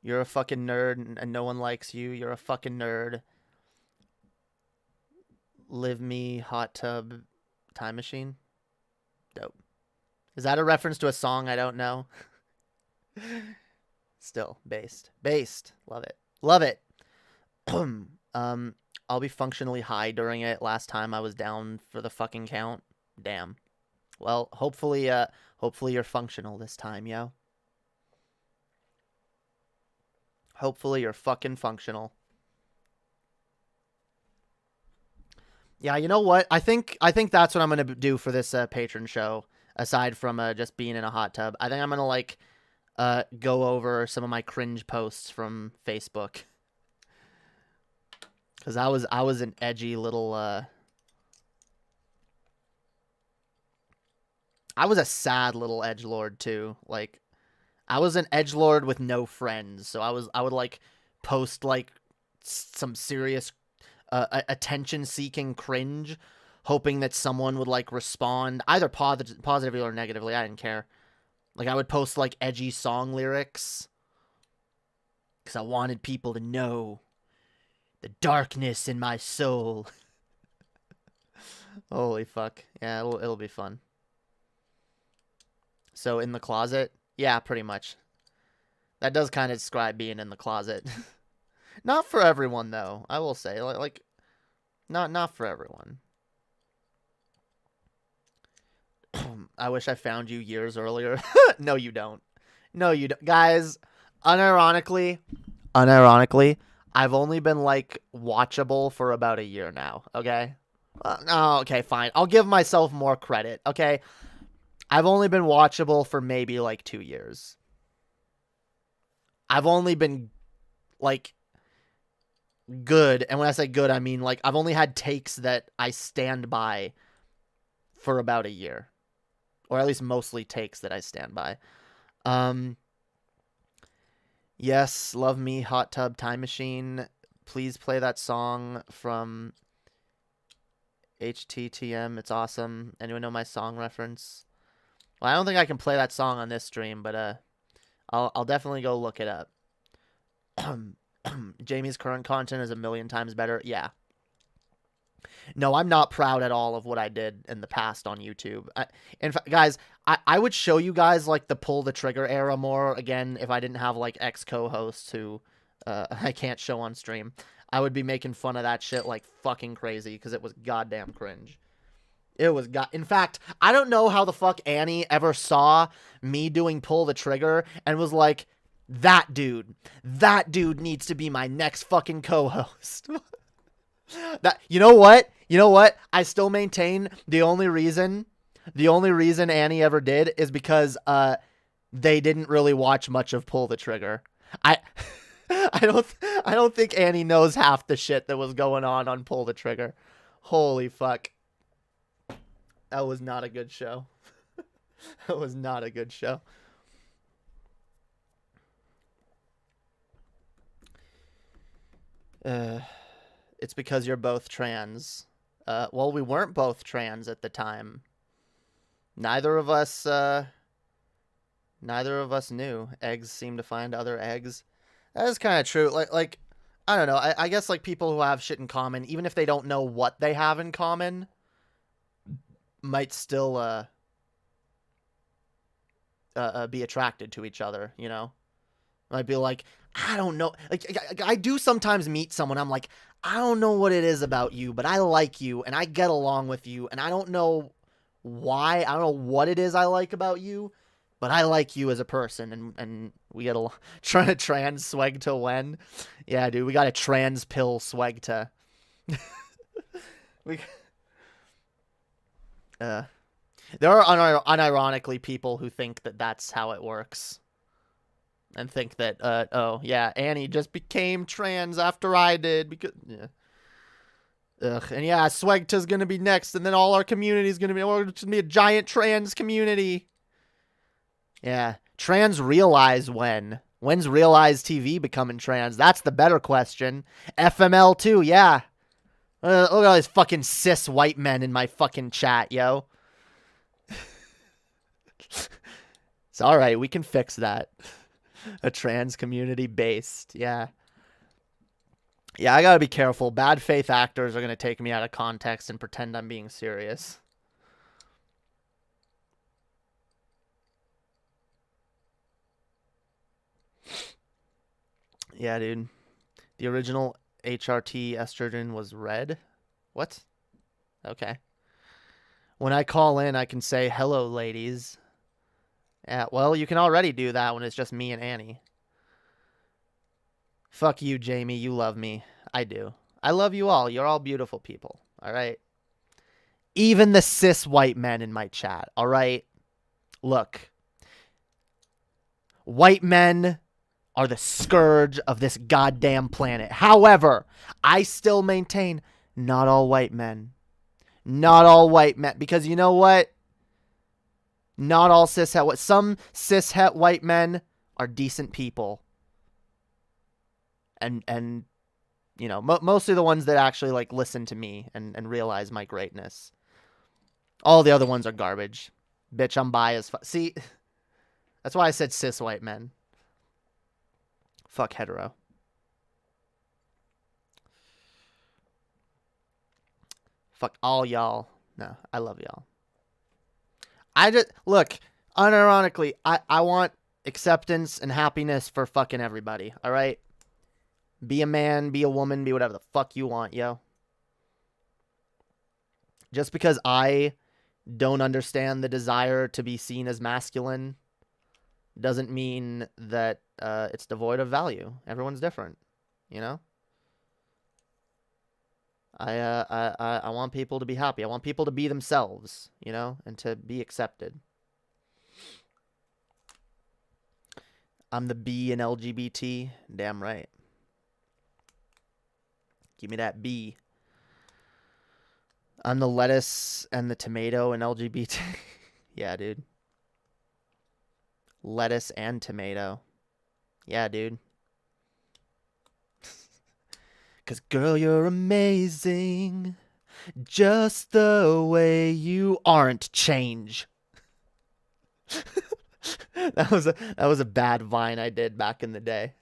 You're a fucking nerd and no one likes you. You're a fucking nerd. Live Me, Hot Tub, Time Machine. Dope. Is that a reference to a song I don't know? Still, based. Based. Love it. Love it. I'll be functionally high during it. Last time I was down for the fucking count. Damn. Well, hopefully you're functional this time, yo. Hopefully you're fucking functional. Yeah, you know what? I think that's what I'm gonna do for this patron show. Aside from just being in a hot tub, I think I'm gonna like go over some of my cringe posts from Facebook. Because I was an edgy little... I was a sad little edgelord, too. Like, I was an edgelord with no friends. So I would, like, post, like, some serious attention-seeking cringe, hoping that someone would, like, respond, either positively or negatively. I didn't care. Like, I would post, like, edgy song lyrics. Because I wanted people to know the darkness in my soul. Holy fuck. Yeah, it'll be fun. So, in the closet? Yeah, pretty much. That does kind of describe being in the closet. Not for everyone, though. I will say. Like not for everyone. I wish I found you years earlier. No, you don't. No, you don't. Guys, unironically, I've only been, like, watchable for about a year now, okay? No, okay, fine. I'll give myself more credit, okay? I've only been watchable for maybe, like, 2 years. I've only been like good, and when I say good, I mean like I've only had takes that I stand by for about a year, or at least mostly takes that I stand by. Yes, Love Me, Hot Tub Time Machine. Please play that song from HTTM. It's awesome. Anyone know my song reference? Well, I don't think I can play that song on this stream, but I'll definitely go look it up. Jamie's current content is a million times better. Yeah. No, I'm not proud at all of what I did in the past on YouTube. In fact, guys, I would show you guys like the pull the trigger era more again if I didn't have like ex co-hosts who I can't show on stream. I would be making fun of that shit like fucking crazy because it was goddamn cringe. It was in fact, I don't know how the fuck Annie ever saw me doing pull the trigger and was like, that dude needs to be my next fucking co-host. That you know what? I still maintain the only reason Annie ever did is because they didn't really watch much of Pull the Trigger. I don't think Annie knows half the shit that was going on Pull the Trigger. Holy fuck. That was not a good show. That was not a good show. It's because you're both trans. Well, we weren't both trans at the time. Neither of us knew. Eggs seem to find other eggs. That is kind of true. Like, I don't know. I guess like people who have shit in common, even if they don't know what they have in common, might still be attracted to each other, you know? Might be like, I don't know. Like, I do sometimes meet someone. I'm like, I don't know what it is about you, but I like you and I get along with you. And I don't know why. I don't know what it is I like about you, but I like you as a person. And we get along. Trying to trans swag to when? Yeah, dude, we got a trans pill swag to. There are unironically people who think that that's how it works. And think that, oh, yeah, Annie just became trans after I did. Because, yeah. Ugh. And yeah, Swegta's going to be next. And then all our community is going to be a giant trans community. Yeah. Trans Realize when? When's Realize TV becoming trans? That's the better question. FML too, yeah. Look at all these fucking cis white men in my fucking chat, yo. It's alright, we can fix that. A trans community based, yeah. Yeah, I gotta be careful. Bad faith actors are gonna take me out of context and pretend I'm being serious. Yeah, dude. The original HRT estrogen was red? What? Okay. When I call in, I can say, hello, ladies. Yeah, well, you can already do that when it's just me and Annie. Fuck you, Jamie. You love me. I do. I love you all. You're all beautiful people. All right? Even the cis white men in my chat. All right? Look. White men are the scourge of this goddamn planet. However, I still maintain not all white men. Not all white men. Because you know what? Not all cishet. Some cishet white men are decent people. And you know, mostly the ones that actually, like, listen to me and realize my greatness. All the other ones are garbage. Bitch, I'm biased. See? That's why I said cis white men. Fuck hetero. Fuck all y'all. No, I love y'all. I just, look, unironically, I want acceptance and happiness for fucking everybody, all right? Be a man, be a woman, be whatever the fuck you want, yo. Just because I don't understand the desire to be seen as masculine doesn't mean that it's devoid of value. Everyone's different, you know? I want people to be happy. I want people to be themselves, you know, and to be accepted. I'm the B in LGBT. Damn right. Give me that B. I'm the lettuce and the tomato in LGBT. Yeah, dude. Lettuce and tomato. Yeah, dude. Cause girl, you're amazing. Just the way you aren't. Change. That was a bad Vine I did back in the day.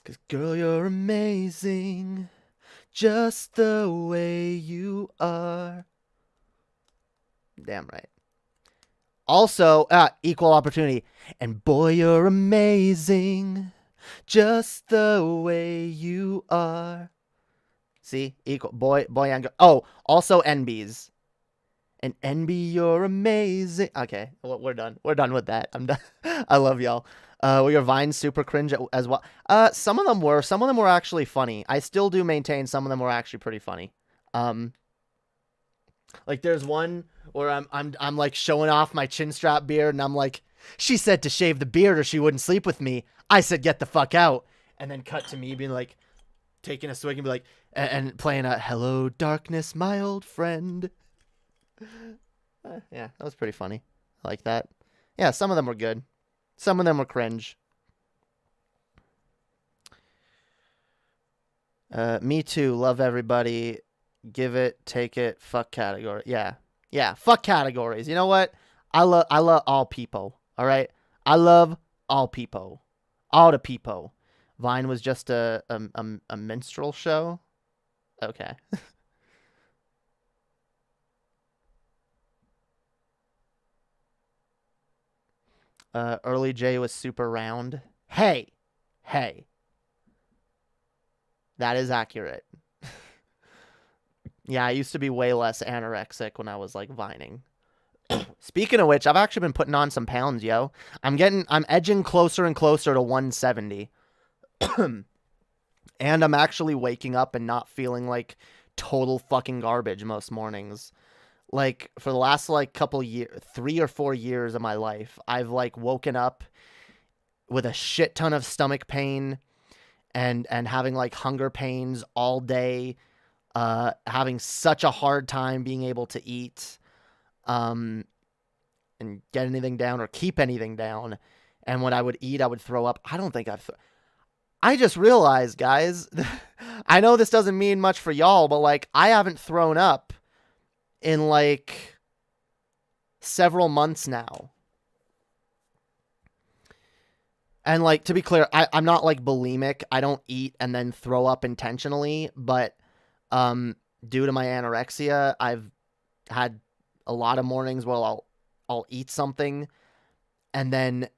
Cause girl, you're amazing. Just the way you are. Damn right. Also, equal opportunity. And boy, you're amazing. Just the way you are. See? Equal. Boy and girl. Oh, also NBs. And NB, you're amazing. Okay, well, we're done. We're done with that. I'm done. I love y'all. Were your Vines super cringe as well? Some of them were. Some of them were actually funny. I still do maintain some of them were actually pretty funny. Like there's one where I'm like showing off my chin strap beard, and I'm like, she said to shave the beard or she wouldn't sleep with me. I said, get the fuck out. And then cut to me being like, taking a swig and be like, and playing a Hello Darkness, my old friend. Yeah, that was pretty funny. I like that. Yeah, some of them were good. Some of them were cringe. Me too. Love everybody. Give it, take it, fuck category. Yeah, fuck categories. You know what? I love all people. All right, I love all people, all the people. Vine was just a minstrel show. Okay. Early J was super round. Hey. That is accurate. Yeah, I used to be way less anorexic when I was like vining. Speaking of which, I've actually been putting on some pounds, yo. I'm edging closer and closer to 170. And I'm actually waking up and not feeling like total fucking garbage most mornings. Like for the last like couple years, 3 or 4 years of my life, I've like woken up with a shit ton of stomach pain and having like hunger pains all day, having such a hard time being able to eat, and get anything down or keep anything down. And when I would eat, I would throw up. I don't think I just realized, guys, I know this doesn't mean much for y'all, but like I haven't thrown up in like several months now. And like, to be clear, I'm not like bulimic. I don't eat and then throw up intentionally, but due to my anorexia, I've had a lot of mornings where I'll eat something and then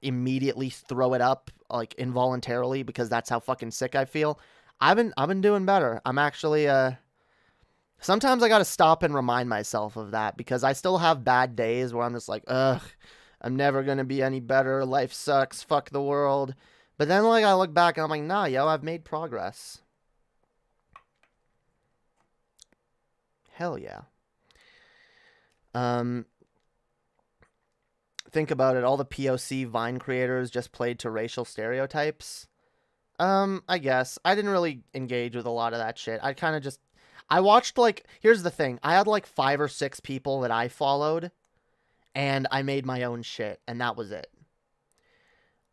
immediately throw it up like involuntarily because that's how fucking sick I feel. I've been doing better. I'm actually sometimes I got to stop and remind myself of that because I still have bad days where I'm just like, ugh, I'm never going to be any better. Life sucks. Fuck the world. But then like I look back and I'm like, nah, yo, I've made progress. Hell yeah. Think about it. All the POC Vine creators just played to racial stereotypes. I guess. I didn't really engage with a lot of that shit. I watched like, here's the thing. I had like 5 or 6 people that I followed and I made my own shit and that was it.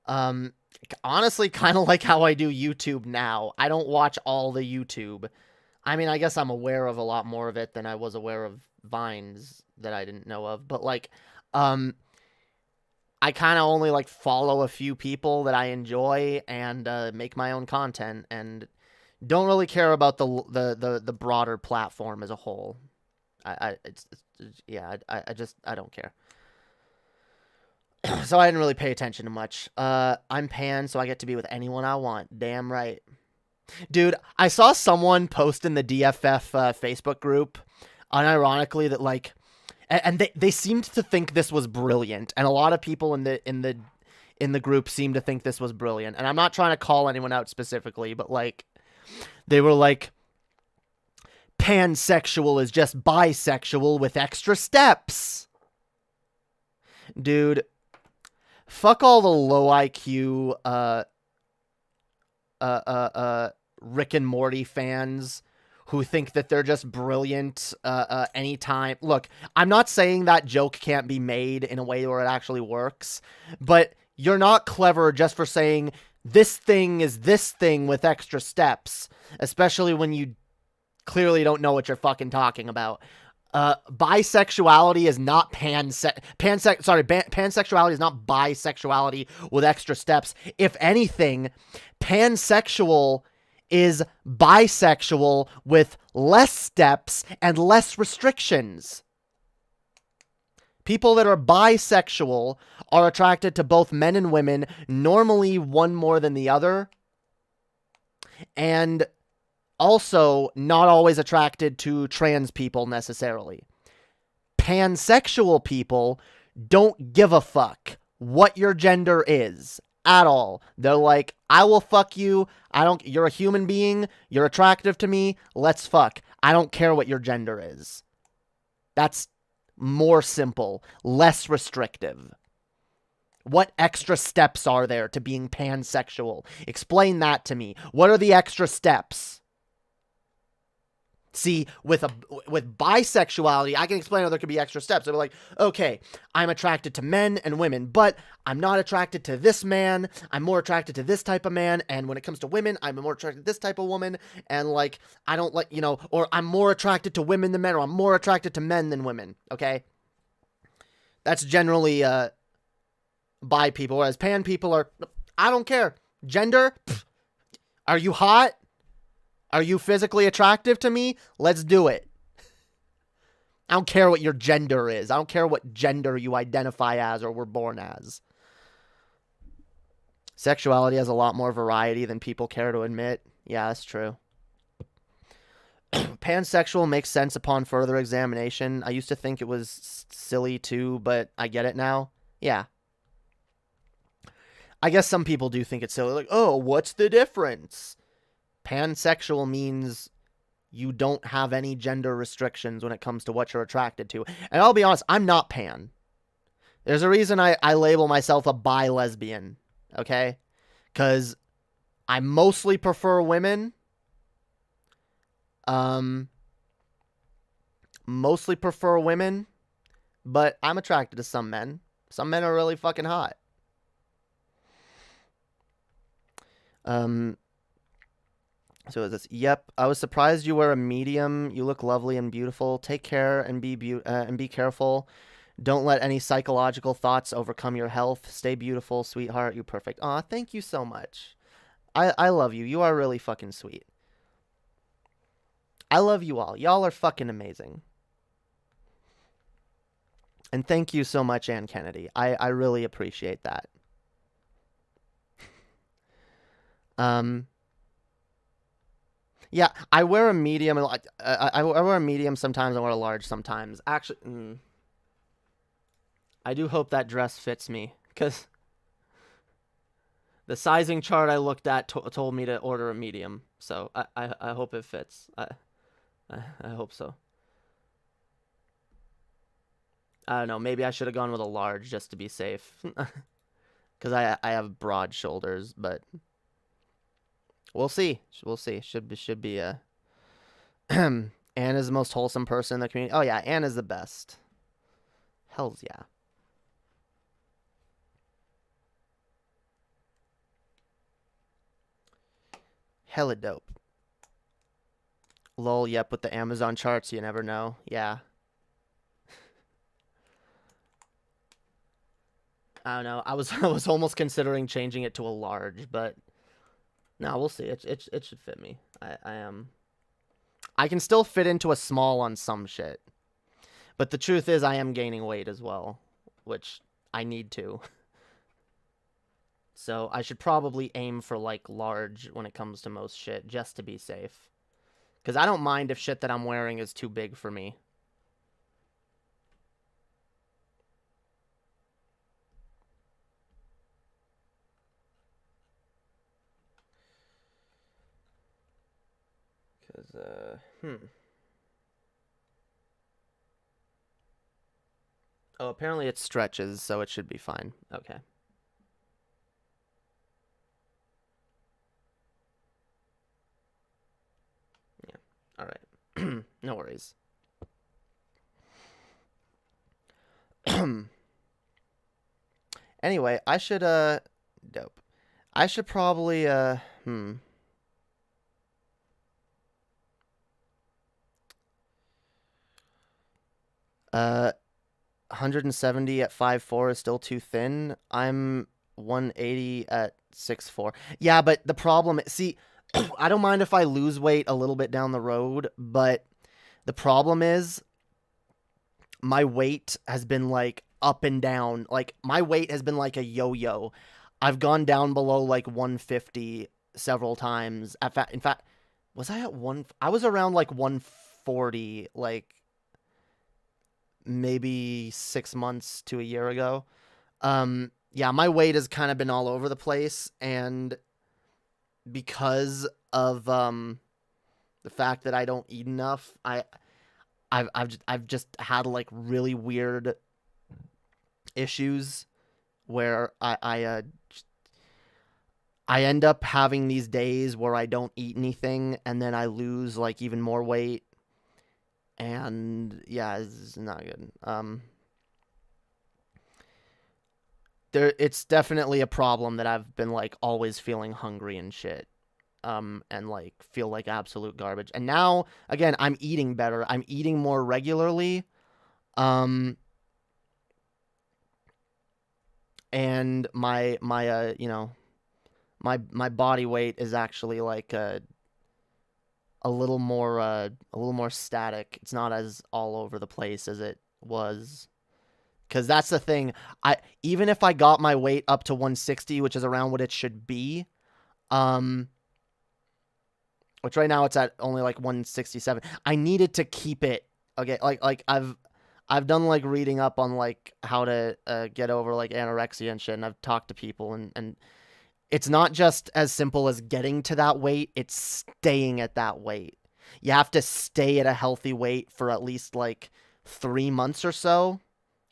Honestly, kind of like how I do YouTube now. I don't watch all the YouTube. I mean, I guess I'm aware of a lot more of it than I was aware of Vines that I didn't know of. But like, I kind of only like follow a few people that I enjoy and make my own content and don't really care about the broader platform as a whole. I don't care. So I didn't really pay attention to much. I'm pan, so I get to be with anyone I want. Damn right. Dude, I saw someone post in the DFF Facebook group, unironically, that like, and they seemed to think this was brilliant, and a lot of people in the group seemed to think this was brilliant. And I'm not trying to call anyone out specifically, but like, they were like, pansexual is just bisexual with extra steps. Dude, fuck all the low IQ Rick and Morty fans who think that they're just brilliant anytime. Look, I'm not saying that joke can't be made in a way where it actually works, but you're not clever just for saying this thing is this thing with extra steps, especially when you clearly don't know what you're fucking talking about. Bisexuality is not pansexuality is not bisexuality with extra steps. If anything, pansexual is bisexual with less steps and less restrictions. People that are bisexual are attracted to both men and women, normally one more than the other, and also not always attracted to trans people necessarily. Pansexual people don't give a fuck what your gender is at all. They're like, I will fuck you. You're a human being. You're attractive to me. Let's fuck. I don't care what your gender is. That's more simple, less restrictive. What extra steps are there to being pansexual? Explain that to me. What are the extra steps? See, with bisexuality, I can explain how there could be extra steps. They're like, okay, I'm attracted to men and women, but I'm not attracted to this man. I'm more attracted to this type of man. And when it comes to women, I'm more attracted to this type of woman. And like, I don't like, or I'm more attracted to women than men, or I'm more attracted to men than women. Okay. That's generally, bi people, whereas pan people are, I don't care. Gender? Pfft. Are you hot? Are you physically attractive to me? Let's do it. I don't care what your gender is. I don't care what gender you identify as or were born as. Sexuality has a lot more variety than people care to admit. Yeah, that's true. Pansexual makes sense upon further examination. I used to think it was silly too, but I get it now. Yeah. I guess some people do think it's silly. Like, oh, what's the difference? Pansexual means you don't have any gender restrictions when it comes to what you're attracted to. And I'll be honest, I'm not pan. There's a reason I label myself a bi-lesbian, okay? Because I mostly prefer women. Mostly prefer women, but I'm attracted to some men. Some men are really fucking hot. So is this? Yep. I was surprised you were a medium. You look lovely and beautiful. Take care and be careful. Don't let any psychological thoughts overcome your health. Stay beautiful, sweetheart. You're perfect. Aw, thank you so much. I love you. You are really fucking sweet. I love you all. Y'all are fucking amazing. And thank you so much, Ann Kennedy. I really appreciate that. Yeah, I wear a medium. I wear a medium sometimes. I wear a large sometimes. Actually, I do hope that dress fits me, because the sizing chart I looked at told me to order a medium. So I hope it fits. I hope so. I don't know. Maybe I should have gone with a large just to be safe, because I have broad shoulders, but. We'll see. We'll see. Should be a. Anne is the most wholesome person in the community. Oh yeah, Anne is the best. Hells yeah. Hella dope. Lol. Yep. With the Amazon charts, you never know. Yeah. I don't know. I was almost considering changing it to a large, but. No, we'll see. It should fit me. I can still fit into a small on some shit. But the truth is I am gaining weight as well, which I need to. So I should probably aim for like large when it comes to most shit, just to be safe. Because I don't mind if shit that I'm wearing is too big for me. Because, Oh, apparently it stretches, so it should be fine. Okay. Yeah. All right. No worries. Anyway, I should dope. I should probably 170 at 5'4" is still too thin. I'm 180 at 6'4". Yeah, but the problem, see, I don't mind if I lose weight a little bit down the road, but the problem is my weight has been like up and down. Like my weight has been like a yo-yo. I've gone down below like 150 several times. In fact, was I at one? I was around like 140, like maybe 6 months to a year ago. Yeah, my weight has kind of been all over the place, and because of the fact that I don't eat enough, I've just had like really weird issues where I end up having these days where I don't eat anything and then I lose like even more weight, and yeah, it's not good. It's definitely a problem that I've been like always feeling hungry and shit. And like feel like absolute garbage. And now again, I'm eating better. I'm eating more regularly. And my body weight is actually like a little more static. It's not as all over the place as it was. Cause that's the thing. Even if I got my weight up to 160, which is around what it should be, which right now it's at only like 167. I needed to keep it. Okay, like I've done like reading up on like how to get over like anorexia and shit, and I've talked to people, and it's not just as simple as getting to that weight, it's staying at that weight. You have to stay at a healthy weight for at least like 3 months or so,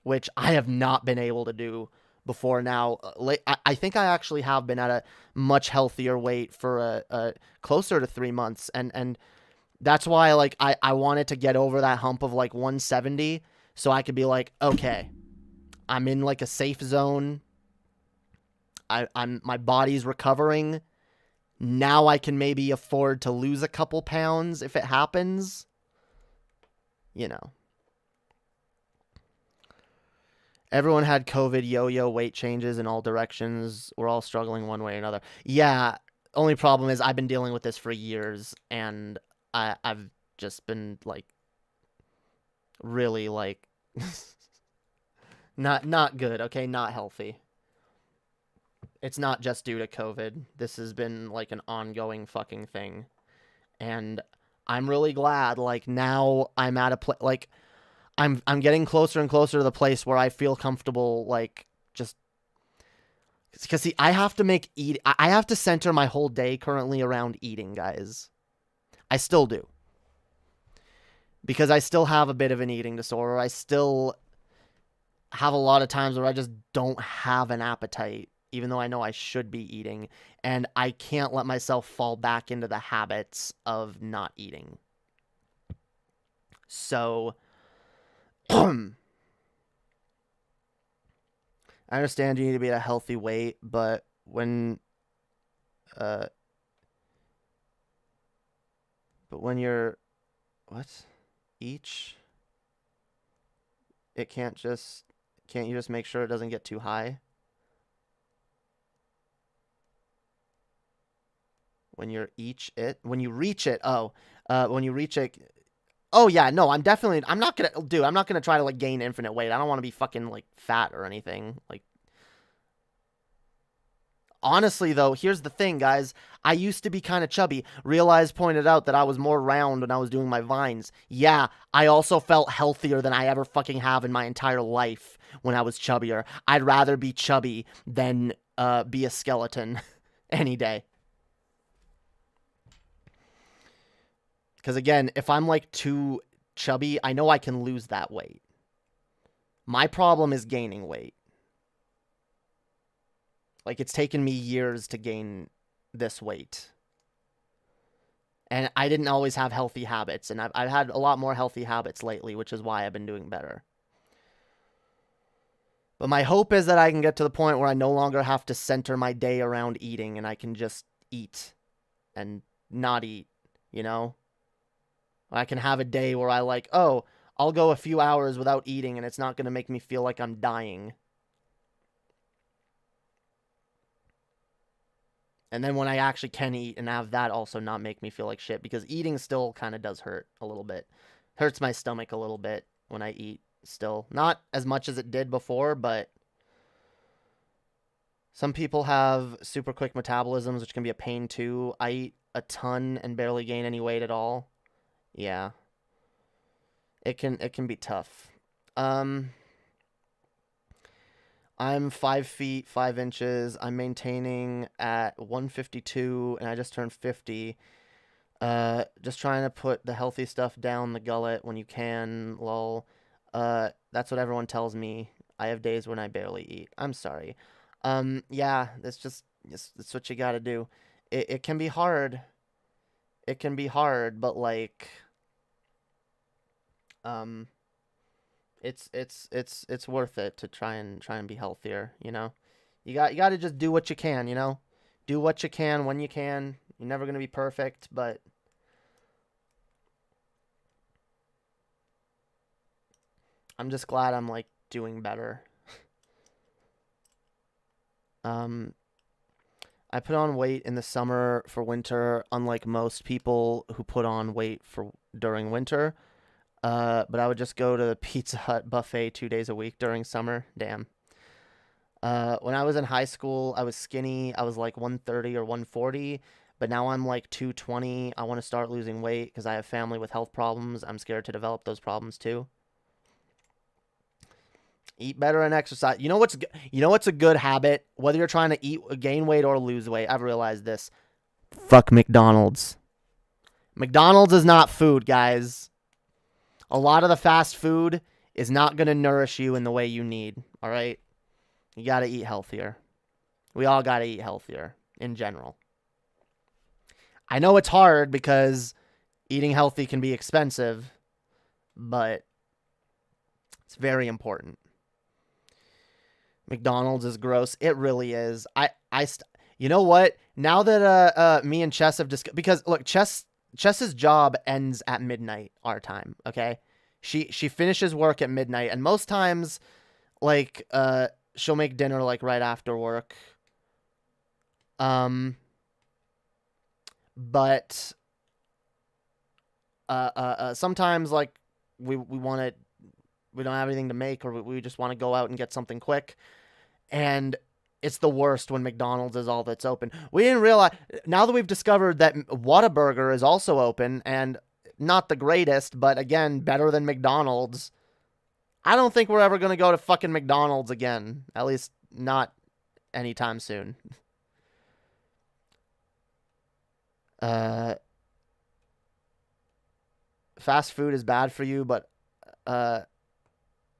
which I have not been able to do before now. I think I actually have been at a much healthier weight for a closer to 3 months, and that's why like I wanted to get over that hump of like 170 so I could be like, okay, I'm in like a safe zone. My body's recovering. Now I can maybe afford to lose a couple pounds if it happens. You know. Everyone had COVID yo-yo weight changes in all directions. We're all struggling one way or another. Yeah, only problem is I've been dealing with this for years, and I've just been like really like not good, okay? Not healthy. It's not just due to COVID. This has been like an ongoing fucking thing. And I'm really glad like now I'm at a place like I'm getting closer and closer to the place where I feel comfortable, like, just because see, I have to center my whole day currently around eating, guys. I still do, because I still have a bit of an eating disorder. I still have a lot of times where I just don't have an appetite, even though I know I should be eating, and I can't let myself fall back into the habits of not eating. So I understand you need to be at a healthy weight, but when you're can't you just make sure it doesn't get too high? When you reach it, oh yeah, no, I'm not gonna try to like gain infinite weight. I don't want to be fucking like fat or anything. Like, honestly though, here's the thing, guys. I used to be kind of chubby. Realize pointed out that I was more round when I was doing my vines. Yeah, I also felt healthier than I ever fucking have in my entire life when I was chubbier. I'd rather be chubby than be a skeleton any day. Because again, if I'm like too chubby, I know I can lose that weight. My problem is gaining weight. Like, it's taken me years to gain this weight. And I didn't always have healthy habits, and I've had a lot more healthy habits lately, which is why I've been doing better. But my hope is that I can get to the point where I no longer have to center my day around eating, and I can just eat and not eat, you know? I can have a day where I like, oh, I'll go a few hours without eating, and it's not going to make me feel like I'm dying. And then when I actually can eat and have that also not make me feel like shit, because eating still kind of does hurt a little bit. Hurts my stomach a little bit when I eat still. Not as much as it did before, but some people have super quick metabolisms, which can be a pain too. I eat a ton and barely gain any weight at all. Yeah. It can be tough. I'm 5 feet 5 inches. I'm maintaining at 152, and I just turned 50. Just trying to put the healthy stuff down the gullet when you can. Lol. That's what everyone tells me. I have days when I barely eat. I'm sorry. Yeah, that's what you gotta do. It can be hard. It can be hard, but like, it's worth it to try and be healthier, you know? You got to just do what you can, you know? Do what you can when you can. You're never going to be perfect, but I'm just glad I'm like doing better. I put on weight in the summer for winter, unlike most people who put on weight during winter. But I would just go to the Pizza Hut buffet 2 days a week during summer. Damn. When I was in high school, I was skinny. I was like 130 or 140, but now I'm like 220. I want to start losing weight because I have family with health problems. I'm scared to develop those problems too. Eat better and exercise. You know what's a good habit? Whether you're trying to gain weight or lose weight, I've realized this. Fuck McDonald's. McDonald's is not food, guys. A lot of the fast food is not going to nourish you in the way you need, all right? You got to eat healthier. We all got to eat healthier in general. I know it's hard because eating healthy can be expensive, but it's very important. McDonald's is gross. It really is. You know what? Now that me and Chess have discussed, because look, Chess's job ends at midnight our time, okay? She finishes work at midnight, and most times, like, she'll make dinner, like, right after work. But sometimes, like, we don't have anything to make, or we just want to go out and get something quick, and it's the worst when McDonald's is all that's open. We didn't realize, now that we've discovered that Whataburger is also open, and not the greatest, but again, better than McDonald's, I don't think we're ever going to go to fucking McDonald's again. At least not anytime soon. Fast food is bad for you, but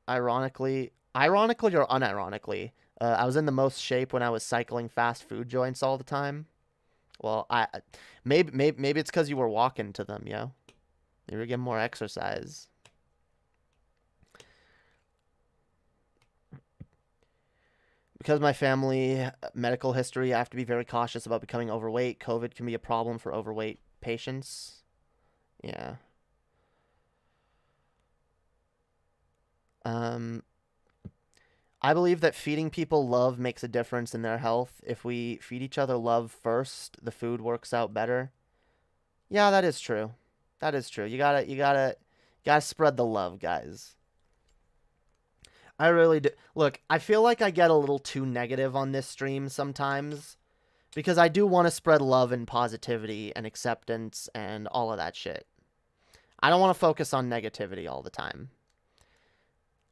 ironically or unironically, I was in the most shape when I was cycling fast food joints all the time. Well, maybe it's because you were walking to them, yo. You were getting more exercise. Because my family medical history, I have to be very cautious about becoming overweight. COVID can be a problem for overweight patients. Yeah. I believe that feeding people love makes a difference in their health. If we feed each other love first, the food works out better. Yeah, that is true. That is true. You gotta spread the love, guys. I really do. Look, I feel like I get a little too negative on this stream sometimes, because I do want to spread love and positivity and acceptance and all of that shit. I don't want to focus on negativity all the time.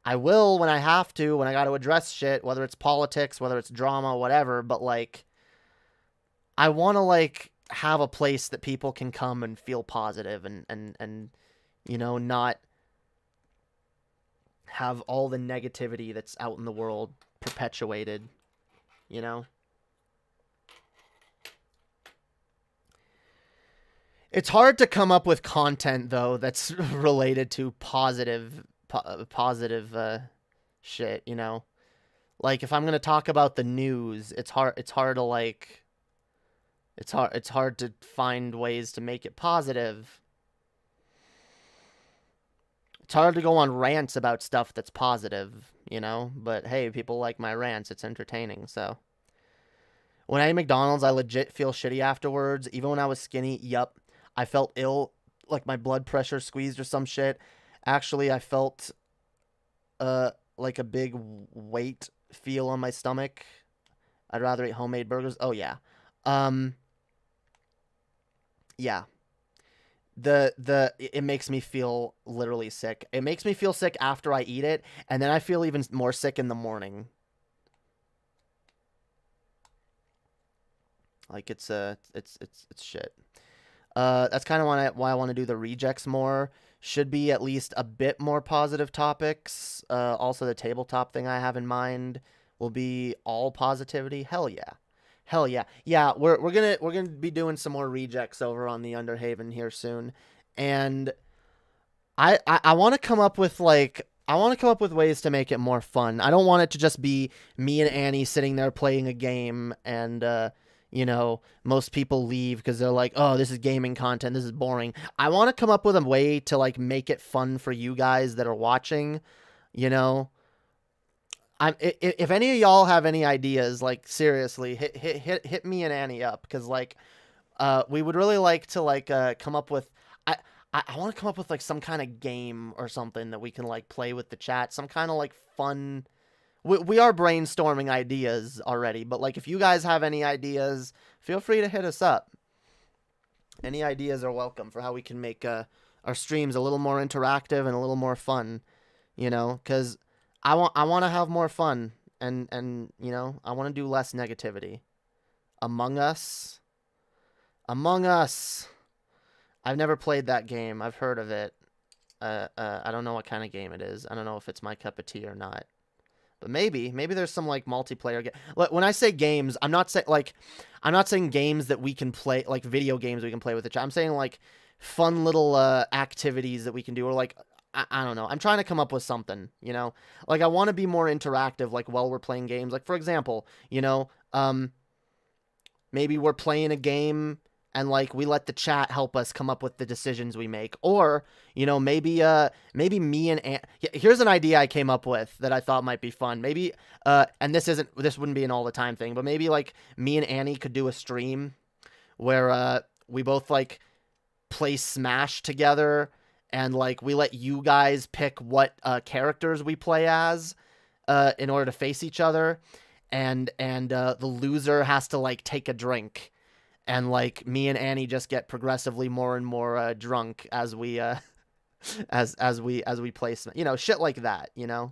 I will when I have to, when I got to address shit, whether it's politics, whether it's drama, whatever, but, like, I want to, like, have a place that people can come and feel positive and you know, not have all the negativity that's out in the world perpetuated, you know? It's hard to come up with content though that's related to positive shit, you know? Like if I'm going to talk about the news, it's hard to like it's hard to find ways to make it positive. It's hard to go on rants about stuff that's positive, you know? But hey, people like my rants. It's entertaining, so. When I eat McDonald's, I legit feel shitty afterwards. Even when I was skinny, yup. I felt ill, like my blood pressure squeezed or some shit. Actually, I felt like a big weight feel on my stomach. I'd rather eat homemade burgers. Oh, yeah. Yeah. It makes me feel literally sick. It makes me feel sick after I eat it, and then I feel even more sick in the morning. Like it's shit. That's kind of why I want to do the rejects more. Should be at least a bit more positive topics. Also, the tabletop thing I have in mind will be all positivity. Hell yeah. Hell yeah. Yeah, we're gonna be doing some more rejects over on the Underhaven here soon. And I want to come up with ways to make it more fun. I don't want it to just be me and Annie sitting there playing a game and you know, most people leave because they're like, oh, this is gaming content, this is boring. I want to come up with a way to like make it fun for you guys that are watching, you know. If any of y'all have any ideas, like seriously, hit me and Annie up, because like we would really like to like come up with I want to come up with like some kind of game or something that we can like play with the chat, some kind of like fun. We are brainstorming ideas already, but like if you guys have any ideas, feel free to hit us up. Any ideas are welcome for how we can make our streams a little more interactive and a little more fun, you know, because I want to have more fun and you know, I want to do less negativity. Among Us. I've never played that game. I've heard of it. I don't know what kind of game it is. I don't know if it's my cup of tea or not. But maybe there's some like multiplayer game. When I say games, I'm not saying games that we can play, like video games we can play with the chat. I'm saying like fun little activities that we can do, or like I don't know. I'm trying to come up with something, you know. Like I want to be more interactive, like while we're playing games. Like for example, you know, maybe we're playing a game and like we let the chat help us come up with the decisions we make. Or, you know, maybe me and here's an idea I came up with that I thought might be fun. Maybe and this wouldn't be an all the time thing, but maybe like me and Annie could do a stream where we both like play Smash together, and like we let you guys pick what characters we play as in order to face each other, and the loser has to like take a drink. And like me and Annie just get progressively more and more drunk as we as we play, you know, shit like that, you know.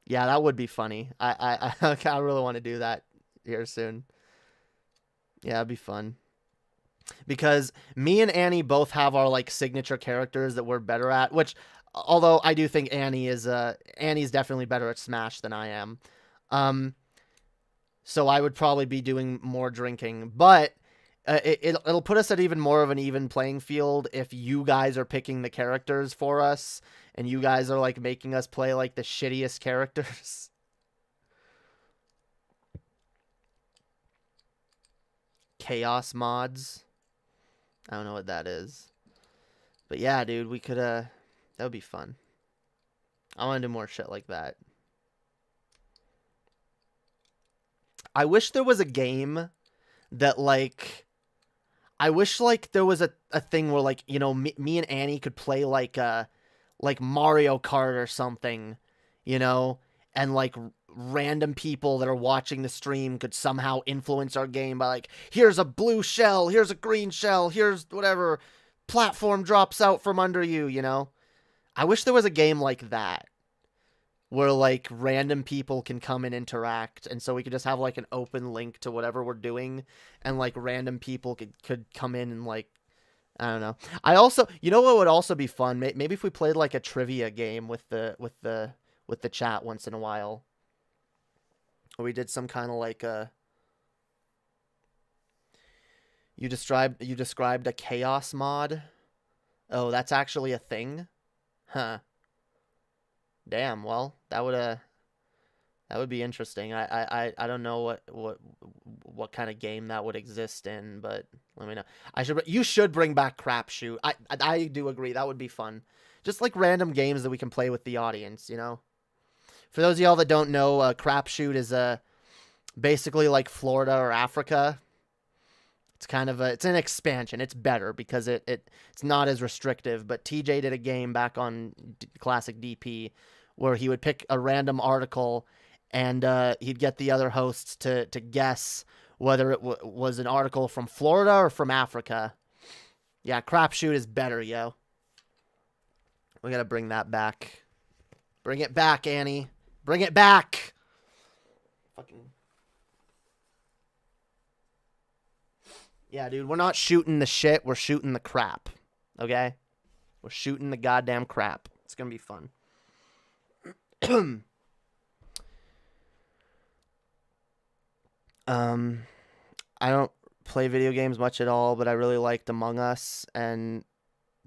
Yeah, that would be funny. I really want to do that here soon. Yeah, it'd be fun. Because me and Annie both have our like signature characters that we're better at, which although I do think Annie's definitely better at Smash than I am. So I would probably be doing more drinking, but it'll put us at even more of an even playing field if you guys are picking the characters for us, and you guys are like making us play like the shittiest characters. Chaos mods. I don't know what that is. But yeah, dude, we could that would be fun. I want to do more shit like that. I wish there was a game that like I wish like there was a thing where like, you know, me and Annie could play like Mario Kart or something, you know, and like random people that are watching the stream could somehow influence our game by like, here's a blue shell, here's a green shell, here's whatever platform drops out from under you, you know. I wish there was a game like that where like random people can come and interact, and so we could just have like an open link to whatever we're doing, and like random people could come in and like, I don't know. I also, you know what would also be fun? Maybe if we played like a trivia game with the chat once in a while. Or we did some kind of like you described a chaos mod. Oh, that's actually a thing? Huh. Damn, well, that would be interesting. I don't know what kind of game that would exist in, but let me know. You should bring back Crapshoot. I do agree. That would be fun. Just like random games that we can play with the audience, you know? For those of y'all that don't know, Crapshoot is basically like Florida or Africa. It's kind of it's an expansion. It's better because it's not as restrictive. But TJ did a game back on Classic DP where he would pick a random article and he'd get the other hosts to guess whether it was an article from Florida or from Africa. Yeah, Crapshoot is better, yo. We gotta bring that back. Bring it back, Annie. Bring it back. Fucking. Yeah, dude, we're not shooting the shit. We're shooting the crap. Okay? We're shooting the goddamn crap. It's gonna be fun. I don't play video games much at all, but I really liked Among Us and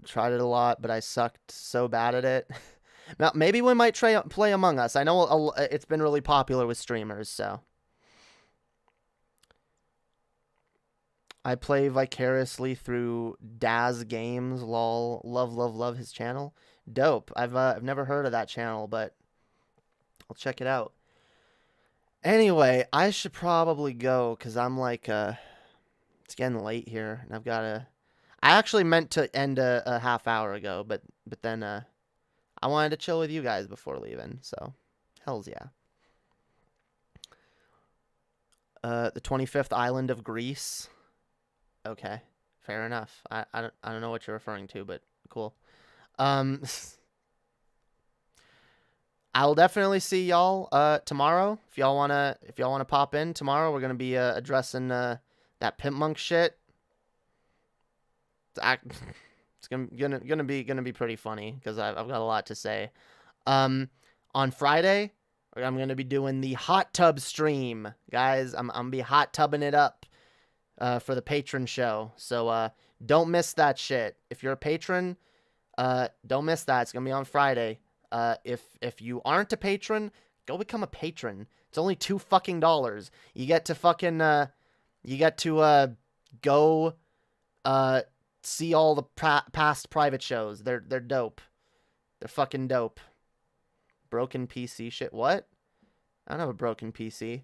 tried it a lot, but I sucked so bad at it. Now, maybe we might play Among Us. I know it's been really popular with streamers, so. I play vicariously through Daz Games, lol. Love his channel. Dope. I've never heard of that channel, but I'll check it out. Anyway, I should probably go because I'm like, it's getting late here, and I've got to. I actually meant to end a half hour ago, but then I wanted to chill with you guys before leaving, so hells yeah. The 25th island of Greece. Okay, fair enough. I don't know what you're referring to, but cool. I'll definitely see y'all tomorrow. If y'all wanna pop in tomorrow, we're gonna be addressing that Pimp Monk shit. It's gonna be pretty funny because I've got a lot to say. On Friday, I'm gonna be doing the hot tub stream, guys. I'm gonna be hot tubbing it up for the patron show. So don't miss that shit. If you're a patron, don't miss that. It's gonna be on Friday. If you aren't a patron, go become a patron. It's only $2 You get to fucking go see all the past private shows. They're dope. They're fucking dope. Broken PC shit. What? I don't have a broken PC.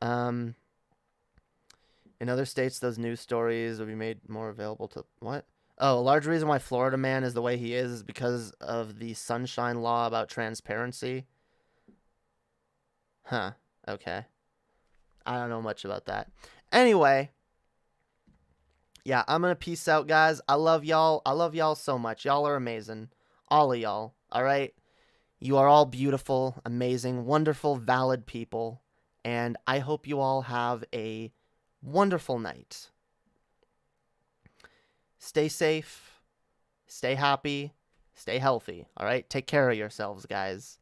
In other states, those news stories will be made more available to what? Oh, a large reason why Florida man is the way he is because of the sunshine law about transparency. Huh. Okay. I don't know much about that. Anyway. Yeah, I'm going to peace out, guys. I love y'all. I love y'all so much. Y'all are amazing. All of y'all. All right? You are all beautiful, amazing, wonderful, valid people. And I hope you all have a wonderful night. Stay safe, stay happy, stay healthy, all right? Take care of yourselves, guys.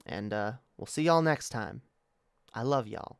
And we'll see y'all next time. I love y'all.